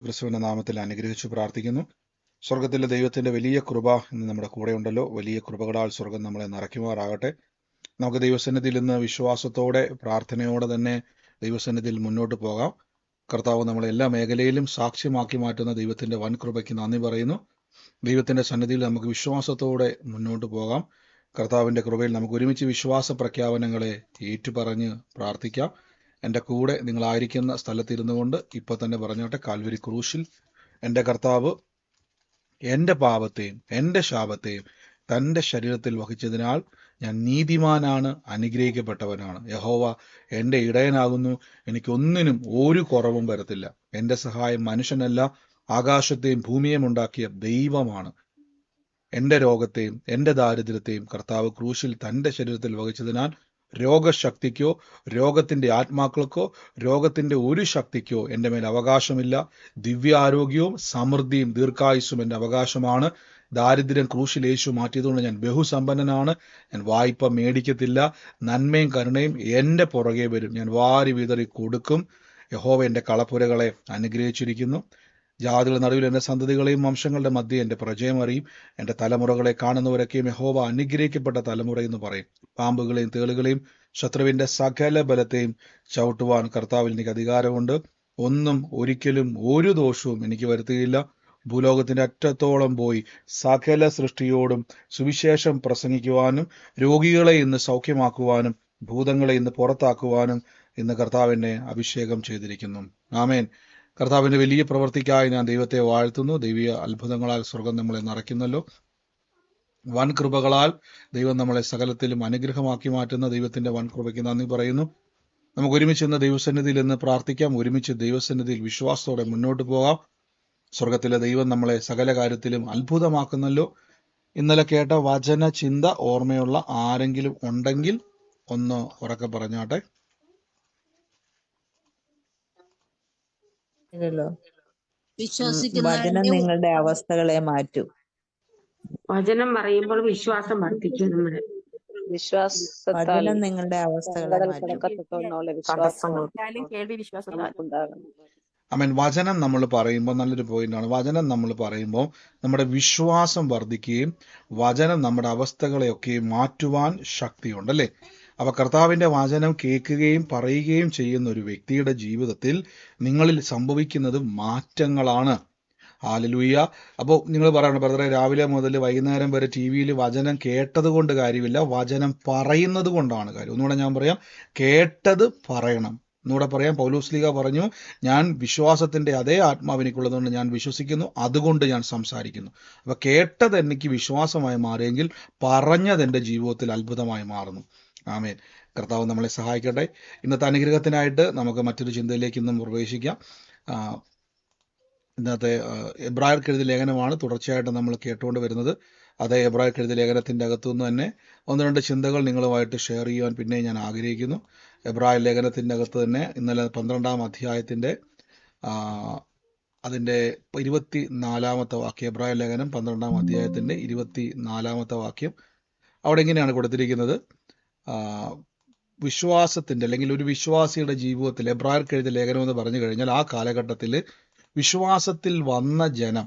ക്രിസ്തുവിന്റെ നാമത്തിൽ അനുഗ്രഹിച്ചു പ്രാർത്ഥിക്കുന്നു. സ്വർഗത്തിലെ ദൈവത്തിന്റെ വലിയ കൃപ ഇന്ന് നമ്മുടെ കൂടെ ഉണ്ടല്ലോ. വലിയ കൃപകളാൽ സ്വർഗം നമ്മളെ നിറയ്ക്കുമാറാകട്ടെ. നമുക്ക് ദൈവസന്നിധിയിൽ ഇന്ന് വിശ്വാസത്തോടെ പ്രാർത്ഥനയോടെ തന്നെ ദൈവസന്നിധിയിൽ മുന്നോട്ട് പോകാം. കർത്താവ് നമ്മളെ എല്ലാ മേഖലയിലും സാക്ഷ്യമാക്കി മാറ്റുന്ന ദൈവത്തിന്റെ വൻ കൃപയ്ക്ക് നന്ദി പറയുന്നു. ദൈവത്തിന്റെ സന്നിധിയിൽ നമുക്ക് വിശ്വാസത്തോടെ മുന്നോട്ട് പോകാം. കർത്താവിന്റെ കൃപയിൽ നമുക്ക് ഒരുമിച്ച് വിശ്വാസ പ്രഖ്യാപനങ്ങളെ ഏറ്റുപറഞ്ഞ് പ്രാർത്ഥിക്കാം. എൻ്റെ കൂടെ നിങ്ങളായിരിക്കുന്ന സ്ഥലത്തിരുന്നു കൊണ്ട് ഇപ്പൊ തന്നെ പറഞ്ഞോട്ടെ, കാൽവരി ക്രൂശിൽ എൻ്റെ കർത്താവ് എൻ്റെ പാപത്തെയും എൻ്റെ ശാപത്തെയും തൻ്റെ ശരീരത്തിൽ വഹിച്ചതിനാൽ ഞാൻ നീതിമാനാണ്, അനുഗ്രഹിക്കപ്പെട്ടവനാണ്. യഹോവ എൻ്റെ ഇടയനാകുന്നു, എനിക്കൊന്നിനും ഒരു കുറവും വരത്തില്ല. എൻ്റെ സഹായം മനുഷ്യനല്ല, ആകാശത്തെയും ഭൂമിയെയും ഉണ്ടാക്കിയ ദൈവമാണ്. എൻ്റെ രോഗത്തെയും എൻ്റെ ദാരിദ്ര്യത്തെയും കർത്താവ് ക്രൂശിൽ തൻ്റെ ശരീരത്തിൽ വഹിച്ചതിനാൽ രോഗശക്തിക്കോ രോഗത്തിന്റെ ആത്മാക്കൾക്കോ രോഗത്തിന്റെ ഒരു ശക്തിക്കോ എൻ്റെ മേൽ അവകാശമില്ല. ദിവ്യാരോഗ്യവും സമൃദ്ധിയും ദീർഘായുസ്സും എൻ്റെ അവകാശമാണ്. ദാരിദ്ര്യം ക്രൂശിൽ യേശു മാറ്റിയതുകൊണ്ട് ഞാൻ ബഹുസമ്പന്നനാണ്. ഞാൻ വായ്പ മേടിക്കത്തില്ല. നന്മയും കരുണയും എൻ്റെ പുറകെ വരും. ഞാൻ വാരി വിതറി കൊടുക്കും. യഹോവ എൻ്റെ കളപ്പുരകളെ അനുഗ്രഹിച്ചിരിക്കുന്നു. ജാതികളുടെ നടുവിൽ എൻ്റെ സന്തതികളെയും വംശങ്ങളുടെ മധ്യേ എൻ്റെ പ്രജയം അറിയും. എൻ്റെ തലമുറകളെ കാണുന്നവരൊക്കെയും യഹോവ അനുഗ്രഹിക്കപ്പെട്ട തലമുറ എന്ന് പറയും. പാമ്പുകളെയും തേളുകളെയും ശത്രുവിന്റെ സകല ബലത്തെയും ചവിട്ടുവാൻ കർത്താവിൽ എനിക്ക് അധികാരമുണ്ട്. ഒന്നും ഒരിക്കലും ഒരു ദോഷവും എനിക്ക് വരുത്തുകയില്ല. ഭൂലോകത്തിന്റെ അറ്റത്തോളം പോയി സകല സൃഷ്ടിയോടും സുവിശേഷം പ്രസംഗിക്കുവാനും രോഗികളെ ഇന്ന് സൗഖ്യമാക്കുവാനും ഭൂതങ്ങളെ ഇന്ന് പുറത്താക്കുവാനും ഇന്ന് കർത്താവിനെ അഭിഷേകം ചെയ്തിരിക്കുന്നു. ആമേൻ. കർത്താവിന്റെ വലിയ പ്രവൃത്തിക്കായി ഞാൻ ദൈവത്തെ വാഴ്ത്തുന്നു. ദൈവീയ അത്ഭുതങ്ങളാൽ സ്വർഗം നമ്മളെ നിറയ്ക്കുന്നല്ലോ. വൻ കൃപകളാൽ ദൈവം നമ്മളെ സകലത്തിലും അനുഗ്രഹമാക്കി മാറ്റുന്ന ദൈവത്തിന്റെ വൻ കൃപയ്ക്ക് നന്ദി പറയുന്നു. നമുക്ക് ഒരുമിച്ച് ഇന്ന് ദൈവസന്നിധിയിൽ ഇന്ന് പ്രാർത്ഥിക്കാം. ഒരുമിച്ച് ദൈവസന്നിധിയിൽ വിശ്വാസത്തോടെ മുന്നോട്ട് പോകാം. സ്വർഗത്തിലെ ദൈവം നമ്മളെ സകല കാര്യത്തിലും അത്ഭുതമാക്കുന്നല്ലോ. ഇന്നലെ കേട്ട വചന ചിന്ത ഓർമ്മയുള്ള ആരെങ്കിലും ഉണ്ടെങ്കിൽ ഒന്ന് ഉറക്കെ പറഞ്ഞാട്ടെ. വചനം നിങ്ങളുടെ അവസ്ഥകളെ മാറ്റും. വചനം പറയുമ്പോൾ വിശ്വാസം വർദ്ധിക്കും. നമ്മുടെ വചനം നിങ്ങളുടെ അവസ്ഥകളെ മാറ്റും. ആമേൻ. വചനം നമ്മൾ പറയുമ്പോൾ നല്ലൊരു പോയിന്റാണ്. വചനം നമ്മൾ പറയുമ്പോൾ നമ്മുടെ വിശ്വാസം വർദ്ധിക്കുകയും വചനം നമ്മുടെ അവസ്ഥകളെയൊക്കെ മാറ്റുവാൻ ശക്തിയുണ്ട്, അല്ലേ? അപ്പൊ കർത്താവിന്റെ വചനം കേൾക്കുകയും പറയുകയും ചെയ്യുന്ന ഒരു വ്യക്തിയുടെ ജീവിതത്തിൽ നിങ്ങളിൽ സംഭവിക്കുന്നത് മാറ്റങ്ങളാണ്. ഹല്ലേലൂയ. അപ്പോൾ നിങ്ങൾ പറയണം, ബ്രദറെ, രാവിലെ മുതൽ വൈകുന്നേരം വരെ ടി വിയിൽ വചനം കേട്ടത് കൊണ്ട് കാര്യമില്ല, വചനം പറയുന്നത് കൊണ്ടാണ് കാര്യം. ഒന്നുകൂടെ ഞാൻ പറയാം, കേട്ടത് പറയണം. ഒന്നുകൂടെ പറയാം, പൗലോസ്ലീഹ പറഞ്ഞു, ഞാൻ വിശ്വാസത്തിന്റെ അതേ ആത്മാവ് എനിക്കുള്ളതുകൊണ്ട് ഞാൻ വിശ്വസിക്കുന്നു, അതുകൊണ്ട് ഞാൻ സംസാരിക്കുന്നു. അപ്പൊ കേട്ടത് എനിക്ക് വിശ്വാസമായി മാറിയെങ്കിൽ പറഞ്ഞത് എൻ്റെ ജീവിതത്തിൽ അത്ഭുതമായി മാറുന്നു. ആമേൻ. കർത്താവ് നമ്മളെ സഹായിക്കട്ടെ. ഇന്നത്തെ അനുഗ്രഹത്തിനായിട്ട് നമുക്ക് മറ്റൊരു ചിന്തയിലേക്ക് ഇന്നും പ്രവേശിക്കാം. ഇന്നത്തെ എബ്രായർക്ക് എഴുതിയ ലേഖനമാണ് തുടർച്ചയായിട്ട് നമ്മൾ കേട്ടുകൊണ്ട് വരുന്നത്. അതേ എബ്രായർക്ക് എഴുതിയ ലേഖനത്തിന്റെ അകത്തുനിന്ന് തന്നെ ഒന്ന് രണ്ട് ചിന്തകൾ നിങ്ങളുമായിട്ട് ഷെയർ ചെയ്യുവാൻ പിന്നെ ഞാൻ ആഗ്രഹിക്കുന്നു. എബ്രായ ലേഖനത്തിന്റെ അകത്ത് തന്നെ ഇന്നലെ 12-ാം അധ്യായത്തിന്റെ അതിന്റെ 24-ാമത്തെ വാക്യം, എബ്രായ ലേഖനം 12-ാം അധ്യായത്തിന്റെ 24-ാമത്തെ വാക്യം, അവിടെ ഇങ്ങനെയാണ് കൊടുത്തിരിക്കുന്നത്. വിശ്വാസത്തിന്റെ അല്ലെങ്കിൽ ഒരു വിശ്വാസിയുടെ ജീവിതത്തിൽ എബ്രായർക്ക് എഴുതിയ ലേഖനം എന്ന് പറഞ്ഞു കഴിഞ്ഞാൽ ആ കാലഘട്ടത്തിൽ വിശ്വാസത്തിൽ വന്ന ജനം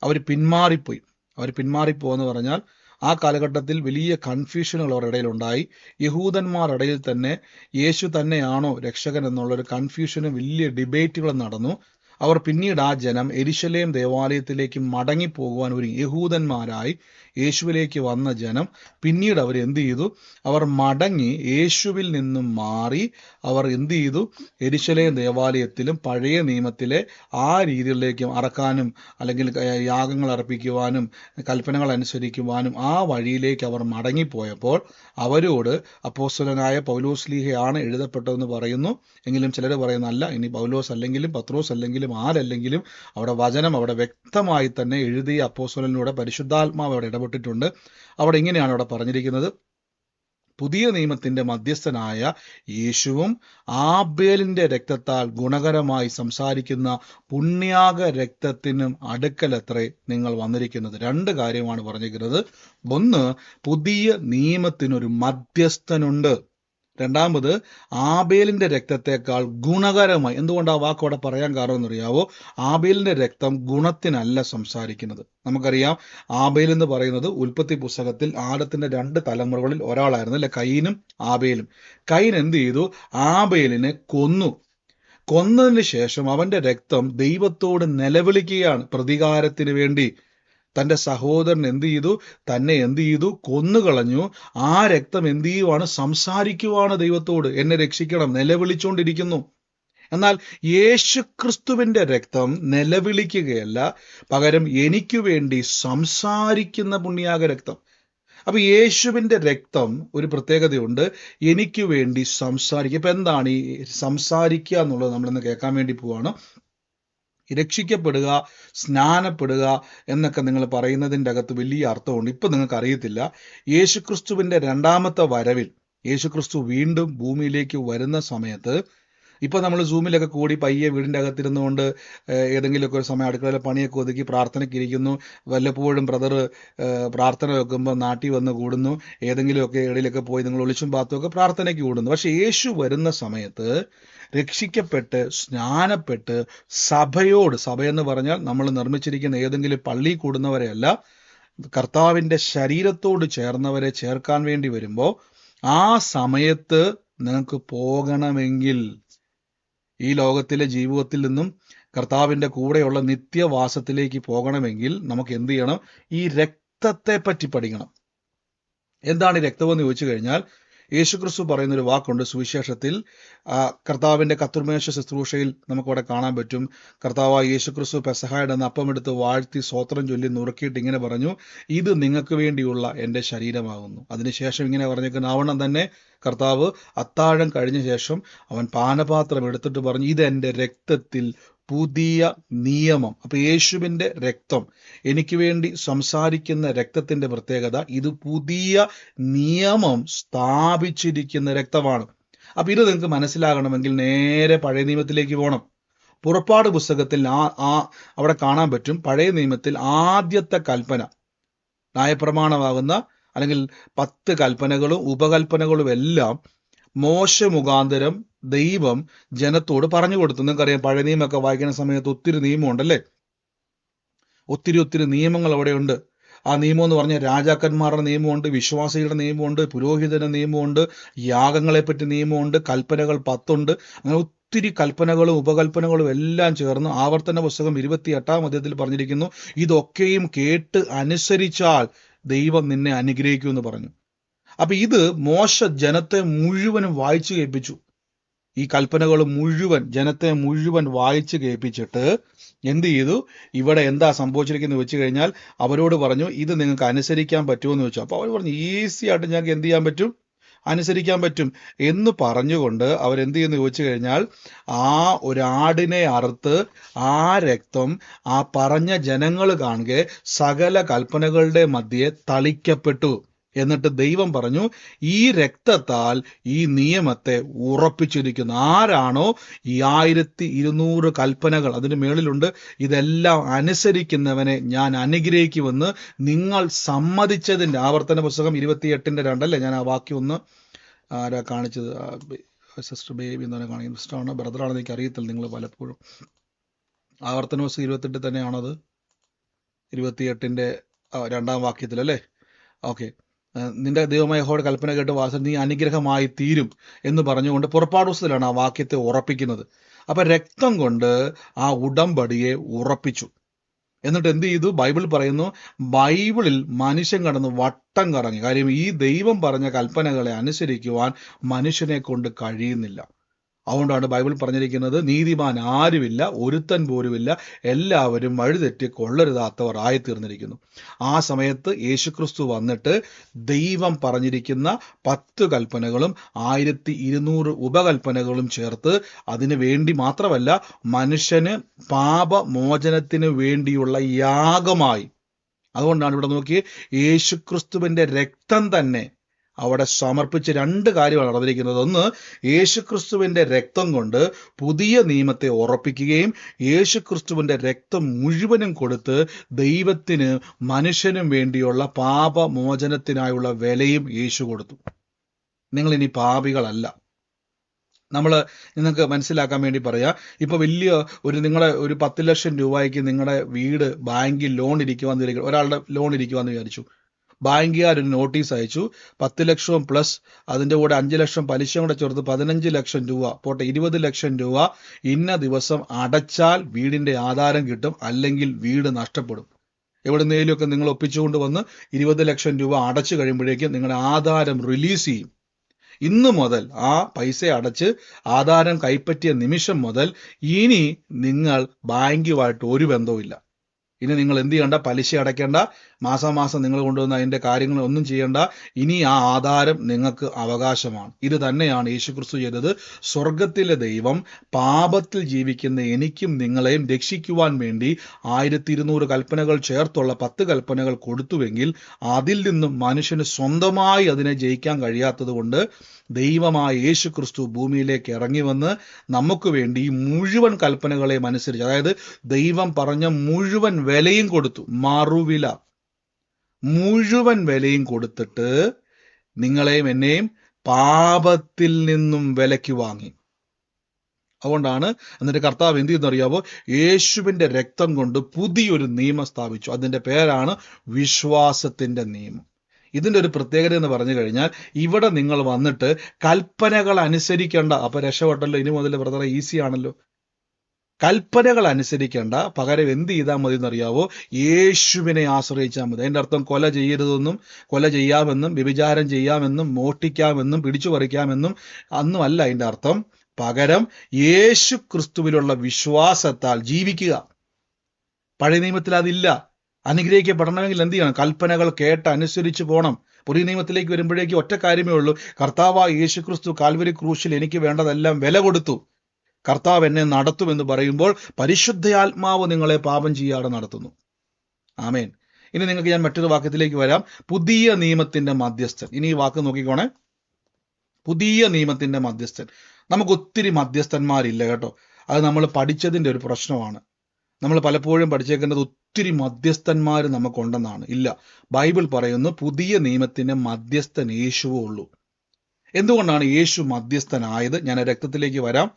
അവർ പിന്മാറിപ്പോയെന്ന് പറഞ്ഞാൽ ആ കാലഘട്ടത്തിൽ വലിയ കൺഫ്യൂഷനുകൾ അവരുടെ ഇടയിൽ ഉണ്ടായി. യഹൂദന്മാരുടെ ഇടയിൽ തന്നെ യേശു തന്നെയാണോ രക്ഷകൻ എന്നുള്ളൊരു കൺഫ്യൂഷനും വലിയ ഡിബേറ്റുകളും നടന്നു. അവർ പിന്നീട് ആ ജനം യെരുശലേം ദേവാലയത്തിലേക്ക് മടങ്ങിപ്പോകുവാൻ ഒരു യഹൂദന്മാരായി യേശുവിലേക്ക് വന്ന ജനം പിന്നീട് അവർ എന്ത് ചെയ്തു? അവർ മടങ്ങി യേശുവിൽ നിന്നും മാറി അവർ എന്ത് ചെയ്തു? യെരുശലേം ദേവാലയത്തിലും പഴയ നിയമത്തിലെ ആ രീതികളിലേക്ക് അറക്കാനും അല്ലെങ്കിൽ യാഗങ്ങൾ അർപ്പിക്കുവാനും കൽപ്പനകൾ അനുസരിക്കുവാനും ആ വഴിയിലേക്ക് അവർ മടങ്ങിപ്പോയപ്പോൾ അവരോട് അപ്പോസ്തലനായ പൗലോസ്ലീഹയാണ് എഴുതപ്പെട്ടതെന്ന് പറയുന്നു. എങ്കിലും ചിലർ പറയുന്നല്ല, ഇനി പൗലോസ് അല്ലെങ്കിലും പത്രോസ് അല്ലെങ്കിലും ആരല്ലെങ്കിലും അവിടെ വചനം അവിടെ വ്യക്തമായി തന്നെ എഴുതിയ അപ്പോസ്തലനിലൂടെ പരിശുദ്ധാത്മാവ് അവിടെ ഇടപെട്ടിട്ടുണ്ട്. അവിടെ ഇങ്ങനെയാണ് അവിടെ പറഞ്ഞിരിക്കുന്നത്: പുതിയ നിയമത്തിന്റെ മധ്യസ്ഥനായ യേശുവും ആബേലിന്റെ രക്തത്താൽ ഗുണകരമായി സംസാരിക്കുന്ന പുണ്യാക രക്തത്തിനും അടുക്കലത്രേ നിങ്ങൾ വന്നിരിക്കുന്നത്. രണ്ട് കാര്യമാണ് പറഞ്ഞിരിക്കുന്നത്. ഒന്ന്, പുതിയ നിയമത്തിനൊരു മധ്യസ്ഥനുണ്ട്. രണ്ടാമത് ആബേലിന്റെ രക്തത്തെക്കാൾ ഗുണകരമായി. എന്തുകൊണ്ട് ആ വാക്ക് അവിടെ പറയാൻ കാരണം എന്നറിയാവോ? ആബേലിന്റെ രക്തം ഗുണത്തിനല്ല സംസാരിക്കുന്നത്. നമുക്കറിയാം ആബേൽ എന്ന് പറയുന്നത് ഉൽപ്പത്തി പുസ്തകത്തിൽ ആദത്തിന്റെ 2 തലമുറകളിൽ ഒരാളായിരുന്നു, അല്ലെ? കയീനും ആബേലും. കയീൻ എന്ത് ചെയ്തു? ആബേലിനെ കൊന്നതിന് ശേഷം അവന്റെ രക്തം ദൈവത്തോട് നിലവിളിക്കുകയാണ് പ്രതികാരത്തിന് വേണ്ടി. തന്റെ സഹോദരൻ തന്നെ എന്ത് ചെയ്തു? കൊന്നുകളഞ്ഞു. ആ രക്തം എന്ത് ചെയ്യുവാണ്? സംസാരിക്കുവാണ് ദൈവത്തോട്, എന്നെ രക്ഷിക്കണം, നിലവിളിച്ചുകൊണ്ടിരിക്കുന്നു. എന്നാൽ യേശുക്രിസ്തുവിന്റെ രക്തം നിലവിളിക്കുകയല്ല, പകരം എനിക്ക് വേണ്ടി സംസാരിക്കുന്ന പുണ്യാക രക്തം. അപ്പൊ യേശുവിന്റെ രക്തം ഒരു പ്രത്യേകതയുണ്ട്, എനിക്ക് വേണ്ടി സംസാരിക്കുക. ഇപ്പൊ എന്താണ് ഈ സംസാരിക്കുക എന്നുള്ളത് നമ്മളിന്ന് കേൾക്കാൻ വേണ്ടി പോവാണ്. രക്ഷിക്കപ്പെടുക, സ്നാനപ്പെടുക എന്നൊക്കെ നിങ്ങൾ പറയുന്നതിൻ്റെ അകത്ത് വലിയ അർത്ഥമുണ്ട്. ഇപ്പൊ നിങ്ങൾക്ക് അറിയത്തില്ല. യേശുക്രിസ്തുവിന്റെ 2ാമത്തെ വരവിൽ യേശുക്രിസ്തു വീണ്ടും ഭൂമിയിലേക്ക് വരുന്ന സമയത്ത്, ഇപ്പൊ നമ്മൾ സൂമിലൊക്കെ കൂടി പയ്യെ വീടിന്റെ അകത്തിരുന്നുകൊണ്ട് ഏതെങ്കിലുമൊക്കെ ഒരു സമയം അടുക്കളയിലെ പണിയൊക്കെ ഒതുക്കി പ്രാർത്ഥനയ്ക്ക് ഇരിക്കുന്നു. വല്ലപ്പോഴും ബ്രദർ പ്രാർത്ഥന വെക്കുമ്പോൾ നാട്ടിൽ വന്ന് കൂടുന്നു. ഏതെങ്കിലുമൊക്കെ ഇടയിലൊക്കെ പോയി നിങ്ങൾ ഒളിച്ചും പാത്തുമൊക്കെ പ്രാർത്ഥനയ്ക്ക് കൂടുന്നു. പക്ഷെ യേശു വരുന്ന സമയത്ത് രക്ഷിക്കപ്പെട്ട് സ്നാനപ്പെട്ട് സഭയെന്ന് പറഞ്ഞാൽ നമ്മൾ നിർമ്മിച്ചിരിക്കുന്ന ഏതെങ്കിലും പള്ളി കൂടുന്നവരെയല്ല, കർത്താവിന്റെ ശരീരത്തോട് ചേർന്നവരെ ചേർക്കാൻ വേണ്ടി വരുമ്പോൾ, ആ സമയത്ത് നിങ്ങൾക്ക് പോകണമെങ്കിൽ, ഈ ലോകത്തിലെ ജീവിതത്തിൽ നിന്നും കർത്താവിന്റെ കൂടെയുള്ള നിത്യവാസത്തിലേക്ക് പോകണമെങ്കിൽ നമുക്ക് എന്ത് ചെയ്യണം? ഈ രക്തത്തെ പറ്റി പഠിക്കണം. എന്താണ് ഈ രക്തമെന്ന് ചോദിച്ചു കഴിഞ്ഞാൽ, യേശുക്രിസ്തു പറയുന്നൊരു വാക്കുണ്ട് സുവിശേഷത്തിൽ. കർത്താവിന്റെ കർത്തൃമേശ ശുശ്രൂഷയിൽ നമുക്കവിടെ കാണാൻ പറ്റും. കർത്താവായ യേശുക്രിസ്തു പെസഹായുടെ അന്ന് അപ്പമെടുത്ത് വാഴ്ത്തി സ്തോത്രം ചൊല്ലി നുറുക്കിയിട്ട് ഇങ്ങനെ പറഞ്ഞു, ഇത് നിങ്ങൾക്ക് വേണ്ടിയുള്ള എൻ്റെ ശരീരമാകുന്നു. അതിനുശേഷം ഇങ്ങനെ പറഞ്ഞേക്കുന്ന ആവണം തന്നെ കർത്താവ് അത്താഴം കഴിഞ്ഞ ശേഷം അവൻ പാനപാത്രം എടുത്തിട്ട് പറഞ്ഞു, ഇത് എൻ്റെ രക്തത്തിൽ പുതിയ നിയമം. അപ്പൊ യേശുവിന്റെ രക്തം, എനിക്ക് വേണ്ടി സംസാരിക്കുന്ന രക്തത്തിന്റെ പ്രത്യേകത, ഇത് പുതിയ നിയമം സ്ഥാപിച്ചിരിക്കുന്ന രക്തമാണ്. അപ്പൊ ഇത് നിങ്ങൾക്ക് മനസ്സിലാകണമെങ്കിൽ നേരെ പഴയ നിയമത്തിലേക്ക് പോകണം. പുറപ്പാട് പുസ്തകത്തിൽ അവിടെ കാണാൻ പറ്റും. പഴയ നിയമത്തിൽ ആദ്യത്തെ കൽപ്പന, ന്യായപ്രമാണമാകുന്ന അല്ലെങ്കിൽ 10 കൽപ്പനകളും ഉപകൽപ്പനകളും എല്ലാം മോശ മുഖാന്തരം ദൈവം ജനത്തോട് പറഞ്ഞു കൊടുത്തു. നിങ്ങൾക്കറിയാം, പഴയ നിയമമൊക്കെ വായിക്കുന്ന സമയത്ത് ഒത്തിരി നിയമമുണ്ടല്ലേ? ഒത്തിരി നിയമങ്ങൾ അവിടെയുണ്ട്. ആ നിയമം എന്ന് പറഞ്ഞാൽ രാജാക്കന്മാരുടെ നിയമമുണ്ട്, വിശ്വാസികളുടെ നിയമമുണ്ട്, പുരോഹിതന്റെ നിയമമുണ്ട്, യാഗങ്ങളെപ്പറ്റി നിയമമുണ്ട്, കൽപ്പനകൾ 10 ഉണ്ട്. അങ്ങനെ ഒത്തിരി കൽപ്പനകളും ഉപകൽപ്പനകളും എല്ലാം ചേർന്ന് ആവർത്തന പുസ്തകം 28-ാം അധ്യായത്തിൽ പറഞ്ഞിരിക്കുന്നു, ഇതൊക്കെയും കേട്ട് അനുസരിച്ചാൽ ദൈവം നിന്നെ അനുഗ്രഹിക്കുമെന്ന് പറഞ്ഞു. അപ്പൊ ഇത് മോശ ജനത്തെ മുഴുവനും വായിച്ചു കേൾപ്പിച്ചു. ഈ കൽപ്പനകൾ മുഴുവൻ ജനത്തെ മുഴുവൻ വായിച്ചു കേൾപ്പിച്ചിട്ട് എന്ത് ചെയ്തു? ഇവിടെ എന്താ സംഭവിച്ചിരിക്കുന്നത് വെച്ച് കഴിഞ്ഞാൽ അവരോട് പറഞ്ഞു, ഇത് നിങ്ങൾക്ക് അനുസരിക്കാൻ പറ്റുമെന്ന് വെച്ചു. അപ്പൊ അവർ പറഞ്ഞു, ഈസി ആയിട്ട് ഞങ്ങൾക്ക് എന്ത് ചെയ്യാൻ പറ്റും? അനുസരിക്കാൻ പറ്റും എന്ന് പറഞ്ഞുകൊണ്ട് അവരെന്ത് ചെയ്യുന്നു ചോദിച്ചു കഴിഞ്ഞാൽ, ആ ഒരാടിനെ അറുത്ത് ആ രക്തം ആ പറഞ്ഞ ജനങ്ങൾ കാണുക സകല കൽപ്പനകളുടെ മധ്യേ തളിക്കപ്പെട്ടു. എന്നിട്ട് ദൈവം പറഞ്ഞു, ഈ രക്തത്താൽ ഈ നിയമത്തെ ഉറപ്പിച്ചിരിക്കുന്നു. ആരാണോ ഈ 1200 കൽപ്പനകൾ അതിന് മേളിലുണ്ട്, ഇതെല്ലാം അനുസരിക്കുന്നവനെ ഞാൻ അനുഗ്രഹിക്കുമെന്ന് നിങ്ങൾ സമ്മതിച്ചതിന്റെ, ആവർത്തന പുസ്തകം 28-2 അല്ലേ? ഞാൻ ആ വാക്യം ഒന്ന് ആരാ കാണിച്ചത്? സിസ്റ്റർ ബേബി എന്ന് പറഞ്ഞാൽ കാണിക്കുന്നത്. സിസ്റ്ററാണോ ബ്രദറാണെന്ന് എനിക്ക് അറിയത്തില്ല. നിങ്ങൾ പലപ്പോഴും ആവർത്തന പുസ്തകം 28 തന്നെയാണത്, 28-2 വാക്യത്തിൽ അല്ലേ? ഓക്കെ. നിന്റെ ദൈവമായ യഹോവയുടെ കൽപ്പന കേട്ട് വാസം നീ അനുഗ്രഹമായി തീരും എന്ന് പറഞ്ഞുകൊണ്ട് പുറപ്പാട് പുസ്തകത്തിലാണ് ആ വാക്യത്തെ ഉറപ്പിക്കുന്നത്. അപ്പൊ രക്തം കൊണ്ട് ആ ഉടമ്പടിയെ ഉറപ്പിച്ചു. എന്നിട്ട് എന്ത് ചെയ്തു? ബൈബിൾ പറയുന്നു, ബൈബിളിൽ മനുഷ്യൻ കടന്ന് വട്ടം കറങ്ങി. കാര്യം ഈ ദൈവം പറഞ്ഞ കൽപ്പനകളെ അനുസരിക്കുവാൻ മനുഷ്യനെ കൊണ്ട് കഴിയുന്നില്ല. അതുകൊണ്ടാണ് ബൈബിൾ പറഞ്ഞിരിക്കുന്നത്, നീതിമാൻ ആരുമില്ല, ഒരുത്തൻ പോലുമില്ല, എല്ലാവരും വഴിതെറ്റി കൊള്ളരുതാത്തവർ ആയിത്തീർന്നിരിക്കുന്നു. ആ സമയത്ത് യേശുക്രിസ്തു വന്നിട്ട് ദൈവം പറഞ്ഞിരിക്കുന്ന 10 കൽപ്പനകളും 1200 ഉപകൽപ്പനകളും ചേർത്ത് അതിനു വേണ്ടി മാത്രമല്ല, മനുഷ്യന് പാപമോചനത്തിന് വേണ്ടിയുള്ള യാഗമായി. അതുകൊണ്ടാണ് ഇവിടെ നോക്കി, യേശുക്രിസ്തുവിന്റെ രക്തം തന്നെ അവിടെ സമർപ്പിച്ച് 2 കാര്യമാണ് നടന്നിരിക്കുന്നത്. ഒന്ന്, യേശുക്രിസ്തുവിന്റെ രക്തം കൊണ്ട് പുതിയ നിയമത്തെ ഉറപ്പിക്കുകയും യേശുക്രിസ്തുവിന്റെ രക്തം മുഴുവനും കൊടുത്ത് ദൈവത്തിന് മനുഷ്യനും വേണ്ടിയുള്ള പാപമോചനത്തിനായുള്ള വിലയും യേശു കൊടുത്തു. നിങ്ങൾ ഇനി പാപികളല്ല. നിങ്ങൾക്ക് മനസ്സിലാക്കാൻ വേണ്ടി പറയാം. ഇപ്പൊ വലിയ നിങ്ങളെ ഒരു 10 ലക്ഷം രൂപയ്ക്ക് നിങ്ങളുടെ വീട് ബാങ്കിൽ ലോൺ ഇരിക്കുവാന്ന് വിചാരിക്കും. ഒരാളുടെ ലോൺ ഇരിക്കുവാന്ന് വിചാരിച്ചു. ബാങ്കുകാർ ഒരു നോട്ടീസ് അയച്ചു. 10 ലക്ഷവും പ്ലസ് അതിന്റെ കൂടെ 5 ലക്ഷം പലിശ കൂടെ ചേർത്ത് 15 ലക്ഷം രൂപ, പോട്ടെ 20 ലക്ഷം രൂപ ഇന്ന ദിവസം അടച്ചാൽ വീടിന്റെ ആധാരം കിട്ടും, അല്ലെങ്കിൽ വീട് നഷ്ടപ്പെടും. എവിടുന്നേലുമൊക്കെ നിങ്ങൾ ഒപ്പിച്ചുകൊണ്ട് വന്ന് 20 ലക്ഷം രൂപ അടച്ചു കഴിയുമ്പോഴേക്കും നിങ്ങളുടെ ആധാരം റിലീസ് ചെയ്യും. ഇന്ന് മുതൽ ആ പൈസ അടച്ച് ആധാരം കൈപ്പറ്റിയ നിമിഷം മുതൽ ഇനി നിങ്ങൾ ബാങ്കുമായിട്ട് ഒരു ബന്ധവുമില്ല. ഇനി നിങ്ങൾ എന്ത് ചെയ്യണ്ട? പലിശ അടയ്ക്കേണ്ട, മാസാമാസം നിങ്ങൾ കൊണ്ടുവന്ന അതിന്റെ കാര്യങ്ങൾ ഒന്നും ചെയ്യേണ്ട. ഇനി ആ ആധാരം നിങ്ങൾക്ക് അവകാശമാണ്. ഇത് തന്നെയാണ് യേശുക്രിസ്തു ചെയ്തത്. സ്വർഗത്തിലെ ദൈവം പാപത്തിൽ ജീവിക്കുന്ന എനിക്കും നിങ്ങളെയും രക്ഷിക്കുവാൻ വേണ്ടി 1200 കൽപ്പനകൾ ചേർത്തുള്ള 10 കൽപ്പനകൾ കൊടുത്തുവെങ്കിൽ അതിൽ നിന്നും മനുഷ്യന് സ്വന്തമായി അതിനെ ജയിക്കാൻ കഴിയാത്തത് കൊണ്ട് ദൈവമായ യേശുക്രിസ്തു ഭൂമിയിലേക്ക് ഇറങ്ങി വന്ന് നമുക്ക് വേണ്ടി മുഴുവൻ കൽപ്പനകളെയും അനുസരിച്ച്, അതായത് ദൈവം പറഞ്ഞ മുഴുവൻ വിലയും കൊടുത്തു. മറുവില മുഴുവൻ വിലയും കൊടുത്തിട്ട് നിങ്ങളെയും എന്നെയും പാപത്തിൽ നിന്നും വിലയ്ക്ക് വാങ്ങി. അതുകൊണ്ടാണ് എന്നിട്ട് കർത്താവ് എന്ത് ചെയ്യുന്നറിയാവോ? യേശുവിന്റെ രക്തം കൊണ്ട് പുതിയൊരു നിയമം സ്ഥാപിച്ചു. അതിന്റെ പേരാണ് വിശ്വാസത്തിന്റെ നിയമം. ഇതിന്റെ ഒരു പ്രത്യേകത എന്ന് പറഞ്ഞു കഴിഞ്ഞാൽ, ഇവിടെ നിങ്ങൾ വന്നിട്ട് കൽപ്പനകൾ അനുസരിക്കേണ്ട. അപ്പൊ രക്ഷപ്പെട്ടല്ലോ, ഇനി മുതൽ ബ്രദറെ ഈസി ആണല്ലോ. കൽപ്പനകൾ അനുസരിക്കേണ്ട, പകരം എന്ത് ചെയ്താൽ മതി എന്നറിയാവോ? യേശുവിനെ ആശ്രയിച്ചാൽ മതി. അതിന്റെ അർത്ഥം കൊല ചെയ്യരുതെന്നും, കൊല ചെയ്യാമെന്നും, വ്യഭിചാരം ചെയ്യാമെന്നും, മോഷ്ടിക്കാമെന്നും, പിടിച്ചു പറിക്കാമെന്നും അന്നും അല്ല അതിന്റെ അർത്ഥം. പകരം യേശു ക്രിസ്തുവിലുള്ള വിശ്വാസത്താൽ ജീവിക്കുക. പഴയ നിയമത്തിൽ അതില്ല. അനുഗ്രഹിക്കപ്പെടണമെങ്കിൽ എന്ത് ചെയ്യണം? കൽപ്പനകൾ കേട്ട് അനുസരിച്ച് പോകണം. പുതിയ നിയമത്തിലേക്ക് വരുമ്പോഴേക്ക് ഒറ്റ കാര്യമേ ഉള്ളൂ. കർത്താവായ യേശു ക്രിസ്തു കാൽവരി ക്രൂശിൽ എനിക്ക് വേണ്ടതെല്ലാം വില കൊടുത്തു. കർത്താവ് എന്നെ നടത്തുമെന്ന് പറയുമ്പോൾ പരിശുദ്ധയാത്മാവ് നിങ്ങളെ പാപം ചെയ്യാതെ നടത്തുന്നു. ആമേൻ. ഇനി നിങ്ങൾക്ക് ഞാൻ മറ്റൊരു വാക്യത്തിലേക്ക് വരാം. പുതിയ നിയമത്തിന്റെ മധ്യസ്ഥൻ. ഇനി ഈ വാക്ക് നോക്കിക്കോണേ. പുതിയ നിയമത്തിന്റെ മധ്യസ്ഥൻ. നമുക്ക് ഒത്തിരി മധ്യസ്ഥന്മാരില്ല കേട്ടോ. അത് നമ്മൾ പഠിച്ചതിന്റെ ഒരു പ്രശ്നമാണ്. നമ്മൾ പലപ്പോഴും പഠിച്ചേക്കുന്നത് ഒത്തിരി മധ്യസ്ഥന്മാർ നമുക്കുണ്ടെന്നാണ്. ഇല്ല, ബൈബിൾ പറയുന്നു പുതിയ നിയമത്തിന്റെ മധ്യസ്ഥൻ യേശുവേ ഉള്ളൂ. എന്തുകൊണ്ടാണ് യേശു മധ്യസ്ഥനായത്? ഞാൻ രക്തത്തിലേക്ക് വരാം.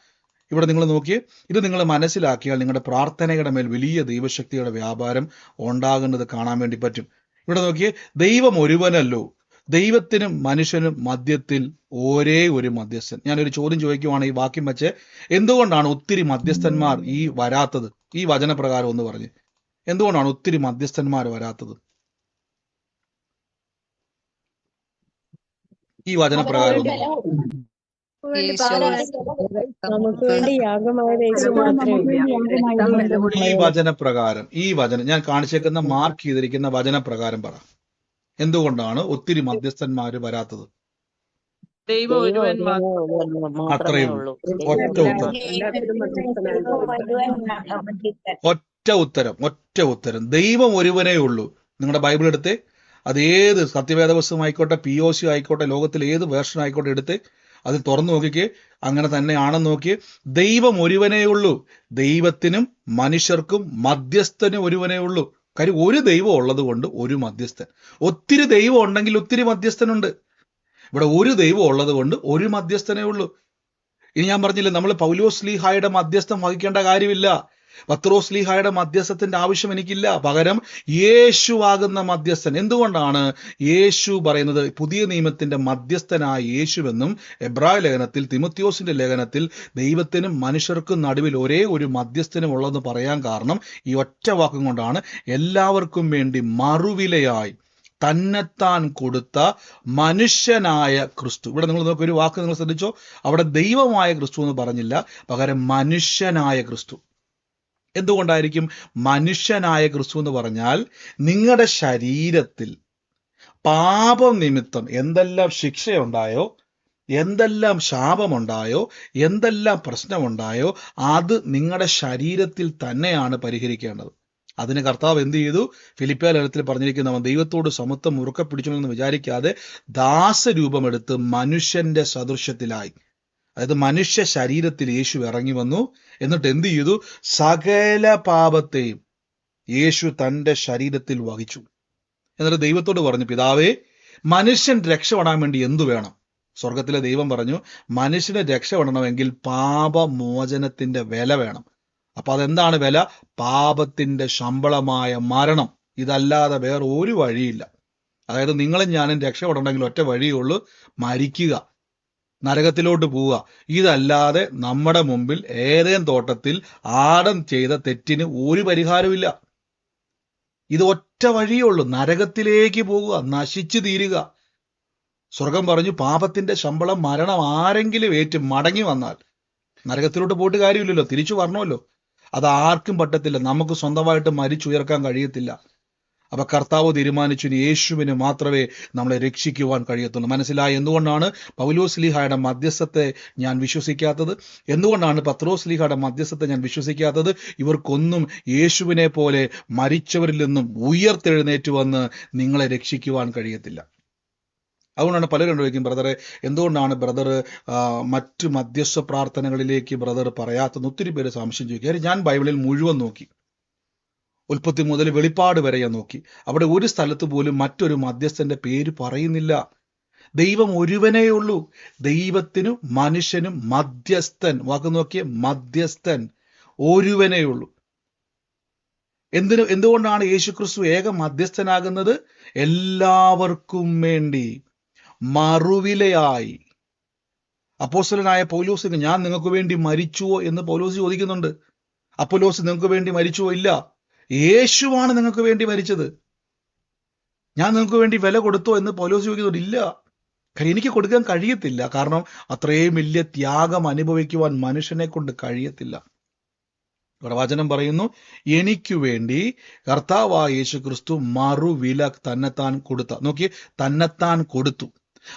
ഇവിടെ നിങ്ങൾ നോക്കിയേ, ഇത് നിങ്ങൾ മനസ്സിലാക്കിയാൽ നിങ്ങളുടെ പ്രാർത്ഥനയുടെ മേൽ വലിയ ദൈവശക്തിയുടെ വ്യാപാരം ഉണ്ടാകുന്നത് കാണാൻ വേണ്ടി പറ്റും. ഇവിടെ നോക്കിയേ, ദൈവം ഒരുവനല്ലോ, ദൈവത്തിനും മനുഷ്യനും മധ്യത്തിൽ ഒരേ ഒരു മധ്യസ്ഥൻ. ഞാനൊരു ചോദ്യം ചോദിക്കുവാണ് ഈ വാക്യം വെച്ച്, എന്തുകൊണ്ടാണ് ഒത്തിരി മധ്യസ്ഥന്മാർ ഈ വരാത്തത്? ഈ വചനപ്രകാരം ഒന്ന് പറഞ്ഞ്, എന്തുകൊണ്ടാണ് ഒത്തിരി മധ്യസ്ഥന്മാർ വരാത്തത്? ഈ വചനപ്രകാരം ഈ വചനം ഞാൻ കാണിച്ചേക്കുന്ന മാർക്ക് ചെയ്തിരിക്കുന്ന വചനപ്രകാരം പറ, എന്തുകൊണ്ടാണ് ഒത്തിരി മധ്യസ്ഥന്മാര് വരാത്തത്? അത്രയും ഒറ്റ ഉത്തരം ദൈവം ഒരുവനേ ഉള്ളൂ. നിങ്ങളുടെ ബൈബിൾ എടുത്തേ, അത് ഏത് സത്യവേദപുസ്തകം ആയിക്കോട്ടെ, POC ആയിക്കോട്ടെ, ലോകത്തിലെ ഏത് വേർഷൻ ആയിക്കോട്ടെ എടുത്ത് അത് തുറന്നു നോക്കിക്കേ. അങ്ങനെ തന്നെയാണെന്ന് നോക്കിയേ. ദൈവം ഒരുവനേ ഉള്ളൂ. ദൈവത്തിനും മനുഷ്യർക്കും മധ്യസ്ഥനും ഒരുവനേ ഉള്ളൂ. കാര്യം ഒരു ദൈവം ഉള്ളത് കൊണ്ട് ഒരു മധ്യസ്ഥൻ. ഒത്തിരി ദൈവം ഉണ്ടെങ്കിൽ ഒത്തിരി മധ്യസ്ഥനുണ്ട്. ഇവിടെ ഒരു ദൈവം ഉള്ളത് കൊണ്ട് ഒരു മധ്യസ്ഥനേ ഉള്ളൂ. ഇനി ഞാൻ പറഞ്ഞില്ലേ, നമ്മൾ പൗലോസ് ശ്ലീഹായുടെ മധ്യസ്ഥം വഹിക്കേണ്ട കാര്യമില്ല. പത്രോസ് ശ്ലീഹായുടെ മധ്യസ്ഥത്തിന്റെ ആവശ്യം എനിക്കില്ല. പകരം യേശുവാകുന്ന മധ്യസ്ഥൻ. എന്തുകൊണ്ടാണ് യേശു പറയുന്നത് പുതിയ നിയമത്തിന്റെ മധ്യസ്ഥനായ യേശുവെന്നും എബ്രായ ലേഖനത്തിൽ, തിമോത്തിയോസിന്റെ ലേഖനത്തിൽ ദൈവത്തിനും മനുഷ്യർക്കും നടുവിൽ ഒരേ ഒരു മധ്യസ്ഥനും ഉള്ളതെന്ന് പറയാൻ കാരണം ഈ ഒറ്റ വാക്കും കൊണ്ടാണ്. എല്ലാവർക്കും വേണ്ടി മറുവിലയായി തന്നെത്താൻ കൊടുത്ത മനുഷ്യനായ ക്രിസ്തു. ഇവിടെ നിങ്ങൾ നോക്കി, ഒരു വാക്ക് നിങ്ങൾ ശ്രദ്ധിച്ചോ, അവിടെ ദൈവമായ ക്രിസ്തു എന്ന് പറഞ്ഞില്ല, പകരം മനുഷ്യനായ ക്രിസ്തു. എന്തുകൊണ്ടായിരിക്കും മനുഷ്യനായ ക്രിസ്തു എന്ന് പറഞ്ഞാൽ? നിങ്ങളുടെ ശരീരത്തിൽ പാപം നിമിത്തം എന്തെല്ലാം ശിക്ഷയുണ്ടായോ, എന്തെല്ലാം ശാപമുണ്ടായോ, എന്തെല്ലാം പ്രശ്നമുണ്ടായോ, അത് നിങ്ങളുടെ ശരീരത്തിൽ തന്നെയാണ് പരിഹരിക്കേണ്ടത്. അതിന് കർത്താവ് എന്ത് ചെയ്തു? ഫിലിപ്പിയ ലേഖനത്തിൽ പറഞ്ഞിരിക്കുന്നവൻ ദൈവത്തോട് സമത്വം മുറുക്കെ പിടിച്ചെന്ന് വിചാരിക്കാതെ ദാസരൂപമെടുത്ത് മനുഷ്യന്റെ സദൃശ്യത്തിലായി. അതായത് മനുഷ്യ ശരീരത്തിൽ യേശു ഇറങ്ങി വന്നു. എന്നിട്ട് എന്ത് ചെയ്തു? സകല പാപത്തെയും യേശു തന്റെ ശരീരത്തിൽ വഹിച്ചു. എന്നിട്ട് ദൈവത്തോട് പറഞ്ഞു, പിതാവേ, മനുഷ്യൻ രക്ഷപ്പെടാൻ വേണ്ടി എന്തു വേണം? സ്വർഗത്തിലെ ദൈവം പറഞ്ഞു, മനുഷ്യന് രക്ഷപ്പെടണമെങ്കിൽ പാപമോചനത്തിന്റെ വില വേണം. അപ്പൊ അതെന്താണ് വില? പാപത്തിന്റെ ശമ്പളമായ മരണം. ഇതല്ലാതെ വേറെ ഒരു വഴിയില്ല. അതായത് നിങ്ങളും ഞാനും രക്ഷപ്പെടണമെങ്കിൽ ഒറ്റ വഴിയേ ഉള്ളൂ, മരിക്കുക, നരകത്തിലോട്ട് പോവുക. ഇതല്ലാതെ നമ്മുടെ മുമ്പിൽ ഏതേൻ തോട്ടത്തിൽ ആദം ചെയ്ത തെറ്റിന് ഒരു പരിഹാരമില്ല. ഇത് ഒറ്റ വഴിയേ ഉള്ളൂ, നരകത്തിലേക്ക് പോകുക, നശിച്ചു തീരുക. സ്വർഗം പറഞ്ഞു, പാപത്തിന്റെ ശമ്പളം മരണം. ആരെങ്കിലും ഏറ്റ് മടങ്ങി വന്നാൽ നരകത്തിലോട്ട് പോയിട്ട് കാര്യമില്ലല്ലോ, തിരിച്ചു വരണമല്ലോ. അത് ആർക്കും പറ്റത്തില്ല. നമുക്ക് സ്വന്തമായിട്ട് മരിച്ചുയർക്കാൻ കഴിയത്തില്ല. അപ്പൊ കർത്താവ് തീരുമാനിച്ചു, യേശുവിന് മാത്രമേ നമ്മളെ രക്ഷിക്കുവാൻ കഴിയത്തുള്ളൂ. മനസ്സിലായി എന്തുകൊണ്ടാണ് പൗലോസ്ലീഹായുടെ മധ്യസ്ഥത്തെ ഞാൻ വിശ്വസിക്കാത്തത്? എന്തുകൊണ്ടാണ് പത്രോസ്ലീഹായുടെ മധ്യസ്ഥത്തെ ഞാൻ വിശ്വസിക്കാത്തത്? ഇവർക്കൊന്നും യേശുവിനെ പോലെ മരിച്ചവരിൽ നിന്നും ഉയർത്തെഴുന്നേറ്റ് വന്ന് നിങ്ങളെ രക്ഷിക്കുവാൻ കഴിയത്തില്ല. അതുകൊണ്ടാണ് പലരും ചോദിക്കും, ബ്രദറെ എന്തുകൊണ്ടാണ് ബ്രദർ മറ്റു മധ്യസ്ഥ പ്രാർത്ഥനകളിലേക്ക് ബ്രദർ പറയാത്തെന്ന് ഒത്തിരി പേര് സംശയം ചോദിക്കും. ഞാൻ ബൈബിളിൽ മുഴുവൻ നോക്കി, ഉൽപ്പത്തി മുതൽ വെളിപ്പാട് വരെ ഞാൻ നോക്കി. അവിടെ ഒരു സ്ഥലത്ത് പോലും മറ്റൊരു മധ്യസ്ഥന്റെ പേര് പറയുന്നില്ല. ദൈവം ഒരുവനേ ഉള്ളൂ. ദൈവത്തിനും മനുഷ്യനും മധ്യസ്ഥൻ, വാക്ക് നോക്കിയ മധ്യസ്ഥൻ ഒരുവനേ ഉള്ളൂ. എന്തുകൊണ്ടാണ് യേശുക്രിസ്തു ഏക മധ്യസ്ഥനാകുന്നത്? എല്ലാവർക്കും വേണ്ടി മറുവിലയായി. അപ്പോസ്തലനായ പൗലോസിന്, ഞാൻ നിങ്ങൾക്ക് വേണ്ടി മരിച്ചുവോ എന്ന് പൗലോസ് ചോദിക്കുന്നുണ്ട്. അപ്പൊല്ലോസ് നിങ്ങൾക്ക് വേണ്ടി മരിച്ചുവോ? ഇല്ല, യേശുവാണ് നിങ്ങൾക്ക് വേണ്ടി മരിച്ചത്. ഞാൻ നിങ്ങൾക്ക് വേണ്ടി വില കൊടുത്തോ എന്ന് പൗലോസ് ചോദിക്കുന്നുണ്ട്. ഇല്ല, എനിക്ക് കൊടുക്കാൻ കഴിയത്തില്ല. കാരണം അത്രയും വലിയ ത്യാഗം അനുഭവിക്കുവാൻ മനുഷ്യനെ കൊണ്ട് കഴിയത്തില്ല. ഇവിടെ വചനം പറയുന്നു, എനിക്ക് വേണ്ടി കർത്താവായ യേശു ക്രിസ്തു മറുവില തന്നെത്താൻ കൊടുത്ത. നോക്കി, തന്നെത്താൻ കൊടുത്തു.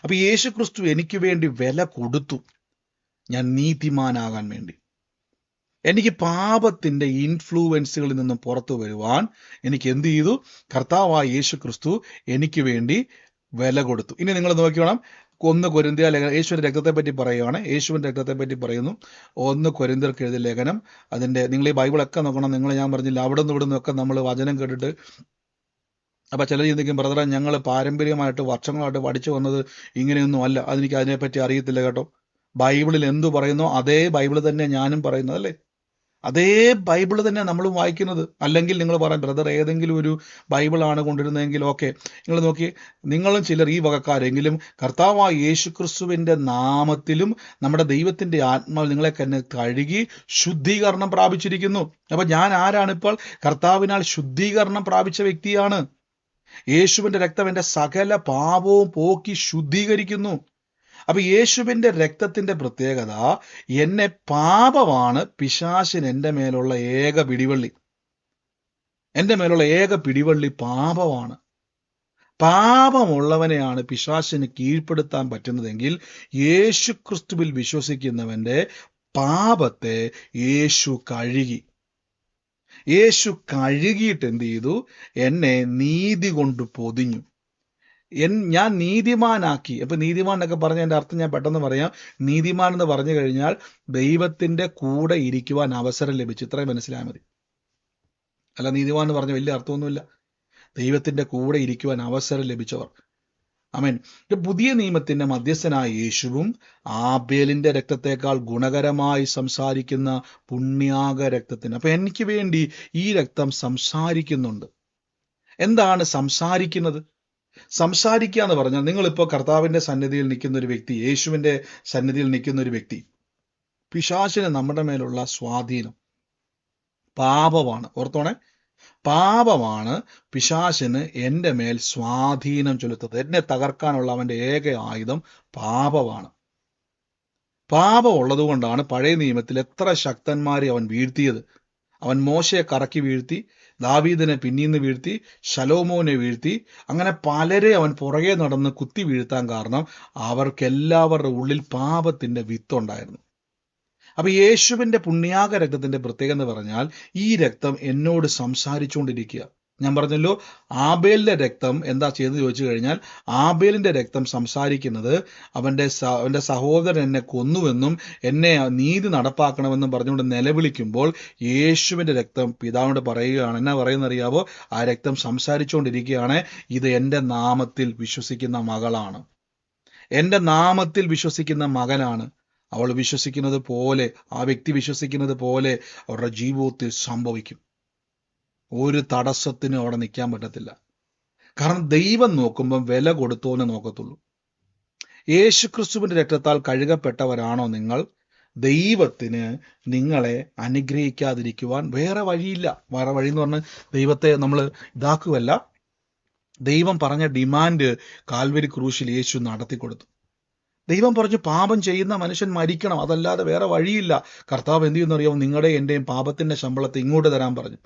അപ്പൊ യേശു ക്രിസ്തു എനിക്ക് വേണ്ടി വില കൊടുത്തു, ഞാൻ നീതിമാനാകാൻ വേണ്ടി. എനിക്ക് പാപത്തിന്റെ ഇൻഫ്ലുവൻസുകളിൽ നിന്നും പുറത്തു വരുവാൻ എനിക്ക് എന്ത് ചെയ്തു? കർത്താവായ യേശു ക്രിസ്തു എനിക്ക് വേണ്ടി വില കൊടുത്തു. ഇനി നിങ്ങൾ നോക്കിയോണം, 1 കൊരിന്ത്യർ ലേഖനം, യേശുവിന്റെ രക്തത്തെ പറ്റി പറയുകയാണ്. യേശുവിന്റെ രക്തത്തെ പറ്റി പറയുന്നു. 1 കൊരിന്ത്യർക്ക് എഴുതിയ ലേഖനം, അതിന്റെ നിങ്ങൾ ഈ ബൈബിളൊക്കെ നോക്കണം. നിങ്ങൾ ഞാൻ പറഞ്ഞില്ല, അവിടെ നിന്ന് ഇവിടെ നിന്നൊക്കെ നമ്മൾ വചനം കേട്ടിട്ട് അപ്പൊ ചിലർ ചിന്തിക്കും, ബ്രദറെ ഞങ്ങൾ പാരമ്പര്യമായിട്ട് വർഷങ്ങളായിട്ട് പഠിച്ചു വന്നത് ഇങ്ങനെയൊന്നും അല്ല, അതെനിക്ക് അതിനെപ്പറ്റി അറിയത്തില്ല കേട്ടോ. ബൈബിളിൽ എന്തു പറയുന്നോ അതേ ബൈബിൾ തന്നെ ഞാനും പറയുന്നത്, അല്ലേ? അതേ ബൈബിൾ തന്നെ നമ്മളും വായിക്കുന്നത്. അല്ലെങ്കിൽ നിങ്ങൾ പറയാം, ബ്രദർ ഏതെങ്കിലും ഒരു ബൈബിളാണ് കൊണ്ടിരുന്നതെങ്കിൽ ഓക്കെ. നിങ്ങൾ നോക്കി, നിങ്ങളും ചിലർ ഈ വകക്കാരെങ്കിലും കർത്താവായ യേശുക്രിസ്തുവിന്റെ നാമത്തിലും നമ്മുടെ ദൈവത്തിന്റെ ആത്മാവ് നിങ്ങളെ തന്നെ കഴുകി ശുദ്ധീകരണം പ്രാപിച്ചിരിക്കുന്നു. അപ്പൊ ഞാൻ ആരാണിപ്പോൾ? കർത്താവിനാൽ ശുദ്ധീകരണം പ്രാപിച്ച വ്യക്തിയാണ്. യേശുവിന്റെ രക്തം എന്റെ സകല പാപവും പോക്കി ശുദ്ധീകരിക്കുന്നു. അപ്പൊ യേശുവിന്റെ രക്തത്തിന്റെ പ്രത്യേകത, എന്നെ പാപമാണ് പിശാചിന് എന്റെ മേലുള്ള ഏക പിടിവള്ളി. എന്റെ മേലുള്ള ഏക പിടിവള്ളി പാപമാണ്. പാപമുള്ളവനെയാണ് പിശാചിന് കീഴ്പ്പെടുത്താൻ പറ്റുന്നതെങ്കിൽ യേശു ക്രിസ്തുവിൽ വിശ്വസിക്കുന്നവന്റെ പാപത്തെ യേശു കഴുകി. യേശു കഴുകിയിട്ട് എന്ത് ചെയ്തു? എന്നെ നീതി കൊണ്ട് പൊതിഞ്ഞു. ഞാൻ നീതിമാനാക്കി. അപ്പൊ നീതിമാൻ എന്നൊക്കെ പറഞ്ഞ എന്റെ അർത്ഥം ഞാൻ പെട്ടെന്ന് പറയാം. നീതിമാൻ എന്ന് പറഞ്ഞു കഴിഞ്ഞാൽ ദൈവത്തിന്റെ കൂടെ ഇരിക്കുവാൻ അവസരം ലഭിച്ചു, ഇത്രയും മനസ്സിലായാൽ മതി. അല്ല, നീതിമാൻ എന്ന് പറഞ്ഞ വലിയ അർത്ഥമൊന്നുമില്ല. ദൈവത്തിന്റെ കൂടെ ഇരിക്കുവാൻ അവസരം ലഭിച്ചവർ. ആമേൻ. പുതിയ നിയമത്തിന്റെ മധ്യസ്ഥനായ യേശുവും ആബേലിന്റെ രക്തത്തെക്കാൾ ഗുണകരമായി സംസാരിക്കുന്ന പുണ്യാക രക്തത്തിന്. അപ്പൊ എനിക്ക് വേണ്ടി ഈ രക്തം സംസാരിക്കുന്നുണ്ട്. എന്താണ് സംസാരിക്കുന്നത്? സംസാരിക്കുക എന്ന് പറഞ്ഞാൽ, നിങ്ങളിപ്പോൾ കർത്താവിന്റെ സന്നിധിയിൽ നിൽക്കുന്ന ഒരു വ്യക്തി, യേശുവിന്റെ സന്നിധിയിൽ നിൽക്കുന്ന ഒരു വ്യക്തി, പിശാചിന് നമ്മുടെ മേലുള്ള സ്വാധീനം പാപമാണ്. ഓർത്തോണേ, പാപമാണ് പിശാചിന് എൻ്റെ മേൽ സ്വാധീനം ചെലുത്തുന്നത്. എന്നെ തകർക്കാനുള്ള അവന്റെ ഏക ആയുധം പാപമാണ്. പാപം ഉള്ളതുകൊണ്ടാണ് പഴയ നിയമത്തിൽ എത്ര ശക്തന്മാരെ അവൻ വീഴ്ത്തിയത്. അവൻ മോശയെ കറക്കി വീഴ്ത്തി, ദാവീദിനെ പിന്നീന്ന് വീഴ്ത്തി, ശലോമോനെ വീഴ്ത്തി, അങ്ങനെ പലരെ അവൻ പുറകെ നടന്ന് കുത്തി വീഴ്ത്താൻ കാരണം അവർക്കെല്ലാവരുടെ ഉള്ളിൽ പാപത്തിന്റെ വിത്തുണ്ടായിരുന്നു. അപ്പൊ യേശുവിന്റെ പുണ്യാക രക്തത്തിന്റെ പ്രത്യേകത എന്ന് പറഞ്ഞാൽ, ഈ രക്തം എന്നോട് സംസാരിച്ചുകൊണ്ടിരിക്കുക. ഞാൻ പറഞ്ഞല്ലോ, ആബേലിന്റെ രക്തം എന്താ ചെയ്തെന്ന് ചോദിച്ചു കഴിഞ്ഞാൽ, ആബേലിന്റെ രക്തം സംസാരിക്കുന്നത് അവന്റെ സഹോദരൻ എന്നെ കൊന്നുവെന്നും എന്നെ നീതി നടപ്പാക്കണമെന്നും പറഞ്ഞുകൊണ്ട് നിലവിളിക്കുമ്പോൾ യേശുവിന്റെ രക്തം പിതാവിനോട് പറയുകയാണ്. എന്നാ പറയുന്നറിയാവോ? ആ രക്തം സംസാരിച്ചുകൊണ്ടിരിക്കുകയാണ്, ഇത് എൻ്റെ നാമത്തിൽ വിശ്വസിക്കുന്ന മകളാണ്, എൻ്റെ നാമത്തിൽ വിശ്വസിക്കുന്ന മകനാണ്. അവൾ വിശ്വസിക്കുന്നത് പോലെ, ആ വ്യക്തി വിശ്വസിക്കുന്നത് പോലെ അവരുടെ ജീവിതത്തിൽ സംഭവിക്കും. ഒരു തടസ്സത്തിനും അവിടെ നിൽക്കാൻ പറ്റത്തില്ല. കാരണം ദൈവം നോക്കുമ്പം വില കൊടുത്തോനെ നോക്കത്തുള്ളൂ. യേശുക്രിസ്തുവിന്റെ രക്തത്താൽ കഴുകപ്പെട്ടവരാണോ നിങ്ങൾ? ദൈവത്തിന് നിങ്ങളെ അനുഗ്രഹിക്കാതിരിക്കുവാൻ വേറെ വഴിയില്ല. വേറെ വഴി എന്ന് പറഞ്ഞാൽ ദൈവത്തെ നമ്മൾ ഇതാക്കുകയല്ല. ദൈവം പറഞ്ഞ ഡിമാൻഡ് കാൽവരി ക്രൂശിൽ യേശു നടത്തി കൊടുത്തു. ദൈവം പറഞ്ഞു, പാപം ചെയ്യുന്ന മനുഷ്യൻ മരിക്കണം, അതല്ലാതെ വേറെ വഴിയില്ല. കർത്താവ് എന്ത് ചെയ്യുന്ന അറിയാമോ? നിങ്ങളുടെ എൻ്റെയും പാപത്തിന്റെ ശമ്പളത്തെ ഇങ്ങോട്ട് തരാൻ പറഞ്ഞു.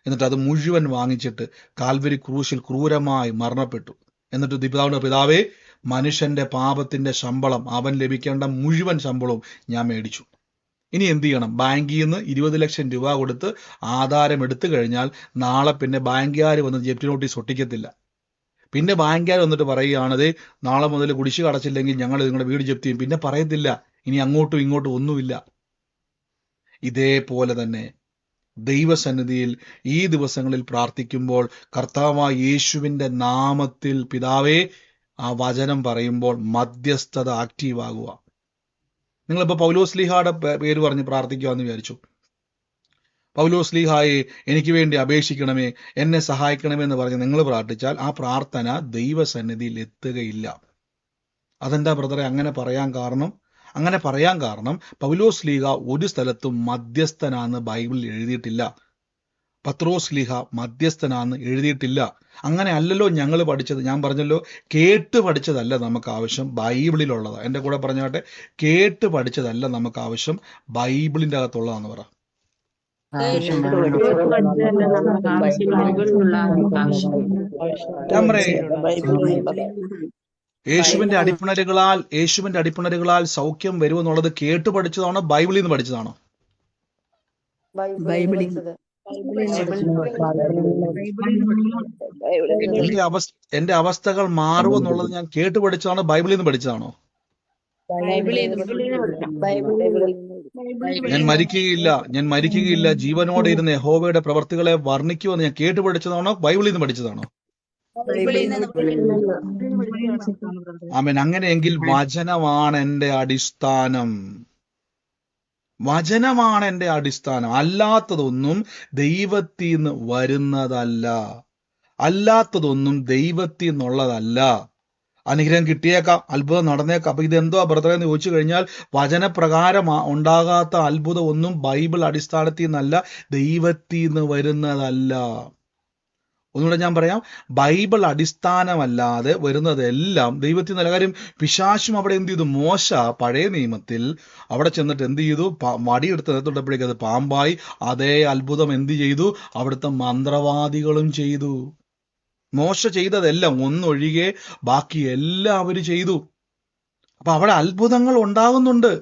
എന്നിട്ട് അത് മുഴുവൻ വാങ്ങിച്ചിട്ട് കാൽവരി ക്രൂശിൽ ക്രൂരമായി മരണപ്പെട്ടു. എന്നിട്ട് പിതാവേ, മനുഷ്യന്റെ പാപത്തിന്റെ ശമ്പളം, അവൻ ലഭിക്കേണ്ട മുഴുവൻ ശമ്പളവും ഞാൻ മേടിച്ചു. ഇനി എന്ത് ചെയ്യണം? ബാങ്കിൽ നിന്ന് 20 ലക്ഷം രൂപ കൊടുത്ത് ആധാരം എടുത്തു കഴിഞ്ഞാൽ നാളെ പിന്നെ ബാങ്കുകാർ വന്ന് ജപ്തി നോട്ടീസ് ഒട്ടിക്കത്തില്ല. പിന്നെ ബാങ്കുകാർ വന്നിട്ട് പറയുകയാണത്, നാളെ മുതൽ കുടിശ്ശിക അടച്ചില്ലെങ്കിൽ ഞങ്ങൾ നിങ്ങളുടെ വീട് ജപ്തി ചെയ്യും. പിന്നെ പറയത്തില്ല ഇനി അങ്ങോട്ടും ഇങ്ങോട്ടും ഒന്നുമില്ല. ഇതേപോലെ തന്നെ ദൈവസന്നിധിയിൽ ഈ ദിവസങ്ങളിൽ പ്രാർത്ഥിക്കുമ്പോൾ കർത്താവായ യേശുവിന്റെ നാമത്തിൽ പിതാവേ, ആ വചനം പറയുമ്പോൾ മധ്യസ്ഥത ആക്റ്റീവ് ആകുക. നിങ്ങളിപ്പോൾ പൗലോസ്ലീഹയുടെ പേര് പറഞ്ഞ് പ്രാർത്ഥിക്കുവാന്ന് വിചാരിച്ചു. പൗലോസ്ലീഹായെ എനിക്ക് വേണ്ടി അപേക്ഷിക്കണമേ, എന്നെ സഹായിക്കണമേ എന്ന് പറഞ്ഞ് നിങ്ങൾ പ്രാർത്ഥിച്ചാൽ ആ പ്രാർത്ഥന ദൈവസന്നിധിയിൽ എത്തുകയില്ല. അതെന്താ ബ്രദറെ അങ്ങനെ പറയാൻ കാരണം? അങ്ങനെ പറയാൻ കാരണം പൗലോസ്ലീഹ ഒരു സ്ഥലത്തും മധ്യസ്ഥനാന്ന് ബൈബിളിൽ എഴുതിയിട്ടില്ല. പത്രോസ്ലീഹ മധ്യസ്ഥനാന്ന് എഴുതിയിട്ടില്ല. അങ്ങനെ അല്ലല്ലോ ഞങ്ങൾ പഠിച്ചത്. ഞാൻ പറഞ്ഞല്ലോ, കേട്ട് പഠിച്ചതല്ല നമുക്ക് ആവശ്യം, ബൈബിളിലുള്ളതാ. എൻ്റെ കൂടെ പറഞ്ഞാട്ടെ, കേട്ട് പഠിച്ചതല്ല നമുക്ക് ആവശ്യം, ബൈബിളിൻ്റെ അകത്തുള്ളതാന്ന് പറ. ഞാൻ പറയേ, യേശുവിന്റെ അടിപ്പിണരുകളാൽ സൗഖ്യം വരുമെന്നുള്ളത് കേട്ട് പഠിച്ചതാണോ ബൈബിളിൽ നിന്ന് പഠിച്ചതാണോ? എന്റെ അവസ്ഥകൾ മാറുമെന്നുള്ളത് ഞാൻ കേട്ട് പഠിച്ചതാണോ ബൈബിളിൽ നിന്ന് പഠിച്ചതാണോ? ഞാൻ മരിക്കുകയില്ല, ജീവനോടെ ഇരുന്ന് യഹോവയുടെ പ്രവർത്തികളെ വർണ്ണിക്കുമെന്ന് ഞാൻ കേട്ട് പഠിച്ചതാണോ ബൈബിളിൽ നിന്ന് പഠിച്ചതാണോ? ആമേൻ. അങ്ങനെയെങ്കിൽ വചനമാണ് എന്റെ അടിസ്ഥാനം. വചനമാണ് എന്റെ അടിസ്ഥാനം. അല്ലാത്തതൊന്നും ദൈവത്തിൽ നിന്ന് വരുന്നതല്ല. അല്ലാത്തതൊന്നും ദൈവത്തിൽ നിന്നുള്ളതല്ല. അനുഗ്രഹം കിട്ടിയേക്കാം, അത്ഭുതം നടന്നേക്കാം. അപ്പൊ ഇതെന്തോ ബ്രദറെ എന്ന് ചോദിച്ചു കഴിഞ്ഞാൽ, വചനപ്രകാരം ഉണ്ടാകാത്ത അത്ഭുതം ഒന്നും ബൈബിൾ അടിസ്ഥാനത്തിൽ നിന്നല്ല, ദൈവത്തിൽ നിന്ന് വരുന്നതല്ല. ഒന്നുകൂടെ ഞാൻ പറയാം, ബൈബിൾ അടിസ്ഥാനമല്ലാതെ വരുന്നതെല്ലാം ദൈവത്തിൽ നിന്നല്ല. കാര്യം പിശാചും അവിടെ എന്ത് ചെയ്തു? മോശ പഴയ നിയമത്തിൽ അവിടെ ചെന്നിട്ട് എന്ത് ചെയ്തു? വടിയെടുത്ത് നിലത്തൊട്ടപ്പോഴേക്ക് അത് പാമ്പായി. അതേ അത്ഭുതം എന്ത് ചെയ്തു? അവിടുത്തെ മന്ത്രവാദികളും ചെയ്തു. മോശ ചെയ്തതെല്ലാം ഒന്നൊഴികെ ബാക്കി എല്ലാവരും ചെയ്തു. അപ്പൊ അവിടെ അത്ഭുതങ്ങൾ ഉണ്ടാകുന്നുണ്ട്.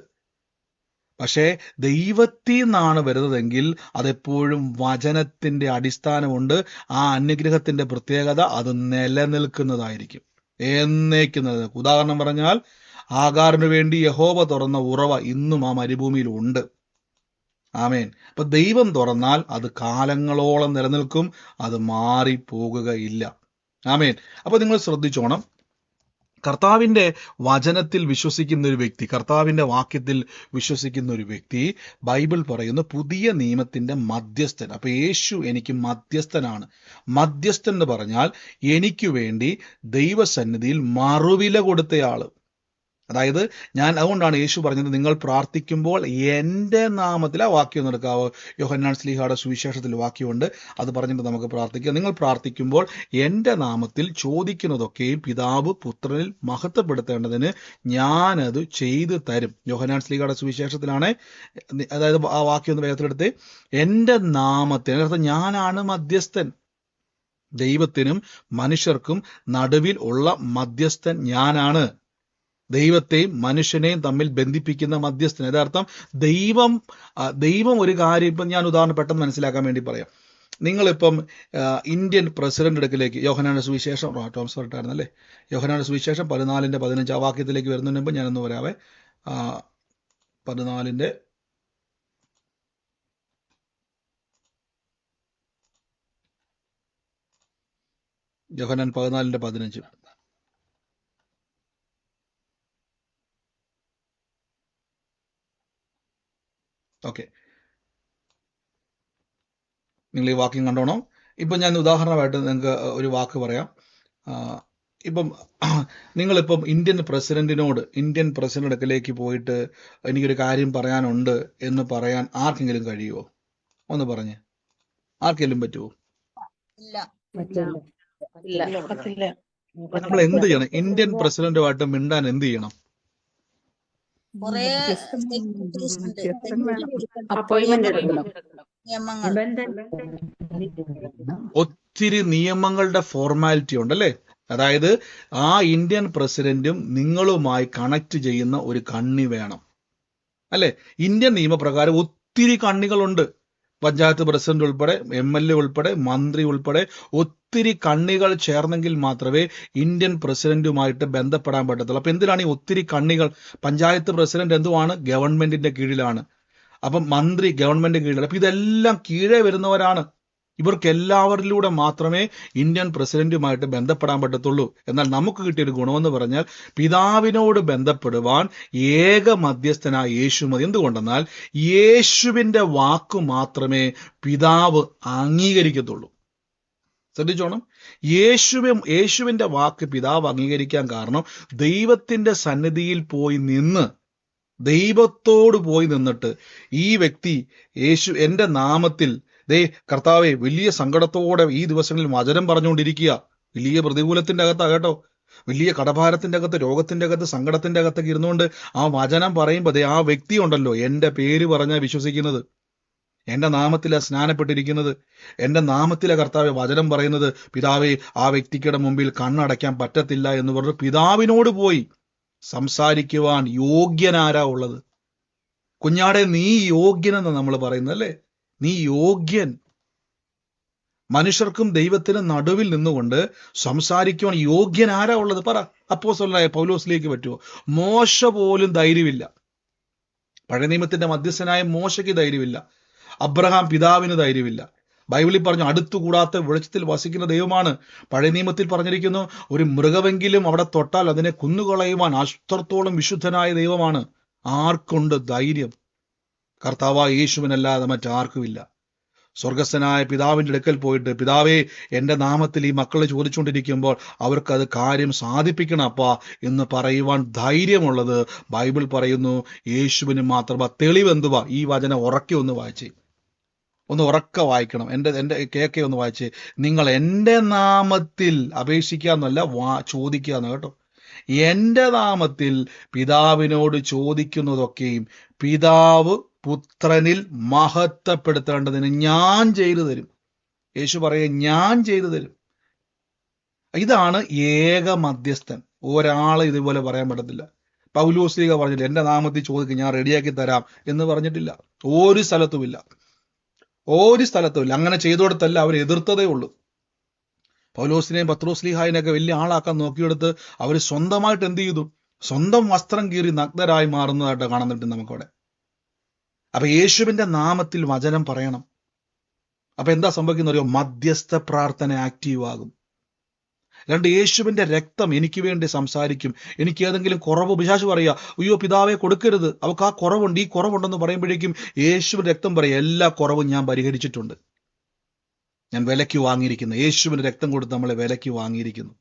പക്ഷേ ദൈവത്തിൽ നിന്നാണ് വരുന്നതെങ്കിൽ അതെപ്പോഴും വചനത്തിന്റെ അടിസ്ഥാനമുണ്ട്. ആ അനുഗ്രഹത്തിന്റെ പ്രത്യേകത അത് നിലനിൽക്കുന്നതായിരിക്കും, എന്നേക്കും നിലനിൽക്കും. ഉദാഹരണം പറഞ്ഞാൽ, ആഗാറിന് വേണ്ടി യഹോവ തുറന്ന ഉറവ ഇന്നും ആ മരുഭൂമിയിൽ ഉണ്ട്. ആമേൻ. അപ്പൊ ദൈവം തുറന്നാൽ അത് കാലങ്ങളോളം നിലനിൽക്കും, അത് മാറിപ്പോകുകയില്ല. ആമേൻ. അപ്പൊ നിങ്ങൾ ശ്രദ്ധിച്ചോണം, കർത്താവിന്റെ വചനത്തിൽ വിശ്വസിക്കുന്ന ഒരു വ്യക്തി, കർത്താവിന്റെ വാക്യത്തിൽ വിശ്വസിക്കുന്ന ഒരു വ്യക്തി, ബൈബിൾ പറയുന്നു പുതിയ നിയമത്തിന്റെ മധ്യസ്ഥൻ. അപ്പൊ യേശു എനിക്ക് മധ്യസ്ഥനാണ്. മധ്യസ്ഥൻ എന്ന് പറഞ്ഞാൽ എനിക്ക് വേണ്ടി ദൈവസന്നിധിയിൽ മറുവില കൊടുത്തയാള്. അതായത് അതുകൊണ്ടാണ് യേശു പറഞ്ഞത്, നിങ്ങൾ പ്രാർത്ഥിക്കുമ്പോൾ എൻ്റെ നാമത്തിൽ, ആ വാക്യം ഒന്ന് എടുക്കാവോ? യോഹന്നാൻ ശ്ലീഹയുടെ സുവിശേഷത്തിൽ വാക്യമുണ്ട്, അത് പറഞ്ഞിട്ട് നമുക്ക് പ്രാർത്ഥിക്കാം. നിങ്ങൾ പ്രാർത്ഥിക്കുമ്പോൾ എൻ്റെ നാമത്തിൽ ചോദിക്കുന്നതൊക്കെയും പിതാവ് പുത്രനിൽ മഹത്വപ്പെടുത്തേണ്ടതിന് ഞാനത് ചെയ്തു തരും. യോഹന്നാൻ ശ്ലീഹയുടെ സുവിശേഷത്തിലാണ്. അതായത് ആ വാക്യം ഒന്ന് വേഗത്തിലെടുത്ത്, എൻ്റെ നാമത്തിൽ, അതിനർത്ഥം ഞാനാണ് മധ്യസ്ഥൻ. ദൈവത്തിനും മനുഷ്യർക്കും നടുവിൽ ഉള്ള മധ്യസ്ഥൻ ഞാനാണ്. ദൈവത്തെയും മനുഷ്യനെയും തമ്മിൽ ബന്ധിപ്പിക്കുന്ന മധ്യസ്ഥൻ. യഥാർത്ഥം ദൈവം ഒരു കാര്യം, ഇപ്പം ഞാൻ ഉദാഹരണം പെട്ടെന്ന് മനസ്സിലാക്കാൻ വേണ്ടി പറയാം. നിങ്ങളിപ്പം ഇന്ത്യൻ പ്രസിഡന്റ് അടുക്കിലേക്ക്, യോഹന്നാന്റെ സുവിശേഷം ടോംസ് പറഞ്ഞായിരുന്നല്ലേ, യോഹന്നാന്റെ സുവിശേഷം 14:15 ആ വാക്യത്തിലേക്ക് വരുന്നതിന് മുമ്പ് ഞാനൊന്ന് പറയാവേ. 14 യോഹന്നാൻ 14:15. ഓക്കെ, നിങ്ങൾ ഈ വാക്യം കണ്ടോണം. ഇപ്പം ഞാൻ ഉദാഹരണമായിട്ട് നിങ്ങൾക്ക് ഒരു വാക്ക് പറയാം. ഇപ്പം നിങ്ങളിപ്പം ഇന്ത്യൻ പ്രസിഡന്റ് അടുക്കലേക്ക് പോയിട്ട് എനിക്കൊരു കാര്യം പറയാനുണ്ട് എന്ന് പറയാൻ ആർക്കെങ്കിലും കഴിയുമോ? ഒന്ന് പറഞ്ഞ്, ആർക്കെങ്കിലും പറ്റുമോ? നമ്മൾ എന്ത് ചെയ്യണം? ഇന്ത്യൻ പ്രസിഡന്റുമായിട്ട് മിണ്ടാൻ എന്ത് ചെയ്യണം? അപ്പോയിന്റ്മെന്റ് എടുക്കണം. ഒത്തിരി നിയമങ്ങളുടെ ഫോർമാലിറ്റി ഉണ്ടല്ലേ? അതായത് ആ ഇന്ത്യൻ പ്രസിഡന്റും നിങ്ങളുമായി കണക്ട് ചെയ്യുന്ന ഒരു കണ്ണി വേണം അല്ലെ? ഇന്ത്യൻ നിയമപ്രകാരം ഒത്തിരി കണ്ണികളുണ്ട്. പഞ്ചായത്ത് പ്രസിഡന്റ് ഉൾപ്പെടെ, MLA ഉൾപ്പെടെ, മന്ത്രി ഉൾപ്പെടെ ഒത്തിരി കണ്ണികൾ ചേർന്നെങ്കിൽ മാത്രമേ ഇന്ത്യൻ പ്രസിഡന്റുമായിട്ട് ബന്ധപ്പെടാൻ പറ്റത്തുള്ളൂ. അപ്പൊ എന്തിനാണ് ഈ ഒത്തിരി കണ്ണികൾ? പഞ്ചായത്ത് പ്രസിഡന്റ് എന്തുവാണ്? ഗവൺമെന്റിന്റെ കീഴിലാണ്. അപ്പം മന്ത്രി ഗവൺമെന്റിന്റെ കീഴിലാണ്. അപ്പൊ ഇതെല്ലാം കീഴേ വരുന്നവരാണ്. ഇവർക്ക് എല്ലാവരിലൂടെ മാത്രമേ ഇന്ത്യൻ പ്രസിഡന്റുമായിട്ട് ബന്ധപ്പെടാൻ പറ്റത്തുള്ളൂ. എന്നാൽ നമുക്ക് കിട്ടിയൊരു ഗുണമെന്ന് പറഞ്ഞാൽ പിതാവിനോട് ബന്ധപ്പെടുവാൻ ഏക മധ്യസ്ഥനായ യേശു മതി. എന്തുകൊണ്ടെന്നാൽ യേശുവിന്റെ വാക്ക് മാത്രമേ പിതാവ് അംഗീകരിക്കത്തുള്ളൂ. ശ്രദ്ധിച്ചോണം, യേശുവിന്റെ വാക്ക് പിതാവ് അംഗീകരിക്കാൻ കാരണം ദൈവത്തിന്റെ സന്നിധിയിൽ പോയി നിന്ന്, ദൈവത്തോട് പോയി നിന്നിട്ട് ഈ വ്യക്തി എന്റെ നാമത്തിൽ കർത്താവെ വലിയ സങ്കടത്തോടെ ഈ ദിവസങ്ങളിൽ വചനം പറഞ്ഞുകൊണ്ടിരിക്കുക, വലിയ പ്രതികൂലത്തിന്റെ അകത്താ കേട്ടോ, വലിയ കടഭാരത്തിന്റെ അകത്ത്, രോഗത്തിന്റെ അകത്ത്, സങ്കടത്തിന്റെ അകത്തൊക്കെ ഇരുന്നുകൊണ്ട് ആ വചനം പറയുമ്പോൾ ആ വ്യക്തി ഉണ്ടല്ലോ എന്റെ പേര് പറഞ്ഞാൽ വിശ്വസിക്കുന്നത്, എന്റെ നാമത്തിലാണ് സ്നാനപ്പെട്ടിരിക്കുന്നത്, എന്റെ നാമത്തിലെ കർത്താവെ വചനം പറയുന്നത്, പിതാവെ ആ വ്യക്തിയുടെ മുമ്പിൽ കണ്ണടയ്ക്കാൻ പറ്റത്തില്ല എന്ന് പറഞ്ഞു പിതാവിനോട് പോയി സംസാരിക്കുവാൻ യോഗ്യനാരാ ഉള്ളത്? കുഞ്ഞാടെ നീ യോഗ്യനെന്ന് നമ്മൾ പറയുന്നത് അല്ലേ? നീ യോഗ്യൻ. മനുഷ്യർക്കും ദൈവത്തിനും നടുവിൽ നിന്നുകൊണ്ട് സംസാരിക്കുവാൻ യോഗ്യൻ ആരാ ഉള്ളത്? പറ. അപ്പോസ്തലനായ പൗലോസിലേക്ക് പറ്റുമോ? മോശ പോലും ധൈര്യമില്ല. പഴയ നിയമത്തിന്റെ മധ്യസ്ഥനായ മോശയ്ക്ക് ധൈര്യമില്ല. അബ്രഹാം പിതാവിന് ധൈര്യമില്ല. ബൈബിളിൽ പറഞ്ഞു അടുത്തുകൂടാത്ത വെളിച്ചത്തിൽ വസിക്കുന്ന ദൈവമാണ്. പഴയ നിയമത്തിൽ പറഞ്ഞിരിക്കുന്നു ഒരു മൃഗമെങ്കിലും അവിടെ തൊട്ടാൽ അതിനെ കൊന്നുകളയുവാൻ അത്രത്തോളം വിശുദ്ധനായ ദൈവമാണ്. ആർക്കുണ്ട് ധൈര്യം? കർത്താവായ യേശുവിനല്ലാതെ മറ്റാർക്കുമില്ല. സ്വർഗസ്ഥനായ പിതാവിന്റെ അടുക്കൽ പോയിട്ട് പിതാവേ എന്റെ നാമത്തിൽ ഈ മക്കളെ ചോദിച്ചുകൊണ്ടിരിക്കുമ്പോൾ അവർക്കത് കാര്യം സാധിപ്പിക്കണം അപ്പാ എന്ന് പറയുവാൻ ധൈര്യമുള്ളത് ബൈബിൾ പറയുന്നു യേശുവിന് മാത്രം. തെളിവെന്തുവാ? ഈ വചനം ഉറക്കെ ഒന്ന് വായിച്ചേ, ഒന്ന് ഉറക്കെ വായിക്കണം. എന്റെ കേക്കെ ഒന്ന് വായിച്ചേ. നിങ്ങൾ എന്റെ നാമത്തിൽ അപേക്ഷിക്കാന്നല്ല, ചോദിക്കാന്ന് കേട്ടോ. എന്റെ നാമത്തിൽ പിതാവിനോട് ചോദിക്കുന്നതൊക്കെയും പിതാവ് പുത്രനിൽ മഹത്വപ്പെടുത്തേണ്ടതിന് ഞാൻ ചെയ്തു തരും. യേശു പറയുക ഞാൻ ചെയ്തു തരും. ഇതാണ് ഏക മധ്യസ്ഥൻ. ഒരാളെ ഇതുപോലെ പറയാൻ പറ്റത്തില്ല. പൗലോസ്ലീഹ പറഞ്ഞില്ല എന്റെ നാമത്തിൽ ചോദിക്കുക ഞാൻ റെഡിയാക്കി തരാം എന്ന് പറഞ്ഞിട്ടില്ല. ഒരു സ്ഥലത്തുമില്ല. അങ്ങനെ ചെയ്തോടത്തല്ല അവർ എതിർത്തതേ ഉള്ളൂ. പൗലോസിനെയും പത്രോസ്ലീഹായിനെയൊക്കെ വലിയ ആളാക്കാൻ നോക്കിയെടുത്ത് അവർ സ്വന്തമായിട്ട് എന്ത് ചെയ്തു? സ്വന്തം വസ്ത്രം കീറി നഗ്നരായി മാറുന്നതായിട്ട് കാണുന്നുണ്ട് നമുക്കവിടെ. അപ്പൊ യേശുവിന്റെ നാമത്തിൽ വചനം പറയണം. അപ്പൊ എന്താ സംഭവിക്കുന്ന അറിയോ? മധ്യസ്ഥ പ്രാർത്ഥന ആക്റ്റീവ് ആകും. രണ്ട്, യേശുവിന്റെ രക്തം എനിക്ക് വേണ്ടി സംസാരിക്കും. എനിക്ക് ഏതെങ്കിലും കുറവ് പിശാച് പറയാ, അയ്യോ പിതാവെ കൊടുക്കരുത്, അവർക്ക് ആ കുറവുണ്ട്, ഈ കുറവുണ്ടെന്ന് പറയുമ്പോഴേക്കും യേശുവിന്റെ രക്തം പറയാം എല്ലാ കുറവും ഞാൻ പരിഹരിച്ചിട്ടുണ്ട്, ഞാൻ വിലയ്ക്ക് വാങ്ങിയിരിക്കുന്നു. യേശുവിന്റെ രക്തം കൊടുത്ത് നമ്മളെ വിലയ്ക്ക് വാങ്ങിയിരിക്കുന്നു.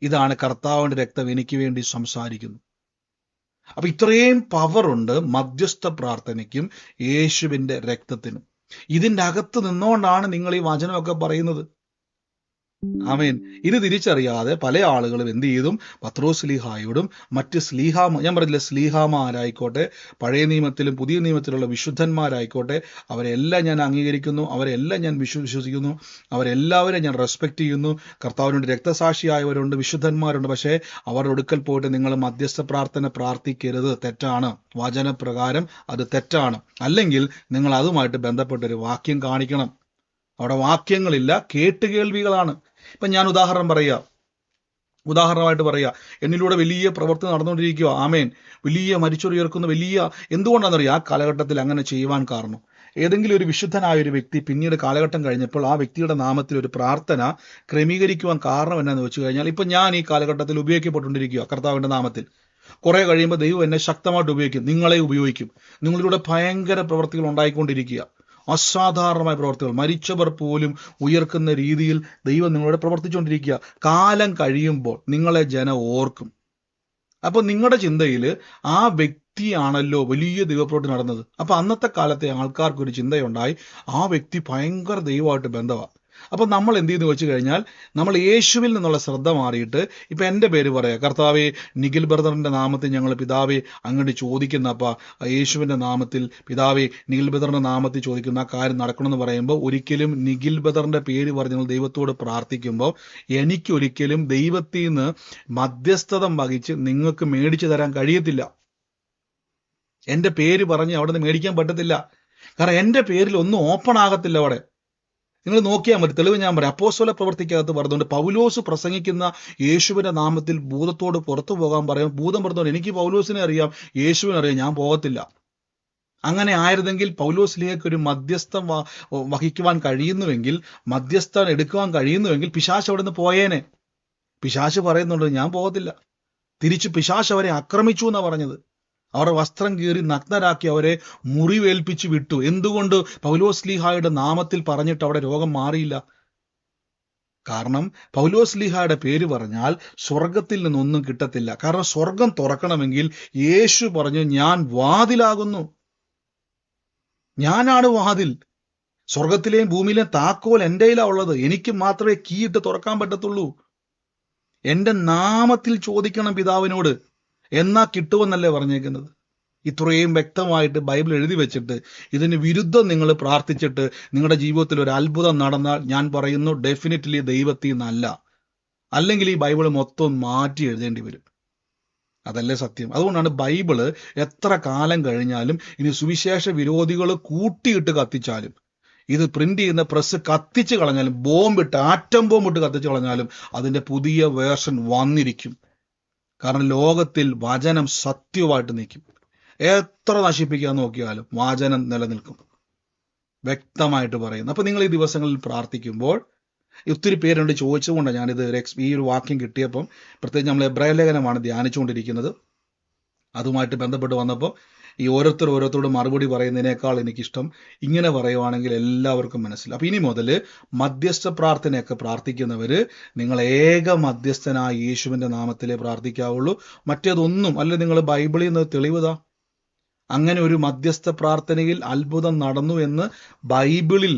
ഇതാണ് കർത്താവിന്റെ രക്തം എനിക്ക് വേണ്ടി സംസാരിക്കുന്നു. അപ്പൊ ഇത്രയും പവറുണ്ട് മധ്യസ്ഥ പ്രാർത്ഥനയ്ക്കും യേശുവിന്റെ രക്തത്തിനും. ഇതിന്റെ അകത്ത് നിന്നുകൊണ്ടാണ് നിങ്ങൾ ഈ വചനമൊക്കെ പറയുന്നത്. ആമേൻ. ഇത് തിരിച്ചറിയാതെ പല ആളുകളും എന്ത് ചെയ്തും പത്രോസ്ലീഹായോടും മറ്റ് ഞാൻ പറഞ്ഞില്ല സ്ലീഹാമാരായിക്കോട്ടെ, പഴയ നിയമത്തിലും പുതിയ നിയമത്തിലുള്ള വിശുദ്ധന്മാരായിക്കോട്ടെ, അവരെല്ലാം ഞാൻ അംഗീകരിക്കുന്നു, അവരെല്ലാം ഞാൻ വിശ്വസിക്കുന്നു, അവരെല്ലാവരും ഞാൻ റെസ്പെക്ട് ചെയ്യുന്നു. കർത്താവിനോട് രക്തസാക്ഷിയായവരുണ്ട്, വിശുദ്ധന്മാരുണ്ട്. പക്ഷേ അവരുടെ അടുക്കൽ പോയിട്ട് നിങ്ങൾ മധ്യസ്ഥ പ്രാർത്ഥന പ്രാർത്ഥിക്കരുത്, തെറ്റാണ്. വചനപ്രകാരം അത് തെറ്റാണ്. അല്ലെങ്കിൽ നിങ്ങൾ അതുമായിട്ട് ബന്ധപ്പെട്ടൊരു വാക്യം കാണിക്കണം. അവിടെ വാക്യങ്ങളില്ല, കേട്ടുകേൾവികളാണ്. ഇപ്പൊ ഞാൻ ഉദാഹരണമായിട്ട് പറയാ, എന്നിലൂടെ വലിയ പ്രവർത്തനം നടന്നുകൊണ്ടിരിക്കുക. ആമേൻ. വലിയ മരിച്ചുയർക്കുന്ന എന്തുകൊണ്ടാണെന്നറിയാം ആ കാലഘട്ടത്തിൽ അങ്ങനെ ചെയ്യുവാൻ കാരണം? ഏതെങ്കിലും ഒരു വിശുദ്ധനായ ഒരു വ്യക്തി പിന്നീട് കാലഘട്ടം കഴിഞ്ഞപ്പോൾ ആ വ്യക്തിയുടെ നാമത്തിൽ ഒരു പ്രാർത്ഥന ക്രമീകരിക്കുവാൻ കാരണം എന്നാന്ന് വെച്ച് കഴിഞ്ഞാൽ, ഇപ്പൊ ഞാൻ ഈ കാലഘട്ടത്തിൽ ഉപയോഗിക്കപ്പെട്ടുകൊണ്ടിരിക്കുക കർത്താവിന്റെ നാമത്തിൽ. കുറെ കഴിയുമ്പോൾ ദൈവം എന്നെ ശക്തമായിട്ട് ഉപയോഗിക്കും, നിങ്ങളെ ഉപയോഗിക്കും. നിങ്ങളിലൂടെ ഭയങ്കര പ്രവർത്തികൾ ഉണ്ടായിക്കൊണ്ടിരിക്കുക, അസാധാരണമായ പ്രവർത്തികൾ, മരിച്ചവർ പോലും ഉയർക്കുന്ന രീതിയിൽ ദൈവം നിങ്ങളോട് പ്രവർത്തിച്ചുകൊണ്ടിരിക്കുക. കാലം കഴിയുമ്പോൾ നിങ്ങളെ ജനം ഓർക്കും. അപ്പൊ നിങ്ങളുടെ ചിന്തയിൽ ആ വ്യക്തിയാണല്ലോ വലിയ ദൈവപ്രവൃത്തി നടന്നത്. അപ്പൊ അന്നത്തെ കാലത്തെ ആൾക്കാർക്ക് ഒരു ചിന്തയുണ്ടായി, ആ വ്യക്തി ഭയങ്കര ദൈവമായിട്ട് ബന്ധമാണ്. അപ്പൊ നമ്മൾ എന്ത് ചെയ്തെന്ന് വെച്ച് കഴിഞ്ഞാൽ, നമ്മൾ യേശുവിൽ നിന്നുള്ള ശ്രദ്ധ മാറിയിട്ട് ഇപ്പൊ എൻ്റെ പേര് പറയാം, കർത്താവെ നിഖിൽ ബ്രദറിന്റെ നാമത്തിൽ ഞങ്ങൾ പിതാവെ അങ്ങോട്ട് ചോദിക്കുന്ന അപ്പ യേശുവിന്റെ നാമത്തിൽ പിതാവെ നിഖിൽ ബ്രദറിന്റെ നാമത്തിൽ ചോദിക്കുന്ന ആ കാര്യം നടക്കണമെന്ന് പറയുമ്പോൾ, ഒരിക്കലും നിഖിൽ ബ്രദറിന്റെ പേര് പറഞ്ഞ് നിങ്ങൾ ദൈവത്തോട് പ്രാർത്ഥിക്കുമ്പോൾ എനിക്കൊരിക്കലും ദൈവത്തിൽ നിന്ന് മധ്യസ്ഥതം വഹിച്ച് നിങ്ങൾക്ക് മേടിച്ചു തരാൻ കഴിയത്തില്ല. എൻ്റെ പേര് പറഞ്ഞ് അവിടെ നിന്ന് മേടിക്കാൻ പറ്റത്തില്ല. കാരണം എൻ്റെ പേരിൽ ഒന്നും ഓപ്പൺ ആകത്തില്ല. അവിടെ നിങ്ങൾ നോക്കിയാൽ മതി, തെളിവ് ഞാൻ പറയാം. അപ്പോസ്തല പ്രവൃത്തിക്കകത്ത് പറഞ്ഞുകൊണ്ട് പൗലോസ് പ്രസംഗിക്കുന്ന യേശുവിന്റെ നാമത്തിൽ ഭൂതത്തോട് പുറത്തു പോകാൻ പറയും. ഭൂതം പറഞ്ഞുകൊണ്ട് എനിക്ക് പൗലോസിനെ അറിയാം, യേശുവിനെ അറിയാം, ഞാൻ പോകത്തില്ല. അങ്ങനെ ആയിരുന്നെങ്കിൽ പൗലോസിലേക്ക് ഒരു മധ്യസ്ഥം വഹിക്കുവാൻ കഴിയുന്നുവെങ്കിൽ, മധ്യസ്ഥം എടുക്കുവാൻ കഴിയുന്നുവെങ്കിൽ പിശാച് അവിടെ നിന്ന് പോയേനെ. പിശാച് പറയുന്നുണ്ട് ഞാൻ പോകത്തില്ല. തിരിച്ച് പിശാച് അവരെ ആക്രമിച്ചു എന്നാണ് പറഞ്ഞത്. അവരുടെ വസ്ത്രം കീറി നഗ്നരാക്കി അവരെ മുറിവേൽപ്പിച്ചു വിട്ടു. എന്തുകൊണ്ട്? പൗലോസ്ലീഹായുടെ നാമത്തിൽ പറഞ്ഞിട്ട് അവിടെ രോഗം മാറിയില്ല. കാരണം പൗലോസ്ലീഹായുടെ പേര് പറഞ്ഞാൽ സ്വർഗത്തിൽ നിന്നൊന്നും കിട്ടത്തില്ല. കാരണം സ്വർഗം തുറക്കണമെങ്കിൽ യേശു പറഞ്ഞു ഞാൻ വാതിലാകുന്നു, ഞാനാണ് വാതിൽ. സ്വർഗത്തിലെയും ഭൂമിയിലെയും താക്കോൽ എൻ്റെ കയ്യിലാണ് ഉള്ളത്. എനിക്ക് മാത്രമേ കീ ഇട്ട് തുറക്കാൻ പറ്റത്തുള്ളൂ. എൻ്റെ നാമത്തിൽ ചോദിക്കണം പിതാവിനോട്, എന്നാ കിട്ടുമെന്നല്ലേ പറഞ്ഞേക്കുന്നത്. ഇത്രയും വ്യക്തമായിട്ട് ബൈബിൾ എഴുതി വെച്ചിട്ട് ഇതിന് വിരുദ്ധം നിങ്ങൾ പ്രാർത്ഥിച്ചിട്ട് നിങ്ങളുടെ ജീവിതത്തിൽ ഒരു അത്ഭുതം നടന്നാൽ ഞാൻ പറയുന്നു ഡെഫിനറ്റ്ലി ദൈവത്തിൽ നിന്നല്ല. അല്ലെങ്കിൽ ഈ ബൈബിൾ മൊത്തം മാറ്റി എഴുതേണ്ടി വരും. അതല്ലേ സത്യം. അതുകൊണ്ടാണ് ബൈബിള് എത്ര കാലം കഴിഞ്ഞാലും ഇനി സുവിശേഷ വിരോധികൾ കൂട്ടിയിട്ട് കത്തിച്ചാലും, ഇത് പ്രിന്റ് ചെയ്യുന്ന പ്രസ് കത്തിച്ച് കളഞ്ഞാലും, ബോംബിട്ട് ആറ്റം ബോംബിട്ട് കത്തിച്ച് കളഞ്ഞാലും അതിന്റെ പുതിയ വേർഷൻ വന്നിരിക്കും. കാരണം ലോകത്തിൽ വചനം സത്യമായിട്ട് നിൽക്കും. എത്ര നശിപ്പിക്കാൻ നോക്കിയാലും വചനം നിലനിൽക്കും, വ്യക്തമായിട്ട് പറയുന്നു. അപ്പൊ നിങ്ങൾ ഈ ദിവസങ്ങളിൽ പ്രാർത്ഥിക്കുമ്പോൾ, ഒത്തിരി പേരുണ്ട് ചോദിച്ചുകൊണ്ടാണ് ഞാനിത് ഈ ഒരു വാക്യം കിട്ടിയപ്പം, പ്രത്യേകിച്ച് നമ്മൾ എബ്രായ ലേഖനമാണ് ധ്യാനിച്ചുകൊണ്ടിരിക്കുന്നത്. അതുമായിട്ട് ബന്ധപ്പെട്ട് വന്നപ്പോൾ ഈ ഓരോരുത്തരോട് മറുപടി പറയുന്നതിനേക്കാൾ എനിക്കിഷ്ടം ഇങ്ങനെ പറയുവാണെങ്കിൽ എല്ലാവർക്കും മനസ്സിലാവും. അപ്പൊ ഇനി മുതൽ മധ്യസ്ഥ പ്രാർത്ഥനയൊക്കെ പ്രാർത്ഥിക്കുന്നവര് നിങ്ങൾ ഏക മധ്യസ്ഥനായ യേശുവിന്റെ നാമത്തിലേ പ്രാർത്ഥിക്കാവുള്ളൂ. മറ്റേതൊന്നും അല്ല. നിങ്ങൾ ബൈബിളിൽ നിന്ന് തെളിവുതാ. അങ്ങനെ ഒരു മധ്യസ്ഥ പ്രാർത്ഥനയിൽ അത്ഭുതം നടന്നു എന്ന് ബൈബിളിൽ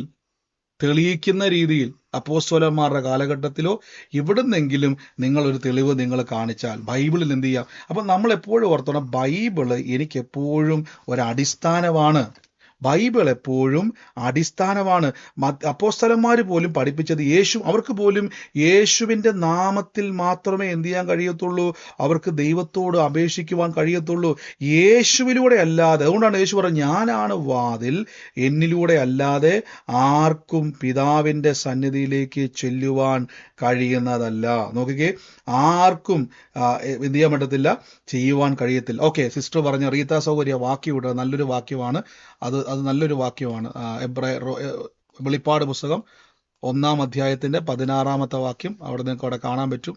തെളിയിക്കുന്ന രീതിയിൽ അപ്പോസ്തലന്മാരുടെ കാലഘട്ടത്തിലോ എവിടുന്നെങ്കിലും നിങ്ങളൊരു തെളിവ് നിങ്ങൾ കാണിച്ചാൽ ബൈബിളിൽ എന്ത് ചെയ്യാം. അപ്പം നമ്മൾ എപ്പോഴും ഓർത്തോണം, ബൈബിള് എനിക്കെപ്പോഴും ഒരടിസ്ഥാനമാണ്. ബൈബിൾ എപ്പോഴും അടിസ്ഥാനമാണ്. അപ്പോസ്തലന്മാർ പോലും പഠിപ്പിച്ചത് അവർക്ക് പോലും യേശുവിൻ്റെ നാമത്തിൽ മാത്രമേ എന്ത് ചെയ്യാൻ കഴിയത്തുള്ളൂ, അവർക്ക് ദൈവത്തോട് അപേക്ഷിക്കുവാൻ കഴിയത്തുള്ളൂ, യേശുവിലൂടെ അല്ലാതെ. അതുകൊണ്ടാണ് യേശു പറഞ്ഞത് ഞാനാണ് വാതിൽ, എന്നിലൂടെ അല്ലാതെ ആർക്കും പിതാവിൻ്റെ സന്നിധിയിലേക്ക് ചെല്ലുവാൻ കഴിയുന്നതല്ല. നോക്കിക്കേ, ആർക്കും എന്ത് ചെയ്യാൻ പറ്റത്തില്ല, ചെയ്യുവാൻ കഴിയത്തില്ല. ഓക്കെ, സിസ്റ്റർ പറഞ്ഞ റീത്ത സൗകര്യ വാക്യം വിട്ടത് നല്ലൊരു വാക്യമാണ്. അത് നല്ലൊരു വാക്യമാണ്. വെളിപ്പാട് പുസ്തകം 1-ാം അധ്യായത്തിന്റെ 16-ാമത്തെ വാക്യം അവിടെ നിങ്ങൾക്ക് അവിടെ കാണാൻ പറ്റും.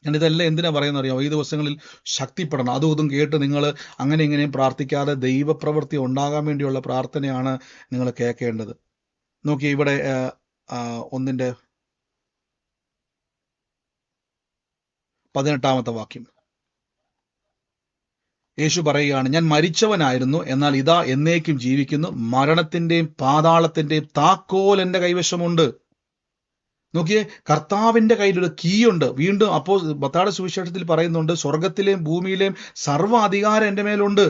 ഞാനിതെല്ലാം എന്തിനാ പറയുന്നത് അറിയാമോ? ഈ ദിവസങ്ങളിൽ ശക്തിപ്പെടണം. അതും ഇതും കേട്ട് നിങ്ങൾ അങ്ങനെ ഇങ്ങനെയും പ്രാർത്ഥിക്കാതെ ദൈവപ്രവൃത്തി ഉണ്ടാകാൻ വേണ്ടിയുള്ള പ്രാർത്ഥനയാണ് നിങ്ങൾ കേൾക്കേണ്ടത്. നോക്കി, ഇവിടെ 1-ന്റെ-18 വാക്യം യേശു പറയുകയാണ്, ഞാൻ മരിച്ചവനായിരുന്നു, എന്നാൽ ഇതാ എന്നേക്കും ജീവിക്കുന്നു, മരണത്തിന്റെയും പാതാളത്തിന്റെയും താക്കോൽ എൻ്റെ കൈവശമുണ്ട്. നോക്കിയേ, കർത്താവിന്റെ കയ്യിലൊരു കീ ഉണ്ട്. വീണ്ടും മത്തായിയുടെ സുവിശേഷത്തിൽ പറയുന്നുണ്ട്, സ്വർഗത്തിലെയും ഭൂമിയിലെയും സർവ്വ അധികാരം എൻ്റെ മേലുണ്ട്.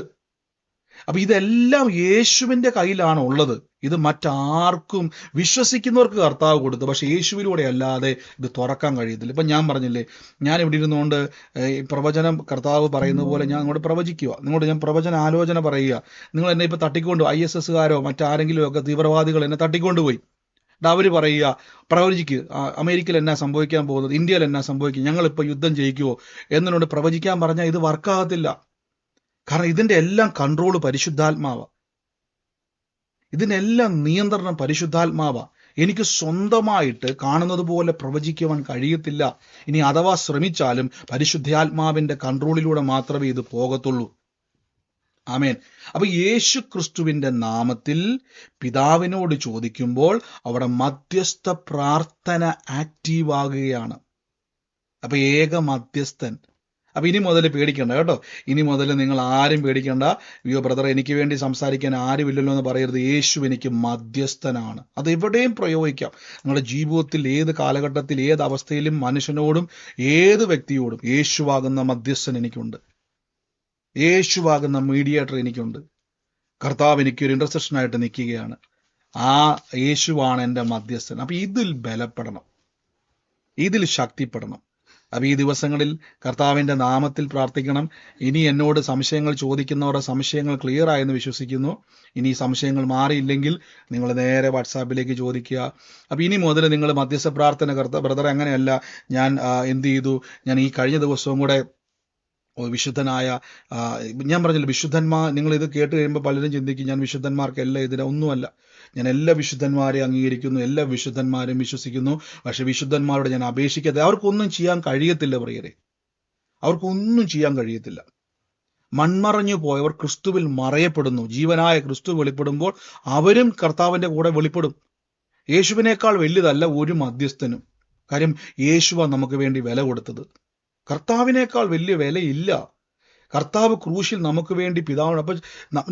അപ്പൊ ഇതെല്ലാം യേശുവിന്റെ കയ്യിലാണ് ഉള്ളത്. ഇത് മറ്റാർക്കും, വിശ്വസിക്കുന്നവർക്ക് കർത്താവ് കൊടുത്തു, പക്ഷെ യേശുവിലൂടെ അല്ലാതെ ഇത് തുറക്കാൻ കഴിയത്തില്ല. ഇപ്പൊ ഞാൻ പറഞ്ഞില്ലേ, ഞാൻ ഇവിടെ ഇരുന്നുകൊണ്ട് പ്രവചനം കർത്താവ് പറയുന്ന പോലെ ഞാൻ അങ്ങോട്ട് പ്രവചിക്കുക, നിങ്ങളോട് ഞാൻ പ്രവചന ആലോചന പറയുക. നിങ്ങൾ എന്നെ ഇപ്പൊ തട്ടിക്കൊണ്ട് ISSകാരോ മറ്റാരെങ്കിലും ഒക്കെ തീവ്രവാദികൾ എന്നെ തട്ടിക്കൊണ്ടുപോയി, അവര് പറയുക പ്രവചിക്കുക, അമേരിക്കയിൽ എന്നാ സംഭവിക്കാൻ പോകുന്നത്, ഇന്ത്യയിൽ എന്നാ സംഭവിക്കും, ഞങ്ങളിപ്പോൾ യുദ്ധം ജയിക്കുവോ എന്നോട് പ്രവചിക്കാൻ പറഞ്ഞാൽ ഇത് വർക്കാകത്തില്ല. കാരണം ഇതിന്റെ എല്ലാം കൺട്രോള് പരിശുദ്ധാത്മാവ, ഇതിനെല്ലാം നിയന്ത്രണം പരിശുദ്ധാത്മാവ. എനിക്ക് സ്വന്തമായിട്ട് കാണുന്നത് പോലെ പ്രവചിക്കുവാൻ കഴിയത്തില്ല. ഇനി അഥവാ ശ്രമിച്ചാലും പരിശുദ്ധാത്മാവിന്റെ കൺട്രോളിലൂടെ മാത്രമേ ഇത് പോകത്തുള്ളൂ. ആമേൻ. അപ്പൊ യേശു ക്രിസ്തുവിന്റെ നാമത്തിൽ പിതാവിനോട് ചോദിക്കുമ്പോൾ അവിടെ മധ്യസ്ഥ പ്രാർത്ഥന ആക്റ്റീവ് ആകുകയാണ്. അപ്പൊ ഏക മധ്യസ്ഥൻ. അപ്പൊ ഇനി മുതൽ പേടിക്കണ്ട കേട്ടോ. ഇനി മുതൽ നിങ്ങൾ ആരും പേടിക്കണ്ട. അയ്യോ ബ്രദർ, എനിക്ക് വേണ്ടി സംസാരിക്കാൻ ആരുമില്ലല്ലോ എന്ന് പറയരുത്. യേശു എനിക്ക് മധ്യസ്ഥനാണ്. അത് എവിടെയും പ്രയോഗിക്കാം. നിങ്ങളുടെ ജീവിതത്തിൽ ഏത് കാലഘട്ടത്തിൽ ഏത് അവസ്ഥയിലും മനുഷ്യനോടും ഏത് വ്യക്തിയോടും യേശുവാകുന്ന മധ്യസ്ഥൻ എനിക്കുണ്ട്. യേശുവാകുന്ന മീഡിയേറ്റർ എനിക്കുണ്ട്. കർത്താവ് എനിക്കൊരു ഇന്റർസെഷനായിട്ട് നിൽക്കുകയാണ്. ആ യേശുവാണ് എൻ്റെ മധ്യസ്ഥൻ. അപ്പൊ ഇതിൽ ബലപ്പെടണം, ഇതിൽ ശക്തിപ്പെടണം. അപ്പൊ ഈ ദിവസങ്ങളിൽ കർത്താവിന്റെ നാമത്തിൽ പ്രാർത്ഥിക്കണം. ഇനി എന്നോട് സംശയങ്ങൾ ചോദിക്കുന്നവരുടെ സംശയങ്ങൾ ക്ലിയർ ആയെന്ന് വിശ്വസിക്കുന്നു. ഇനി സംശയങ്ങൾ മാറിയില്ലെങ്കിൽ നിങ്ങൾ നേരെ വാട്സാപ്പിലേക്ക് ചോദിക്കുക. അപ്പൊ ഇനി മുതൽ നിങ്ങൾ മധ്യസ്ഥ പ്രാർത്ഥന ബ്രദർ അങ്ങനെയല്ല, ഞാൻ എന്ത് ചെയ്തു, ഞാൻ ഈ കഴിഞ്ഞ ദിവസവും കൂടെ വിശുദ്ധനായ ഞാൻ പറഞ്ഞില്ല വിശുദ്ധന്മാർ, നിങ്ങൾ ഇത് കേട്ട് കഴിയുമ്പോൾ പലരും ചിന്തിക്കും ഞാൻ വിശുദ്ധന്മാർക്കെല്ലാം ഇതിനെ ഒന്നുമല്ല. ഞാൻ എല്ലാ വിശുദ്ധന്മാരെയും അംഗീകരിക്കുന്നു, എല്ലാ വിശുദ്ധന്മാരെയും വിശ്വസിക്കുന്നു. പക്ഷെ വിശുദ്ധന്മാരോട് ഞാൻ അപേക്ഷിക്കാതെ അവർക്കൊന്നും ചെയ്യാൻ കഴിയത്തില്ല പ്രിയരെ, അവർക്കൊന്നും ചെയ്യാൻ കഴിയത്തില്ല. മൺമറഞ്ഞു പോയവർ ക്രിസ്തുവിൽ മറയപ്പെടുന്നു. ജീവനായ ക്രിസ്തു വെളിപ്പെടുമ്പോൾ അവരും കർത്താവിന്റെ കൂടെ വെളിപ്പെടും. യേശുവിനേക്കാൾ വലുതല്ല ഒരു മധ്യസ്ഥനും. കാര്യം യേശുവാ നമുക്ക് വേണ്ടി വില കൊടുത്തത്. കർത്താവിനേക്കാൾ വലിയ വിലയില്ല. കർത്താവ് ക്രൂശിൽ നമുക്ക് വേണ്ടി പിതാവിന്. അപ്പൊ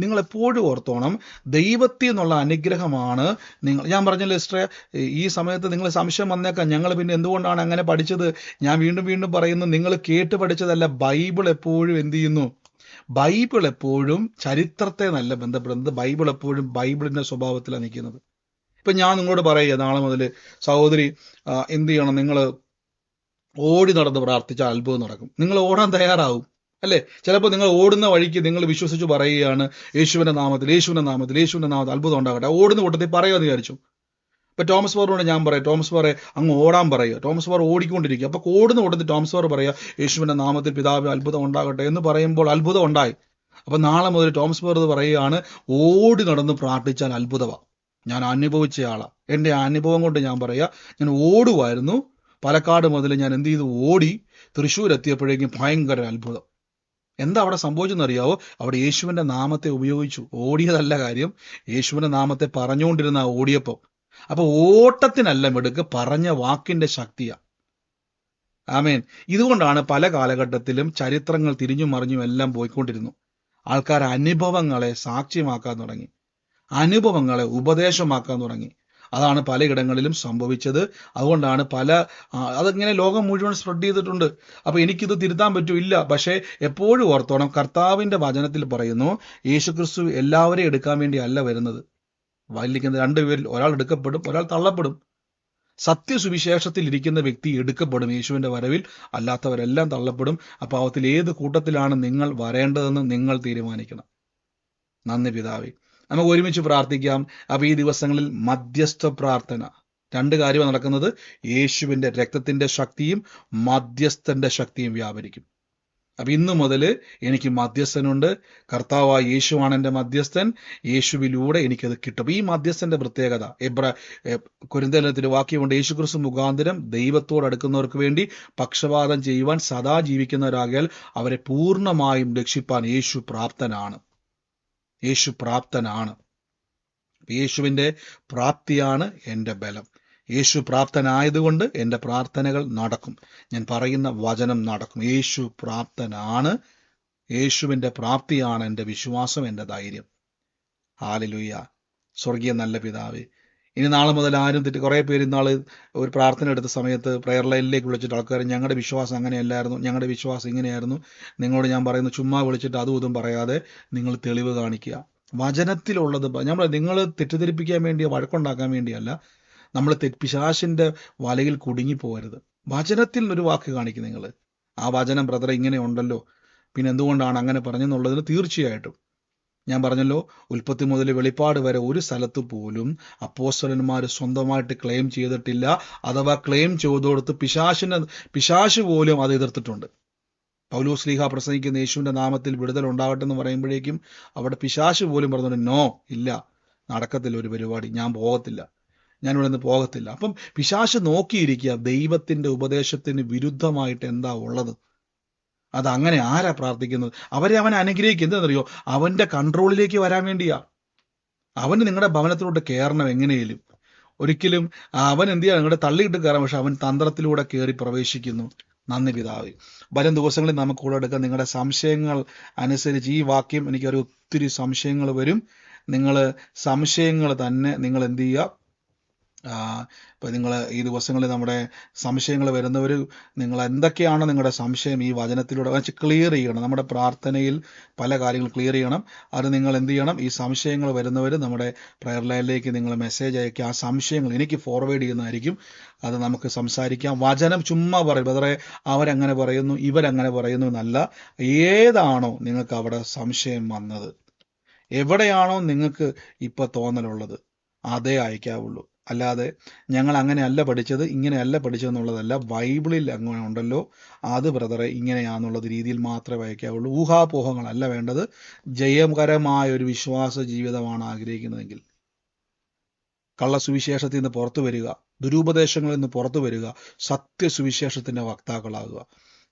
നിങ്ങൾ എപ്പോഴും ഓർത്തോണം, ദൈവത്തിൽ നിന്നുള്ള അനുഗ്രഹമാണ് നിങ്ങൾ. ഞാൻ പറഞ്ഞല്ലോ സിസ്റ്ററെ, ഈ സമയത്ത് നിങ്ങൾ സംശയം വന്നേക്കാം, ഞങ്ങൾ പിന്നെ എന്തുകൊണ്ടാണ് അങ്ങനെ പഠിച്ചത്. ഞാൻ വീണ്ടും വീണ്ടും പറയുന്നു, നിങ്ങൾ കേട്ട് പഠിച്ചതല്ല. ബൈബിൾ എപ്പോഴും എന്ത് ചെയ്യുന്നു, ബൈബിൾ എപ്പോഴും ചരിത്രത്തെ നല്ല ബന്ധപ്പെടുന്നത്. ബൈബിൾ എപ്പോഴും ബൈബിളിന്റെ സ്വഭാവത്തിലാണ് നിൽക്കുന്നത്. ഇപ്പൊ ഞാൻ നിങ്ങളോട് പറയുക, നാളെ മുതൽ സഹോദരി എന്ത് ചെയ്യണം, നിങ്ങൾ ഓടി നടന്ന് പ്രാർത്ഥിച്ചാൽ അത്ഭുതം നടക്കും. നിങ്ങൾ ഓടാൻ തയ്യാറാവും അല്ലേ? ചിലപ്പോൾ നിങ്ങൾ ഓടുന്ന വഴിക്ക് നിങ്ങൾ വിശ്വസിച്ച് പറയുകയാണ് യേശുവിന്റെ നാമത്തിൽ, യേശുവിന്റെ നാമത്തിൽ, യേശുവിന്റെ നാമത്തിൽ അത്ഭുതം ഉണ്ടാകട്ടെ. ഓടുന്ന കൂട്ടത്തിൽ പറയുമെന്ന് വിചാരിച്ചു. ഇപ്പൊ ടോമസ് പവറിനോട് ഞാൻ പറയാം, ടോമസ് പവറെ അങ്ങ് ഓടാൻ പറയുക. ടോമസ് പവർ ഓടിക്കൊണ്ടിരിക്കുക. അപ്പൊ ഓടുന്ന കൂട്ടത്തിൽ ടോമസ് പവർ പറയുക യേശുവിന്റെ നാമത്തിൽ പിതാവ് അത്ഭുതം ഉണ്ടാകട്ടെ എന്ന് പറയുമ്പോൾ അത്ഭുതം ഉണ്ടായി. അപ്പൊ നാളെ മുതൽ ടോമസ് പവർ പറയുകയാണ് ഓടി നടന്ന് പ്രാർത്ഥിച്ചാൽ അത്ഭുതമാണ്. ഞാൻ അനുഭവിച്ച ആളാ. എൻ്റെ അനുഭവം കൊണ്ട് ഞാൻ പറയാ, ഞാൻ ഓടുമായിരുന്നു. പാലക്കാട് മുതൽ ഞാൻ എന്ത് ചെയ്തു, ഓടി തൃശ്ശൂർ എത്തിയപ്പോഴേക്കും ഭയങ്കര അത്ഭുതം. എന്താ അവിടെ സംഭവിച്ചെന്നറിയാവോ? അവിടെ യേശുവിന്റെ നാമത്തെ ഉപയോഗിച്ചു. ഓടിയതല്ല കാര്യം, യേശുവിന്റെ നാമത്തെ പറഞ്ഞുകൊണ്ടിരുന്ന ഓടിയപ്പോൾ. അപ്പൊ ഓട്ടത്തിനല്ല മിടുക്ക്, പറഞ്ഞ വാക്കിന്റെ ശക്തിയാ. ആമേൻ. ഇതുകൊണ്ടാണ് പല കാലഘട്ടത്തിലും ചരിത്രങ്ങൾ തിരിഞ്ഞും മറിഞ്ഞും എല്ലാം പോയിക്കൊണ്ടിരുന്നു. ആൾക്കാർ അനുഭവങ്ങളെ സാക്ഷ്യമാക്കാൻ തുടങ്ങി, അനുഭവങ്ങളെ ഉപദേശമാക്കാൻ തുടങ്ങി. അതാണ് പലയിടങ്ങളിലും സംഭവിച്ചത്. അതുകൊണ്ടാണ് അതിങ്ങനെ ലോകം മുഴുവൻ സ്പ്രെഡ് ചെയ്തിട്ടുണ്ട്. അപ്പൊ എനിക്കിത് തിരുത്താൻ പറ്റൂല്ല. പക്ഷേ എപ്പോഴും ഓർത്തോണം, കർത്താവിന്റെ വചനത്തിൽ പറയുന്നു യേശുക്രിസ്തു എല്ലാവരെയും എടുക്കാൻ വേണ്ടി അല്ല വരുന്നത്. വല്ലിക്കുന്ന രണ്ടുപേരിൽ ഒരാൾ എടുക്കപ്പെടും, ഒരാൾ തള്ളപ്പെടും. സത്യസുവിശേഷത്തിൽ ഇരിക്കുന്ന വ്യക്തി എടുക്കപ്പെടും യേശുവിന്റെ വരവിൽ, അല്ലാത്തവരെല്ലാം തള്ളപ്പെടും. അപ്പൊ അവത്തിൽ ഏത് കൂട്ടത്തിലാണ് നിങ്ങൾ വരേണ്ടതെന്ന് നിങ്ങൾ തീരുമാനിക്കണം. നന്ദി പിതാവേ. നമുക്ക് ഒരുമിച്ച് പ്രാർത്ഥിക്കാം. അപ്പൊ ഈ ദിവസങ്ങളിൽ മധ്യസ്ഥ പ്രാർത്ഥന, രണ്ട് കാര്യമാണ് നടക്കുന്നത്. യേശുവിന്റെ രക്തത്തിന്റെ ശക്തിയും മധ്യസ്ഥന്റെ ശക്തിയും വ്യാപരിക്കും. അപ്പൊ ഇന്നു മുതൽ എനിക്ക് മധ്യസ്ഥനുണ്ട്. കർത്താവായ യേശുവാണ് എൻ്റെ മധ്യസ്ഥൻ. യേശുവിലൂടെ എനിക്കത് കിട്ടും. ഈ മധ്യസ്ഥന്റെ പ്രത്യേകത കൊരിന്ത്യലേഖനത്തിൽ വാക്യമുണ്ട്, യേശുക്രിസ്തു മുഖാന്തരം ദൈവത്തോട് അടുക്കുന്നവർക്ക് വേണ്ടി പക്ഷപാതം ചെയ്യുവാൻ സദാ ജീവിക്കുന്നവരാകിയാൽ അവരെ പൂർണ്ണമായും രക്ഷിപ്പാൻ യേശു പ്രാപ്തനാണ്. യേശു പ്രാപ്തനാണ്. യേശുവിന്റെ പ്രാപ്തിയാണ് എൻ്റെ ബലം. യേശു പ്രാപ്തനായതുകൊണ്ട് എൻ്റെ പ്രാർത്ഥനകൾ നടക്കും. ഞാൻ പറയുന്ന വചനം നടക്കും. യേശു പ്രാപ്തനാണ്. യേശുവിൻ്റെ പ്രാപ്തിയാണ് എൻ്റെ വിശ്വാസം, എൻ്റെ ധൈര്യം. ഹല്ലേലൂയ. സ്വർഗീയ നല്ല പിതാവേ, ഇനി നാളെ മുതൽ ആരും കുറേ പേര് ഇന്നാൾ ഒരു പ്രാർത്ഥന എടുത്ത സമയത്ത് പ്രെയർ ലൈനിലേക്ക് വിളിച്ചിട്ട് ആൾക്കാർ ഞങ്ങളുടെ വിശ്വാസം അങ്ങനെയല്ലായിരുന്നു, ഞങ്ങളുടെ വിശ്വാസം ഇങ്ങനെയായിരുന്നു. നിങ്ങളോട് ഞാൻ പറയുന്നു, ചുമ്മാ വിളിച്ചിട്ട് അതും ഇതും പറയാതെ നിങ്ങൾ തെളിവ് കാണിക്കുക. വചനത്തിലുള്ളത് നിങ്ങൾ തെറ്റിദ്ധരിപ്പിക്കാൻ വേണ്ടിയോ വഴക്കുണ്ടാക്കാൻ വേണ്ടിയല്ല. നമ്മൾ പിശാചിന്റെ വലയിൽ കുടുങ്ങിപ്പോകരുത്. വചനത്തിൽ ഒരു വാക്ക് കാണിക്കും നിങ്ങൾ. ആ വചനം ബ്രദറെ ഇങ്ങനെ ഉണ്ടല്ലോ, പിന്നെ എന്തുകൊണ്ടാണ് അങ്ങനെ പറഞ്ഞെന്നുള്ളതിന് തീർച്ചയായിട്ടും ഞാൻ പറഞ്ഞല്ലോ, ഉൽപ്പത്തി മുതൽ വെളിപ്പാട് വരെ ഒരു സ്ഥലത്ത് പോലും അപ്പോസ്തലന്മാർ സ്വന്തമായിട്ട് ക്ലെയിം ചെയ്തിട്ടില്ല. അഥവാ ക്ലെയിം ചെയ്തോടുത്ത് പിശാച് പോലും അത് എതിർത്തിട്ടുണ്ട്. പൗലോസ് ശ്ലീഹ പ്രസംഗിക്കുന്ന യേശുവിന്റെ നാമത്തിൽ വിടുതൽ ഉണ്ടാകട്ടെ എന്ന് പറയുമ്പോഴേക്കും അവിടെ പിശാച് പോലും പറഞ്ഞിട്ട് നോ, ഇല്ല, നടക്കത്തില്ല ഒരു പരിപാടി, ഞാൻ പോകത്തില്ല. ഞാനിവിടെ നിന്ന് പോകത്തില്ല. അപ്പം പിശാച് നോക്കിയിരിക്കുക ദൈവത്തിന്റെ ഉപദേശത്തിന് വിരുദ്ധമായിട്ട് എന്താ ഉള്ളത്. അതങ്ങനെ ആരാ പ്രാർത്ഥിക്കുന്നത്? അവൻ അനുഗ്രഹിക്കുക. എന്താണെന്നറിയോ? അവന്റെ കൺട്രോളിലേക്ക് വരാൻ വേണ്ടിയാ. അവന് നിങ്ങളുടെ ഭവനത്തിലോട്ട് കയറണം എങ്ങനെയും. ഒരിക്കലും അവൻ എന്ത് ചെയ്യാൻ നിങ്ങളുടെ തള്ളിയിട്ട് കയറാം, പക്ഷെ അവൻ തന്ത്രത്തിലൂടെ കയറി പ്രവേശിക്കുന്നു. നന്ദി പിതാവേ. വരും ദിവസങ്ങളിൽ നമുക്ക് കൂടെ എടുക്കാം. നിങ്ങളുടെ സംശയങ്ങൾ അനുസരിച്ച് ഈ വാക്യം എനിക്കറിയാം ഒത്തിരി സംശയങ്ങൾ വരും. നിങ്ങൾ സംശയങ്ങൾ തന്നെ നിങ്ങൾ എന്ത് ചെയ്യുക, ഇപ്പം നിങ്ങൾ ഈ ദിവസങ്ങളിൽ നമ്മുടെ സംശയങ്ങൾ വരുന്നവർ, നിങ്ങൾ എന്തൊക്കെയാണ് നിങ്ങളുടെ സംശയം ഈ വചനത്തിലൂടെ വെച്ച് ക്ലിയർ ചെയ്യണം. നമ്മുടെ പ്രാർത്ഥനയിൽ പല കാര്യങ്ങൾ ക്ലിയർ ചെയ്യണം. അത് നിങ്ങൾ എന്ത് ചെയ്യണം, ഈ സംശയങ്ങൾ വരുന്നവർ നമ്മുടെ പ്രയർ ലൈനിലേക്ക് നിങ്ങൾ മെസ്സേജ് അയക്കുക. ആ സംശയങ്ങൾ എനിക്ക് ഫോർവേഡ് ചെയ്യുന്നതായിരിക്കും. അത് നമുക്ക് സംസാരിക്കാം. വചനം ചുമ്മാ പറയും അതേ അവരങ്ങനെ പറയുന്നു ഇവരങ്ങനെ പറയുന്നു എന്നല്ല. ഏതാണോ നിങ്ങൾക്ക് അവിടെ സംശയം വന്നത്, എവിടെയാണോ നിങ്ങൾക്ക് ഇപ്പം തോന്നലുള്ളത്, അതേ അയക്കാവുള്ളൂ. അല്ലാതെ ഞങ്ങൾ അങ്ങനെയല്ല പഠിച്ചത് ഇങ്ങനെയല്ല പഠിച്ചതെന്നുള്ളതല്ല. ബൈബിളിൽ അങ്ങനെ ഉണ്ടല്ലോ അത് ബ്രദറെ ഇങ്ങനെയാണെന്നുള്ള രീതിയിൽ മാത്രമേ അയക്കാവുള്ളൂ. ഊഹാപോഹങ്ങളല്ല വേണ്ടത്. ജയകരമായ ഒരു വിശ്വാസ ജീവിതമാണ് ആഗ്രഹിക്കുന്നതെങ്കിൽ കള്ളസുവിശേഷത്തിൽ നിന്ന് പുറത്തു വരിക, ദുരുപദേശങ്ങളിൽ നിന്ന് പുറത്തു വരിക, സത്യസുവിശേഷത്തിന്റെ വക്താക്കളാകുക.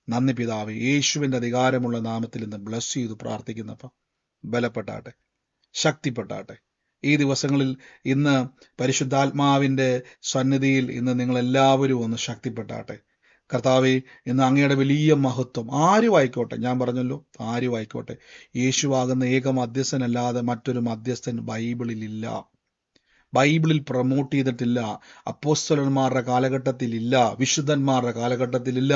നന്ദി പിതാവേ. യേശുവിന്റെ അധികാരമുള്ള നാമത്തിൽ ഇന്ന് ബ്ലസ് ചെയ്ത് പ്രാർത്ഥിക്കുന്നപ്പം ബലപ്പെട്ടാട്ടെ, ശക്തിപ്പെട്ടാട്ടെ. ഈ ദിവസങ്ങളിൽ ഇന്ന് പരിശുദ്ധാത്മാവിന്റെ സന്നിധിയിൽ ഇന്ന് നിങ്ങളെല്ലാവരും ഒന്ന് ശക്തിപ്പെട്ടാട്ടെ. കർത്താവേ, ഇന്ന് അങ്ങയുടെ വലിയ മഹത്വം ആരും ആയിക്കോട്ടെ, ഞാൻ പറഞ്ഞല്ലോ ആരും ആയിക്കോട്ടെ, യേശുവാകുന്ന ഏക മധ്യസ്ഥനല്ലാതെ മറ്റൊരു മധ്യസ്ഥൻ ബൈബിളിലില്ല. ബൈബിളിൽ പ്രൊമോട്ട് ചെയ്തിട്ടില്ല. അപ്പോസ്തലന്മാരുടെ കാലഘട്ടത്തിലില്ല, വിശുദ്ധന്മാരുടെ കാലഘട്ടത്തിലില്ല,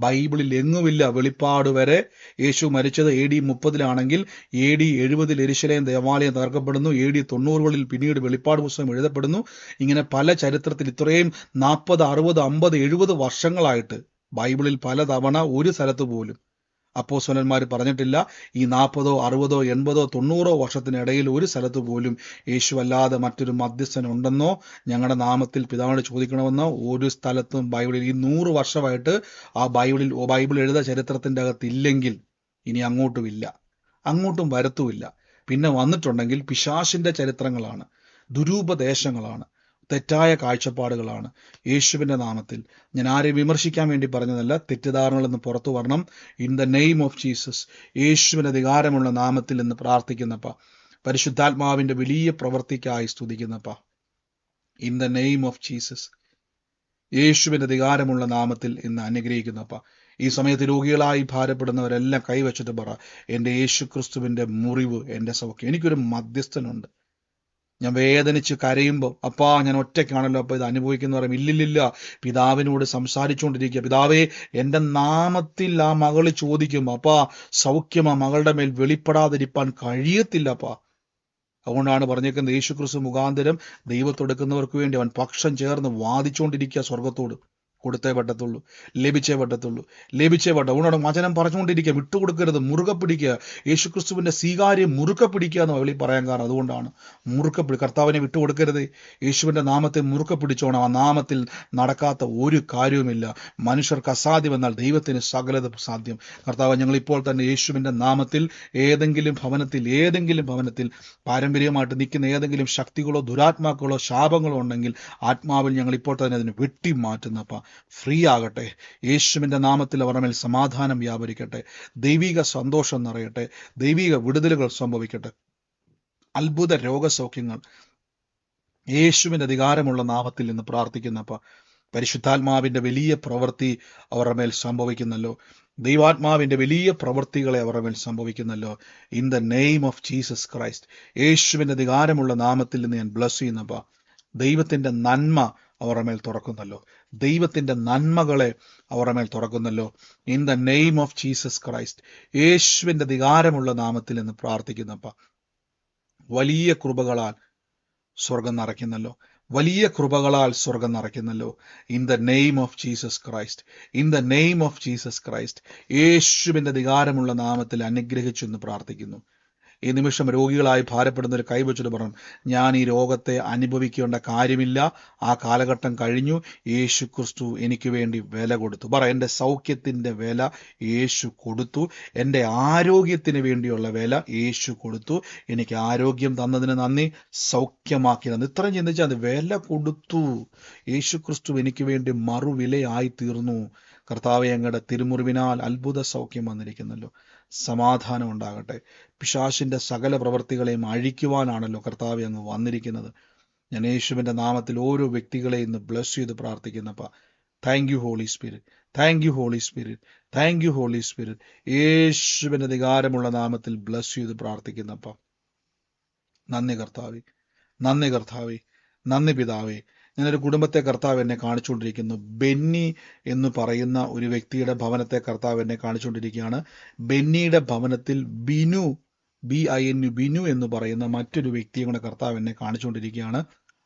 ബൈബിളിൽ എങ്ങുമില്ല. വെളിപ്പാട് വരെ യേശു മരിച്ചത് AD 30 AD 70 യെരുശലേം ദേവാലയം തകർക്കപ്പെടുന്നു. AD 90 പിന്നീട് വെളിപ്പാട് പുസ്തകം എഴുതപ്പെടുന്നു. ഇങ്ങനെ പല ചരിത്രത്തിൽ ഇത്രയും 40, 60, 50, 70 വർഷങ്ങളായിട്ട് ബൈബിളിൽ പലതവണ ഒരു സ്ഥലത്ത് പോലും അപ്പോസ്തലന്മാർ പറഞ്ഞിട്ടില്ല ഈ 40, 60, 80, 90 വർഷത്തിനിടയിൽ ഒരു സ്ഥലത്ത് പോലും യേശു അല്ലാതെ മറ്റൊരു മധ്യസ്ഥൻ ഉണ്ടെന്നോ ഞങ്ങളുടെ നാമത്തിൽ പിതാവിനോട് ചോദിക്കണമെന്നോ ഒരു സ്ഥലത്തും ബൈബിളിൽ ഈ 100 വർഷമായിട്ട് ആ ബൈബിൾ എഴുത ചരിത്രത്തിന്റെ അകത്തില്ലെങ്കിൽ ഇനി അങ്ങോട്ടുമില്ല, അങ്ങോട്ടും വരത്തുമില്ല. പിന്നെ വന്നിട്ടുണ്ടെങ്കിൽ പിശാചിന്റെ ചരിത്രങ്ങളാണ്, ദുരുപദേശങ്ങളാണ്, തെറ്റായ കാഴ്ചപ്പാടുകളാണ്. യേശുവിന്റെ നാമത്തിൽ ഞാൻ ആരെയും വിമർശിക്കാൻ വേണ്ടി പറഞ്ഞതല്ല. തെറ്റിദ്ധാരണകളിൽ നിന്ന് പുറത്തു വരണം. In the name of Jesus, യേശുവിന്റെ അധികാരമുള്ള നാമത്തിൽ നിന്ന് പ്രാർത്ഥിക്കുന്നപ്പ, പരിശുദ്ധാത്മാവിന്റെ വലിയ പ്രവൃത്തിക്കായി സ്തുതിക്കുന്നപ്പ. In the name of Jesus, യേശുവിന്റെ അധികാരമുള്ള നാമത്തിൽ ഇന്ന് അനുഗ്രഹിക്കുന്നപ്പ. ഈ സമയത്ത് രോഗികളായി ഭാരപ്പെടുന്നവരെല്ലാം കൈവച്ചിട്ട് പറ, എൻ്റെ യേശു ക്രിസ്തുവിന്റെ മുറിവ് എൻ്റെ സൗഖ്യം. എനിക്കൊരു മധ്യസ്ഥനുണ്ട്. ഞാൻ വേദനിച്ച് കരയുമ്പോൾ അപ്പാ ഞാൻ ഒറ്റയ്ക്കാണല്ലോ അപ്പോൾ ഇത് അനുഭവിക്കുന്ന പറയും. ഇല്ലില്ല, പിതാവിനോട് സംസാരിച്ചുകൊണ്ടിരിക്കുക. പിതാവേ, എൻ്റെ നാമത്തിൽ ആ മകള് ചോദിക്കുമ്പോൾ അപ്പാ സൗഖ്യം ആ മകളുടെ മേൽ വെളിപ്പെടാതിരിക്കാൻ കഴിയത്തില്ലപ്പാ. അതുകൊണ്ടാണ് പറഞ്ഞേക്കുന്നത് യേശു ക്രിസ്തു മുഖാന്തരം ദൈവത്തെടുക്കുന്നവർക്ക് വേണ്ടി അവൻ പക്ഷം ചേർന്ന് വാദിച്ചുകൊണ്ടിരിക്കുക. സ്വർഗത്തോട് കൊടുത്തേ പറ്റത്തുള്ളൂ, ലഭിച്ചേ പറ്റത്തുള്ളൂ, ലഭിച്ചേ പറ്റൂ. അതുകൊണ്ടാണ് വചനം പറഞ്ഞുകൊണ്ടിരിക്കുക, വിട്ടുകൊടുക്കരുത്, മുറുകെ പിടിക്കുക. യേശുക്രിസ്തുവിന്റെ സ്വീകാര്യം മുറുകെ പിടിക്കുക എന്ന് വെളി പറയാൻ കാരണം അതുകൊണ്ടാണ്. കർത്താവിനെ വിട്ടുകൊടുക്കരുത്. യേശുവിന്റെ നാമത്തെ മുറുകെ പിടിച്ചോണം. ആ നാമത്തിൽ നടക്കാത്ത ഒരു കാര്യവുമില്ല. മനുഷ്യർക്ക് അസാധ്യം, എന്നാൽ ദൈവത്തിന് സകലത സാധ്യം. കർത്താവ്, ഞങ്ങൾ ഇപ്പോൾ തന്നെ യേശുവിന്റെ നാമത്തിൽ ഏതെങ്കിലും ഭവനത്തിൽ പാരമ്പര്യമായിട്ട് നിൽക്കുന്ന ഏതെങ്കിലും ശക്തികളോ ദുരാത്മാക്കളോ ശാപങ്ങളോ ഉണ്ടെങ്കിൽ ആത്മാവിൽ ഞങ്ങൾ ഇപ്പോൾ തന്നെ അതിന് വെട്ടി മാറ്റുന്നപ്പ ഫ്രീ ആകട്ടെ. യേശുവിന്റെ നാമത്തിൽ അവരുടെ മേൽ സമാധാനം വ്യാപരിക്കട്ടെ, ദൈവിക സന്തോഷം നിറയട്ടെ, ദൈവിക വിടുതലുകൾ സംഭവിക്കട്ടെ, അത്ഭുത രോഗസൗഖ്യങ്ങൾ യേശുവിന്റെ അധികാരമുള്ള നാമത്തിൽ നിന്ന് പ്രാർത്ഥിക്കുന്നപ്പ. പരിശുദ്ധാത്മാവിന്റെ വലിയ പ്രവൃത്തി അവരുടെ മേൽ സംഭവിക്കുന്നല്ലോ. ദൈവാത്മാവിന്റെ വലിയ പ്രവൃത്തികളെ അവരുടെ മേൽ സംഭവിക്കുന്നല്ലോ. In the name of Jesus Christ, യേശുവിന്റെ അധികാരമുള്ള നാമത്തിൽ നിന്ന് ഞാൻ ബ്ലസ് ചെയ്യുന്നപ്പ. ദൈവത്തിന്റെ നന്മ അവരുടെ മേൽ തുറക്കുന്നല്ലോ, ദൈവത്തിന്റെ നന്മകളെ അവരുടെ മേൽ തുറക്കുന്നല്ലോ. In the name of Jesus Christ, യേശുവിന്റെ അധികാരമുള്ള നാമത്തിൽ നിന്ന് പ്രാർത്ഥിക്കുന്നപ്പ. വലിയ കൃപകളാൽ സ്വർഗം നിറയ്ക്കുന്നല്ലോ, വലിയ കൃപകളാൽ സ്വർഗം നിറയ്ക്കുന്നല്ലോ. In the name of Jesus Christ, in the name of Jesus Christ, യേശുവിന്റെ അധികാരമുള്ള നാമത്തിൽ അനുഗ്രഹിച്ചു എന്ന് പ്രാർത്ഥിക്കുന്നു. ഈ നിമിഷം രോഗികളായി ഭാരപ്പെടുന്നവർ കൈവച്ചിട്ട് പറഞ്ഞു, ഞാൻ ഈ രോഗത്തെ അനുഭവിക്കേണ്ട കാര്യമില്ല, ആ കാലഘട്ടം കഴിഞ്ഞു, യേശു ക്രിസ്തു എനിക്ക് വേണ്ടി വില കൊടുത്തു. പറ, എൻ്റെ സൗഖ്യത്തിന്റെ വില യേശു കൊടുത്തു, എൻ്റെ ആരോഗ്യത്തിന് വേണ്ടിയുള്ള വില യേശു കൊടുത്തു, എനിക്ക് ആരോഗ്യം തന്നതിന് നന്ദി, സൗഖ്യമാക്കി തന്നു. ഇത്രയും ചിന്തിച്ചാൽ അത് വില കൊടുത്തു. യേശു ക്രിസ്തു എനിക്ക് വേണ്ടി മറുവിലയായി തീർന്നു. കർത്താവെ, അങ്ങയുടെ തിരുമുറിവിനാൽ അത്ഭുത സൗഖ്യം വന്നിരിക്കുന്നല്ലോ. സമാധാനം ഉണ്ടാകട്ടെ. പിശാചിന്റെ സകല പ്രവൃത്തികളെയും അഴിക്കുവാനാണല്ലോ കർത്താവെ അങ്ങ് വന്നിരിക്കുന്നത്. ഞാൻ യേശുവിന്റെ നാമത്തിൽ ഓരോ വ്യക്തികളെയും ഇന്ന് ബ്ലസ് ചെയ്ത് പ്രാർത്ഥിക്കുന്നപ്പ. Thank you Holy Spirit, thank you Holy Spirit, thank you Holy Spirit. യേശുവിന്റെ അധികാരമുള്ള നാമത്തിൽ ബ്ലസ് ചെയ്ത് പ്രാർത്ഥിക്കുന്നപ്പ. നന്ദി കർത്താവെ, നന്ദി കർത്താവെ, നന്ദി പിതാവേ. ഞാനൊരു കുടുംബത്തെ കർത്താവ് എന്നെ കാണിച്ചുകൊണ്ടിരിക്കുന്നു. ബെന്നി എന്ന് പറയുന്ന ഒരു വ്യക്തിയുടെ ഭവനത്തെ കർത്താവ് എന്നെ കാണിച്ചുകൊണ്ടിരിക്കുകയാണ്. ബെന്നിയുടെ ഭവനത്തിൽ ബിനു, BINU, ബിനു എന്ന് പറയുന്ന മറ്റൊരു വ്യക്തിയെ കൂടെ കർത്താവ് എന്നെ കാണിച്ചുകൊണ്ടിരിക്കുകയാണ്.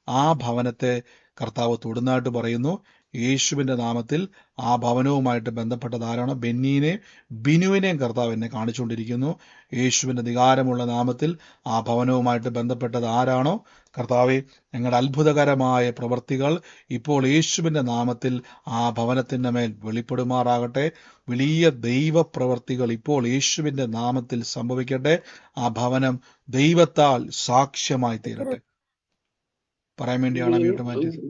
ആ ഭവനത്തെ കർത്താവ് തൊടുന്നതായിട്ട് പറയുന്നു. യേശുവിന്റെ നാമത്തിൽ ആ ഭവനവുമായിട്ട് ബന്ധപ്പെട്ട ആരാണോ ബിനുവിനെയും കർത്താവ് എന്നെ കാണിച്ചുകൊണ്ടിരിക്കുന്നു. യേശുവിന്റെ അധികാരമുള്ള നാമത്തിൽ ആ ഭവനവുമായിട്ട് ബന്ധപ്പെട്ടത് ആരാണോ കർത്താവെ, ഞങ്ങളുടെ അത്ഭുതകരമായ പ്രവർത്തികൾ ഇപ്പോൾ യേശുവിന്റെ നാമത്തിൽ ആ ഭവനത്തിന്റെ മേൽ വെളിപ്പെടുമാറാകട്ടെ. വലിയ ദൈവപ്രവർത്തികൾ ഇപ്പോൾ യേശുവിന്റെ നാമത്തിൽ സംഭവിക്കട്ടെ. ആ ഭവനം ദൈവത്താൽ സാക്ഷ്യമായി തീരട്ടെ. പറയാൻ വേണ്ടിയാണ് വീട്ടു മാറ്റിയത്.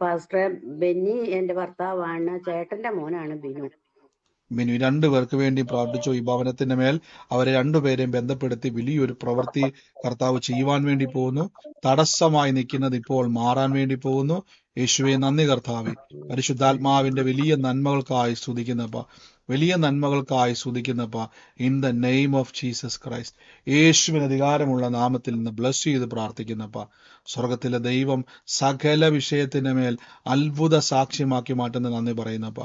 പാസ്റ്ററെ, ബെന്നി എന്റെ ഭർത്താവാണ്, ചേട്ടന്റെ മോനാണ് ബിനു. ബിനു, രണ്ടുപേർക്ക് വേണ്ടി പ്രാർത്ഥിച്ചു. ഈ ഭവനത്തിന്റെ മേൽ അവരെ രണ്ടുപേരെയും ബന്ധപ്പെടുത്തി വലിയൊരു പ്രവൃത്തി കർത്താവ് ചെയ്യുവാൻ വേണ്ടി പോകുന്നു. തടസ്സമായി നിൽക്കുന്നത് ഇപ്പോൾ മാറാൻ വേണ്ടി പോകുന്നു. യേശുവെ നന്ദി കർത്താവെ. പരിശുദ്ധാത്മാവിന്റെ വലിയ നന്മകൾക്കായി സ്തുതിക്കുന്നപ്പ, വലിയ നന്മകൾക്കായി സ്തുതിക്കുന്നപ്പ. In the name of Jesus Christ, യേശുവിന് അധികാരമുള്ള നാമത്തിൽ നിന്ന് ബ്ലസ് ചെയ്ത് പ്രാർത്ഥിക്കുന്നപ്പ. സ്വർഗത്തിലെ ദൈവം സകല വിഷയത്തിന്റെ മേൽ അത്ഭുത സാക്ഷ്യമാക്കി മാറ്റുന്ന നന്ദി പറയുന്നപ്പ.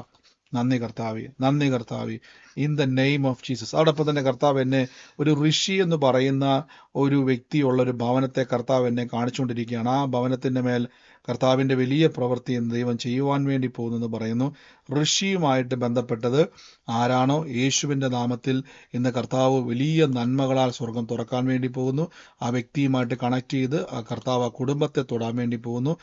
നന്ദി കർത്താവെ, നന്ദി കർത്താവെ. In the name of Jesus. അതോടൊപ്പം തന്നെ കർത്താവ് എന്നെ ഒരു ഋഷി എന്ന് പറയുന്ന ഒരു വ്യക്തിയുള്ള ഒരു ഭവനത്തെ കർത്താവ് എന്നെ കാണിച്ചുകൊണ്ടിരിക്കുകയാണ്. ആ ഭവനത്തിന്റെ മേൽ കർത്താവിന്റെ വലിയ പ്രവൃത്തി ദൈവം ചെയ്യുവാൻ വേണ്ടി പോകുന്നെന്ന് പറയുന്നു. ഋഷിയുമായിട്ട് ബന്ധപ്പെട്ടത് ആരാണോ യേശുവിന്റെ നാമത്തിൽ ഇന്ന് കർത്താവ് വലിയ നന്മകളാൽ സ്വർഗം തുറക്കാൻ വേണ്ടി പോകുന്നു. ആ വ്യക്തിയുമായിട്ട് കണക്ട് ചെയ്ത് ആ കർത്താവ് ആ കുടുംബത്തെ തൊടാൻ വേണ്ടി പോകുന്നു.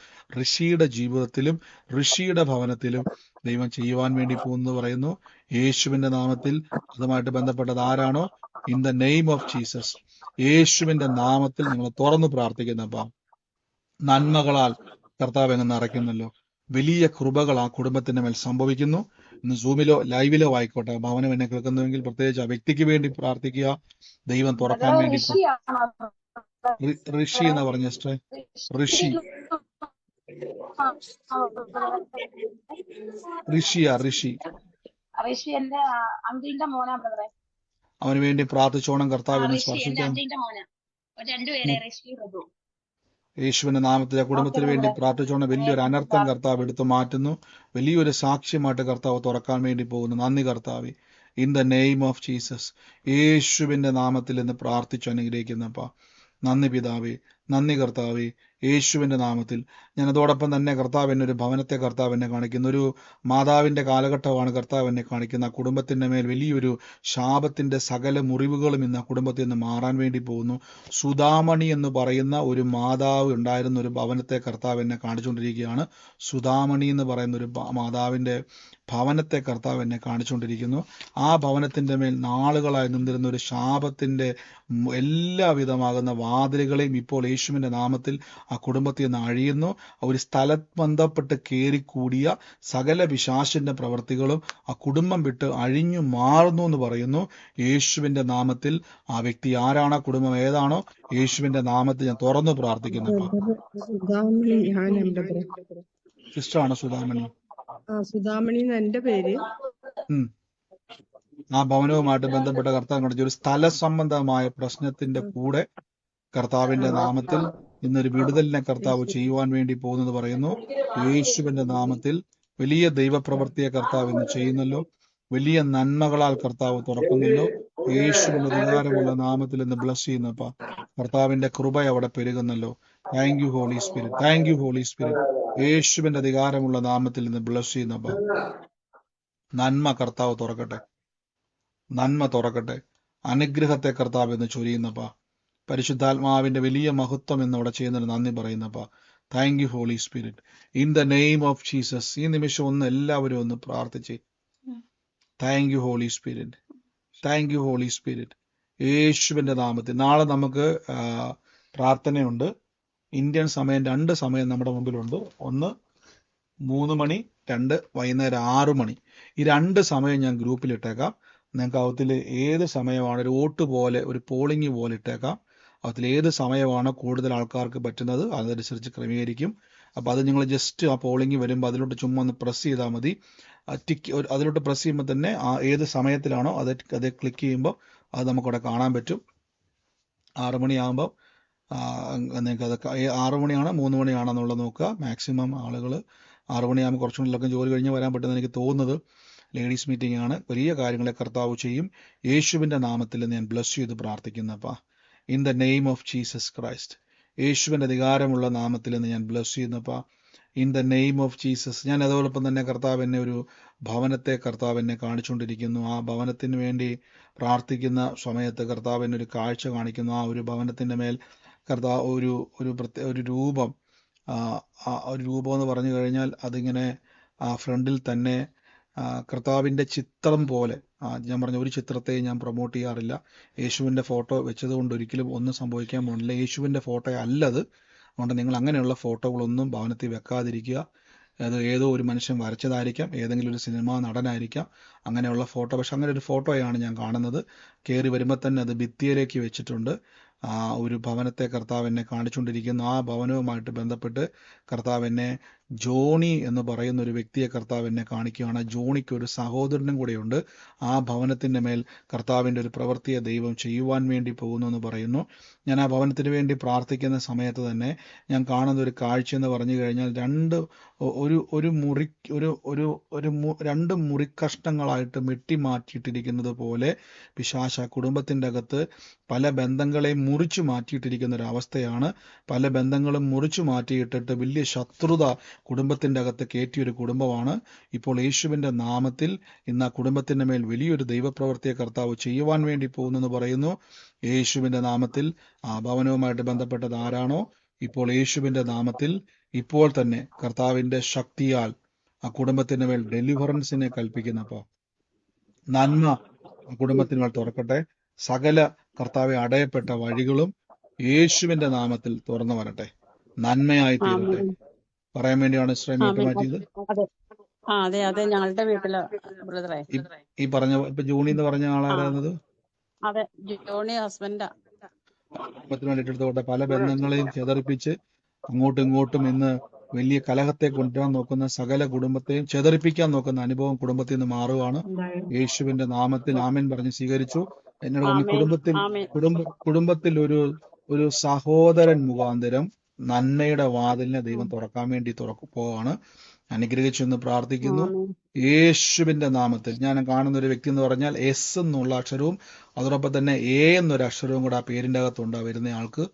ഋഷിയുടെ ജീവിതത്തിലും ഋഷിയുടെ ഭവനത്തിലും ദൈവം ചെയ്യുവാൻ വേണ്ടി പോകുന്നു പറയുന്നു. യേശുവിന്റെ നാമത്തിൽ അതുമായിട്ട് ബന്ധപ്പെട്ടത് ആരാണോ, in the name of Jesus, യേശുവിന്റെ നാമത്തിൽ നിങ്ങൾ തുറന്നു പ്രാർത്ഥിക്കുന്നപ്പ. നന്മകളാൽ കർത്താവ് എങ്ങനെ നിറയ്ക്കുന്നല്ലോ. വലിയ കൃപകൾ ആ കുടുംബത്തിന്റെ മേൽ സംഭവിക്കുന്നു. ഇന്ന് സൂമിലോ ലൈവിലോ ആയിക്കോട്ടെ, ഭവനം എന്നെ കേൾക്കുന്നുവെങ്കിൽ പ്രത്യേകിച്ച് ആ വ്യക്തിക്ക് വേണ്ടി പ്രാർത്ഥിക്കുക. ദൈവം തുറക്കാൻ വേണ്ടി. ഋഷി എന്ന് പറഞ്ഞ ഋഷി, ഋഷി എന്റെ അങ്കിളിന്റെ മോനാ ബ്രദറെ. അവന് വേണ്ടി പ്രാർത്ഥിച്ചോണം. കർത്താവിനെ സ്പർശിക്കാൻ യേശുവിന്റെ നാമത്തിൽ കുടുംബത്തിന് വേണ്ടി പ്രാർത്ഥിച്ചോണം. വലിയൊരു അനർത്ഥം കർത്താവ് എടുത്തു മാറ്റുന്നു. വലിയൊരു സാക്ഷ്യമായിട്ട് കർത്താവ് തുറക്കാൻ വേണ്ടി പോകുന്നു. നന്ദി കർത്താവെ. In the name of Jesus, യേശുവിന്റെ നാമത്തിൽ എന്ന് പ്രാർത്ഥിച്ചു അനുഗ്രഹിക്കുന്നപ്പ. നന്ദി പിതാവേ, നന്ദി കർത്താവേ. യേശുവിന്റെ നാമത്തിൽ ഞാൻ അതോടൊപ്പം തന്നെ കർത്താവ് എന്നെ ഒരു ഭവനത്തെ കർത്താവ് എന്നെ കാണിക്കുന്നു. ഒരു മാതാവിന്റെ കാലഘട്ടമാണ് കർത്താവ് എന്നെ കാണിക്കുന്ന. ആ കുടുംബത്തിന്റെ മേൽ വലിയൊരു ശാപത്തിന്റെ സകല മുറിവുകളും ഇന്ന് ആ കുടുംബത്തിൽ നിന്ന് മാറാൻ വേണ്ടി പോകുന്നു. സുധാമണി എന്ന് പറയുന്ന ഒരു മാതാവ് ഉണ്ടായിരുന്ന ഒരു ഭവനത്തെ കർത്താവ് എന്നെ കാണിച്ചുകൊണ്ടിരിക്കുകയാണ്. സുധാമണി എന്ന് പറയുന്ന ഒരു മാതാവിന്റെ ഭവനത്തെ കർത്താവ് എന്നെ കാണിച്ചുകൊണ്ടിരിക്കുന്നു. ആ ഭവനത്തിന്റെ മേൽ നാളുകളായി നിന്നിരുന്ന ഒരു ശാപത്തിന്റെ എല്ലാവിധമാകുന്ന വാതിലുകളെയും ഇപ്പോൾ യേശുവിന്റെ നാമത്തിൽ ആ കുടുംബത്തിൽ നിന്ന് അഴിയുന്നു. ഒരു സ്ഥലത്ത് ബന്ധപ്പെട്ട് കയറിക്കൂടിയ സകല പിശാചിന്റെ പ്രവർത്തികളും ആ കുടുംബം വിട്ട് അഴിഞ്ഞു മാറുന്നു എന്ന് പറയുന്നു. യേശുവിന്റെ നാമത്തിൽ ആ വ്യക്തി ആരാണോ, കുടുംബം ഏതാണോ, യേശുവിന്റെ നാമത്തിൽ ഞാൻ തുറന്നു പ്രാർത്ഥിക്കുന്നു. സിസ്റ്ററാണ് സുധാമണി. സുധാമണി എന്റെ പേര്. ആ ഭവനവുമായിട്ട് ബന്ധപ്പെട്ട കർത്താവ് കാണിച്ച ഒരു സ്ഥല സംബന്ധമായ പ്രശ്നത്തിന്റെ കൂടെ കർത്താവിന്റെ നാമത്തിൽ ഇന്നൊരു വിടുതലിനെ കർത്താവ് ചെയ്യുവാൻ വേണ്ടി പോകുന്നത് പറയുന്നു. യേശുവിന്റെ നാമത്തിൽ വലിയ ദൈവപ്രവൃത്തിയെ കർത്താവ് ഇന്ന് ചെയ്യുന്നല്ലോ. വലിയ നന്മകളാൽ കർത്താവ് തുറക്കുന്നല്ലോ. യേശുവിന്റെ അധികാരമുള്ള നാമത്തിൽ ഇന്ന് ബ്ലസ് ചെയ്യുന്നപ്പ. കർത്താവിന്റെ കൃപ അവിടെ പെരുകുന്നല്ലോ. Thank you Holy Spirit, thank you Holy Spirit. യേശുവിന്റെ അധികാരമുള്ള നാമത്തിൽ ഇന്ന് ബ്ലസ് ചെയ്യുന്നപ്പ. നന്മ കർത്താവ് തുറക്കട്ടെ, നന്മ തുറക്കട്ടെ. അനുഗ്രഹത്തെ കർത്താവ് എന്ന് ചൊരിയുന്നപ്പാ. പരിശുദ്ധാത്മാവിന്റെ വലിയ മഹത്വം എന്നവിടെ ചെയ്യുന്നതിന് നന്ദി പറയുന്നപ്പാ. Thank you Holy Spirit. In the name of Jesus. ഈ നിമിഷം ഒന്ന് എല്ലാവരും ഒന്ന് പ്രാർത്ഥിച്ച്. Thank you Holy Spirit. Thank you Holy Spirit. യേശുവിന്റെ നാമത്തിൽ. നാളെ നമുക്ക് പ്രാർത്ഥനയുണ്ട്. ഇന്ത്യൻ സമയം 2 സമയം നമ്മുടെ മുമ്പിലുണ്ട്. ഒന്ന് 3 മണി, 2 വൈകുന്നേരം 6 മണി. ഈ 2 സമയം ഞാൻ ഗ്രൂപ്പിൽ ഇട്ടേക്കാം. നിങ്ങൾക്ക് അവത്തിൽ ഏത് സമയമാണ് ഒരു വോട്ട് പോലെ, ഒരു പോളിംഗ് പോലെ ഇട്ടേക്കാം. അതിൽ ഏത് സമയമാണ് കൂടുതൽ ആൾക്കാർക്ക് പറ്റുന്നത് അതനുസരിച്ച് ക്രമീകരിക്കും. അപ്പോൾ അത് നിങ്ങൾ ജസ്റ്റ് ആ പോളിംഗ് വരുമ്പോൾ അതിലോട്ട് ചുമ്മാ ഒന്ന് പ്രസ് ചെയ്താൽ മതി. അതിലോട്ട് പ്രസ് ചെയ്യുമ്പോൾ തന്നെ ആ ഏത് സമയത്തിലാണോ അത് ക്ലിക്ക് ചെയ്യുമ്പോൾ അത് നമുക്കവിടെ കാണാൻ പറ്റും. 6 മണിയാകുമ്പോൾ നിങ്ങൾക്ക് അത് 6 മണിയാണോ 3 മണിയാണെന്നുള്ളത് നോക്കുക. മാക്സിമം ആളുകൾ 6 മണിയാകുമ്പോൾ കുറച്ചും കൂടി ജോലി കഴിഞ്ഞ് വരാൻ പറ്റുമെന്ന് എനിക്ക് തോന്നുന്നത്. ലേഡീസ് മീറ്റിംഗ് ആണ്. വലിയ കാര്യങ്ങളെ കർത്താവ് ചെയ്യും. യേശുവിൻ്റെ നാമത്തിൽ ഞാൻ ബ്ലസ് ചെയ്ത് പ്രാർത്ഥിക്കുന്നപ്പാ. In the name of Jesus Christ. യേശുവിൻ്റെ അധികാരമുള്ള നാമത്തിൽ നിന്ന് ഞാൻ ബ്ലസ് ചെയ്യുന്നപ്പാ. In the name of Jesus. ഞാൻ അതോടൊപ്പം തന്നെ കർത്താവ് എന്നെ ഒരു ഭവനത്തെ കർത്താവ് എന്നെ കാണിച്ചുകൊണ്ടിരിക്കുന്നു. ആ ഭവനത്തിന് വേണ്ടി പ്രാർത്ഥിക്കുന്ന സമയത്ത് കർത്താവ് എന്നെ ഒരു കാഴ്ച കാണിക്കുന്നു. ആ ഒരു ഭവനത്തിൻ്റെ മേൽ കർത്താവ് ഒരു രൂപം, ഒരു രൂപം എന്ന് പറഞ്ഞു കഴിഞ്ഞാൽ അതിങ്ങനെ ഫ്രണ്ടിൽ തന്നെ കർത്താവിൻ്റെ ചിത്രം പോലെ. ഞാൻ പറഞ്ഞ ഒരു ചിത്രത്തെയും ഞാൻ പ്രൊമോട്ട് ചെയ്യാറില്ല. യേശുവിൻ്റെ ഫോട്ടോ വെച്ചത് കൊണ്ട് ഒരിക്കലും ഒന്നും സംഭവിക്കാൻ പോകുന്നില്ല. യേശുവിൻ്റെ ഫോട്ടോ അല്ലത്. അതുകൊണ്ട് നിങ്ങൾ അങ്ങനെയുള്ള ഫോട്ടോകളൊന്നും ഭവനത്തിൽ വെക്കാതിരിക്കുക. അത് ഏതോ ഒരു മനുഷ്യൻ വരച്ചതായിരിക്കാം, ഏതെങ്കിലും ഒരു സിനിമാ നടനായിരിക്കാം അങ്ങനെയുള്ള ഫോട്ടോ. പക്ഷെ അങ്ങനെ ഒരു ഫോട്ടോയാണ് ഞാൻ കാണുന്നത്. കയറി വരുമ്പോൾ തന്നെ അത് ഭിത്തിയിലേക്ക് വെച്ചിട്ടുണ്ട്. ഒരു ഭവനത്തെ കർത്താവ് എന്നെ കാണിച്ചുകൊണ്ടിരിക്കുന്നു. ആ ഭവനവുമായിട്ട് ബന്ധപ്പെട്ട് കർത്താവ് എന്നെ ജോണി എന്ന് പറയുന്ന ഒരു വ്യക്തിയെ കർത്താവ് എന്നെ കാണിക്കുകയാണ്. ജോണിക്ക് ഒരു സഹോദരനും കൂടെയുണ്ട്. ആ ഭവനത്തിൻ്റെ മേൽ കർത്താവിൻ്റെ ഒരു പ്രവൃത്തിയെ ദൈവം ചെയ്യുവാൻ വേണ്ടി പോകുന്നു എന്ന് പറയുന്നു. ഞാൻ ആ ഭവനത്തിന് വേണ്ടി പ്രാർത്ഥിക്കുന്ന സമയത്ത് തന്നെ ഞാൻ കാണുന്ന ഒരു കാഴ്ച എന്ന് പറഞ്ഞു കഴിഞ്ഞാൽ രണ്ട് മുറിക്കഷ്ണങ്ങളായിട്ട് വെട്ടി മാറ്റിയിട്ടിരിക്കുന്നത് പോലെ പിശാച കുടുംബത്തിൻ്റെ അകത്ത് പല ബന്ധങ്ങളെയും മുറിച്ചു മാറ്റിയിട്ടിരിക്കുന്ന ഒരു അവസ്ഥയാണ്. പല ബന്ധങ്ങളും മുറിച്ചു മാറ്റിയിട്ടിട്ട് വലിയ ശത്രുത കുടുംബത്തിൻ്റെ അകത്ത് കയറ്റിയൊരു കുടുംബമാണ്. ഇപ്പോൾ യേശുവിൻ്റെ നാമത്തിൽ ഇന്ന് ആ കുടുംബത്തിൻ്റെ മേൽ വലിയൊരു ദൈവപ്രവൃത്തിയെ കർത്താവ് ചെയ്യുവാൻ വേണ്ടി പോകുന്നെന്ന് പറയുന്നു. യേശുവിൻ്റെ നാമത്തിൽ ആ ഭവനവുമായിട്ട് ബന്ധപ്പെട്ടത് ആരാണോ ഇപ്പോൾ യേശുവിൻ്റെ നാമത്തിൽ ഇപ്പോൾ തന്നെ കർത്താവിൻ്റെ ശക്തിയാൽ ആ കുടുംബത്തിൻ്റെ മേൽ ഡെലിവറൻസിനെ കൽപ്പിക്കുന്നപ്പോൾ നന്മ ആ കുടുംബത്തിന് മേൽ തുറക്കട്ടെ. സകല കർത്താവെ അടയപ്പെട്ട വഴികളും യേശുവിൻ്റെ നാമത്തിൽ തുറന്നു വരട്ടെ. നന്മയായി തീരട്ടെ. പറയാൻ വേണ്ടിയാണ് ശ്രമിട്ട് മാറ്റിയത്. അതെ ഞങ്ങളുടെ വീട്ടില് ബ്രദറെ ഈ പറഞ്ഞ ഇപ്പൊ ജൂണി എന്ന് പറഞ്ഞ ആളായിരുന്നത്. അതെ, ജോണി ഹസ്ബൻഡാ. കുടുംബത്തിന് വേണ്ടിയിട്ട് പല ബന്ധങ്ങളെയും ചെതറിപ്പിച്ച് അങ്ങോട്ടും ഇങ്ങോട്ടും ഇന്ന് വലിയ കലഹത്തെ കൊണ്ടുവരാൻ നോക്കുന്ന സകല കുടുംബത്തെയും ചെതറിപ്പിക്കാൻ നോക്കുന്ന അനുഭവം കുടുംബത്തിൽ നിന്ന് മാറുവാണ്. യേശുവിന്റെ നാമത്തിൽ ആമേൻ പറഞ്ഞ് സ്വീകരിച്ചു. എന്നോട് കുടുംബത്തിൽ ഒരു സഹോദരൻ മുഖാന്തരം നന്മയുടെ വാതിലിനെ ദൈവം തുറക്കാൻ വേണ്ടി പോവാണ്. അനുഗ്രഹിച്ചെന്ന് പ്രാർത്ഥിക്കുന്നു യേശുവിന്റെ നാമത്തിൽ. ഞാൻ കാണുന്ന ഒരു വ്യക്തി എന്ന് പറഞ്ഞാൽ എസ് എന്നുള്ള അക്ഷരവും അതോടൊപ്പം തന്നെ എ എന്നൊരു അക്ഷരവും കൂടെ ആ പേരിന്റെ അകത്തുണ്ട്. വരുന്ന ആൾക്ക്